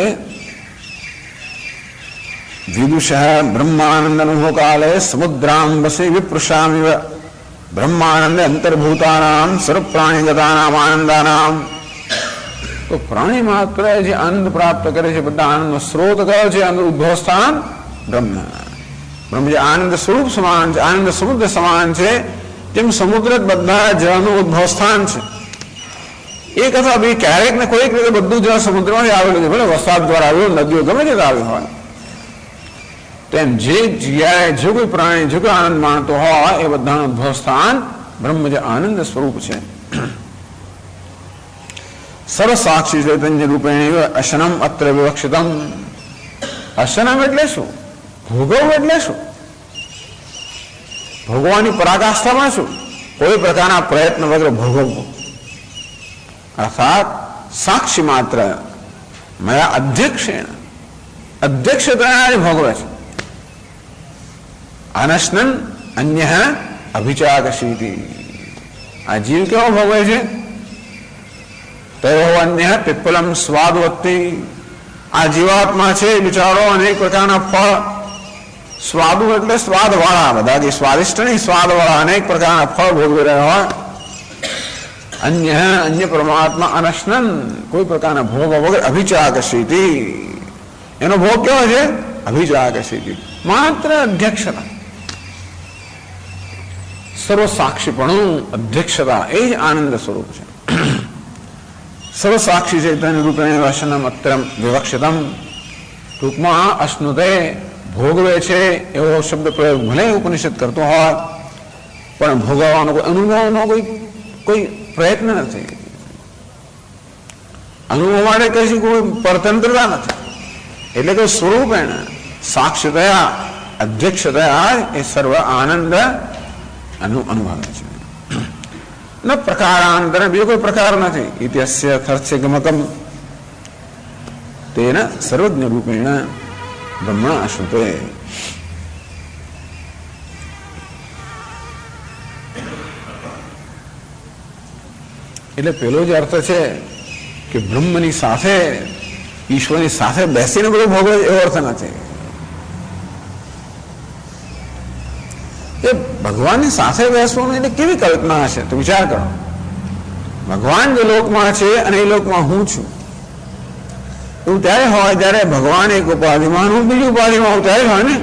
વિદુષ બ્રહ્માનંદ અનુભવ કાલે સમુદ્રામ વસે વિપૃષામિવ. બ્રહ્માનંદ અંતર્ભૂતાનામ સર્વ પ્રાણીગતાનામ આનંદાનામ. તો પ્રાણી માત્ર જે આનંદ પ્રાપ્ત કરે છે, બધા આનંદનો સ્ત્રોત કયો છે, આનંદ ઉદ્ભવ સ્થાન બ્રહ્મ. બ્રહ્મ જે આનંદ સ્વરૂપ સમાન છે, આનંદ સમુદ્ર સમાન છે, તેમ સમુદ્ર બધા જળનું ઉદ્ભવ સ્થાન છે. એક અથવા બે ક્યારેક ને કોઈક રીતે બધું જળ સમુદ્રમાંથી આવેલું છે, ભલે વરસાદ દ્વારા આવ્યું, નદીઓ ગમે તે આવી હોય. તેમ જે જગ્યાએ જે કોઈ પ્રાણી જે કોઈ આનંદ માણતો હોય એ બધાનું ઉદ્ભવ સ્થાન બ્રહ્મ જે આનંદ સ્વરૂપ છે. સર્વ સાક્ષી ચૈતન્ય રૂપેણ અશનમ અત્ર વિવક્ષિતમ. અશનમ એટલે શું? ભોગવવું એટલે શું? ભોગવાની પરાકાષ્ઠામાં શું? કોઈ પ્રકારના પ્રયત્ન વગર ભોગવવું, અર્થાત સાક્ષી માત્ર મયા અધ્યક્ષેણ, અધ્યક્ષતા ભોગવે છે. અનશ્નન અન્ય અભિચાકશીતિ. આ જીવ કેવો ભોગવે છે? તયો અન્ય પીપલમ સ્વાદવત્તિ. આ જીવાત્મા છે બિચારો અનેક પ્રકારના ફળ સ્વાદુ એટલે સ્વાદવાળા, બધા જે સ્વાદિષ્ટ નહીં, સ્વાદવાળા અનેક પ્રકારના ફળ ભોગવી રહ્યા હોય. અન્ય પરમાત્મા અનશનન, કોઈ પ્રકારના ભોગ વગર અભિચાકશીતી, એનો ભોગ કેવો છે? અભિચાકશીતી, માત્ર અધ્યક્ષતા, સર્વ સાક્ષીપણું, અધ્યક્ષતા, એ જ આનંદ સ્વરૂપ છે. સર્વ સાક્ષી ચૈતન્ય રૂપેણ વસનમ અત્રમ વિવક્ષિતમ, ટૂંકમાં અશ્નુતે, ભોગવે છે એવો શબ્દ પ્રયોગ ભલે ઉપનિષદ કરતો હોય, પણ ભોગવવાનો કોઈ અનુભવનો કોઈ પ્રયત્ન નથી. અનુભવ માટે કશી કોઈ પરતંત્રતા નથી. એટલે કે સ્વરૂપ એને સાક્ષીતયા અધ્યક્ષતયા એ સર્વ આનંદ અનુભવે છે. ન પ્રકારાંતર, બીજો કોઈ પ્રકાર નથી. ઇત્યસ્ય થર્સ્ય ગમકમ તેન સર્વજ્ઞ રૂપેણ બ્રહ્મણ અશ્રુતે. એટલે પેલો જે અર્થ છે કે બ્રહ્મની સાથે, ઈશ્વરની સાથે બેસીને બધું ભોગવે, એવો અર્થ નથી. એ ભગવાનની સાથે બેસવાનું એટલે કેવી કલ્પના હશે તો વિચાર કરો. ભગવાન જે લોકમાં છે અને એ લોકમાં હું છું, એવું ત્યારે હોય જ્યારે ભગવાન એક ઉપાધિમાં, હું બીજી ઉપાધિમાં, ત્યારે હોય ને.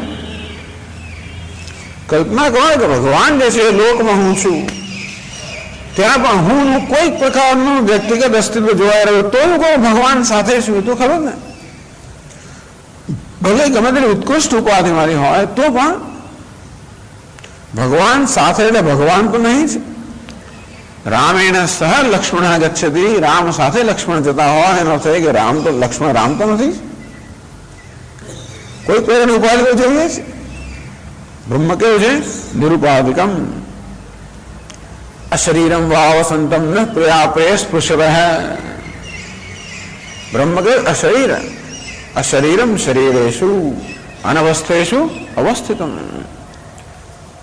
કલ્પના કરો કે ભગવાન જે છે એ લોકમાં હું છું, ત્યાં પણ હું કોઈ પ્રકારનું વ્યક્તિગત અસ્તિત્વ જોવાઈ રહ્યું, તો હું કહું ભગવાન સાથે છું, તો ખબર ને. ભલે ગમે તેની ઉત્કૃષ્ટ ઉપાધિ મારી હોય તો પણ ભગવાન સાથે, એટલે ભગવાન તો નહીં જ. રામેણ સહ લક્ષ્મણ ગચ્છતિ, રામ સાથે લક્ષ્મણ જતા હોય એનો અર્થ કે રામ તો લક્ષ્મણ, રામ તો નથી. કોઈ પ્રકારની ઉપાધિ તો જોઈએ છે. બ્રહ્મ કેવું છે? નિરુપાધિકમ, અશરીરમ વાવસંતમ ન પ્રયાપે સ્પૃશવ. બ્રહ્મ કે અશરીર, અશરીરમ શરીરેશુ અનવસ્થેશુ અવસ્થિતમ.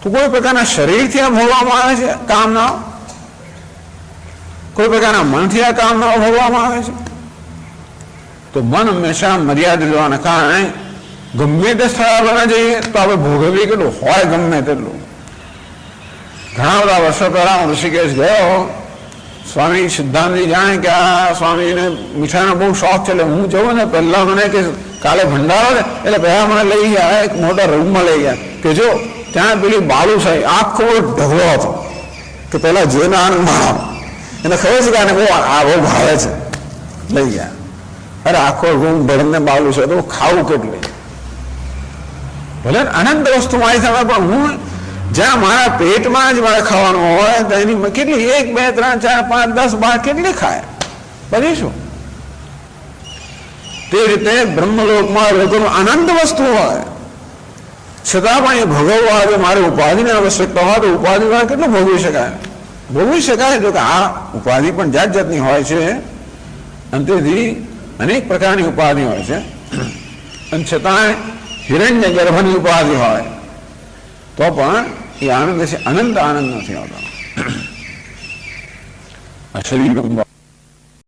તો કોઈ પ્રકારના શરીરથી આ ભોગવામાં આવે છે કામનાઓ, કોઈ પ્રકારના મનથી આ કામનાઓ ભોગવામાં આવે છે. તો મન હંમેશા મર્યાદિત હોવાના કારણે ગમે તે સ્થળ પર જઈએ તો આપણે ભોગવીએ કેટલું હોય, ગમે તેટલું. ઘણા બધા વર્ષો પહેલા હું ઋષિકેશ ગયો. સ્વામી સિદ્ધાંતજી જાણે કે આ સ્વામીને મીઠાઈનો બહુ શોખ છે, એટલે હું જઉં ને પહેલા મને કે કાલે ભંડારો ને, એટલે પહેલા મને લઈ ગયા એક મોટા રૂમમાં લઈ ગયા કે જો ત્યાં પેલી બાલુશાહી આખો ઢગલો હતો કે પેલા જોઈને આનંદ માણો. એને ખબર છે કે આને બહુ ભાવે છે, લઈ ગયા. અરે આખો રૂમ ભરને બાલુશાહી, તો ખાવું કેટલી. ભલે અનંત વસ્તુ મારી સામે, પણ હું જ્યાં મારા પેટમાં જ મારે ખાવાનું હોય તો એની કેટલી 1, 2, 3, 4, 5, 10, 12 કેટલી ખાય, બધી શું. તે રીતે બ્રહ્મલોકમાં લોકોનું અનંત વસ્તુ હોય છતાં પણ એ ભોગવવા જો મારે ઉપાધિની આવશ્યકતા હોય તો ઉપાધિ દ્વારા કેટલું ભોગવી શકાય? ભોગવી શકાય. જો કે આ ઉપાધિ પણ જાત જાતની હોય છે, અંતેથી અનેક પ્રકારની ઉપાધિ હોય છે, અને છતાં હિરણ્ય ગર્ભની ઉપાધિ હોય તો પણ એ આનંદ છે, અનંત આનંદ નથી આવતો. અશરીરમ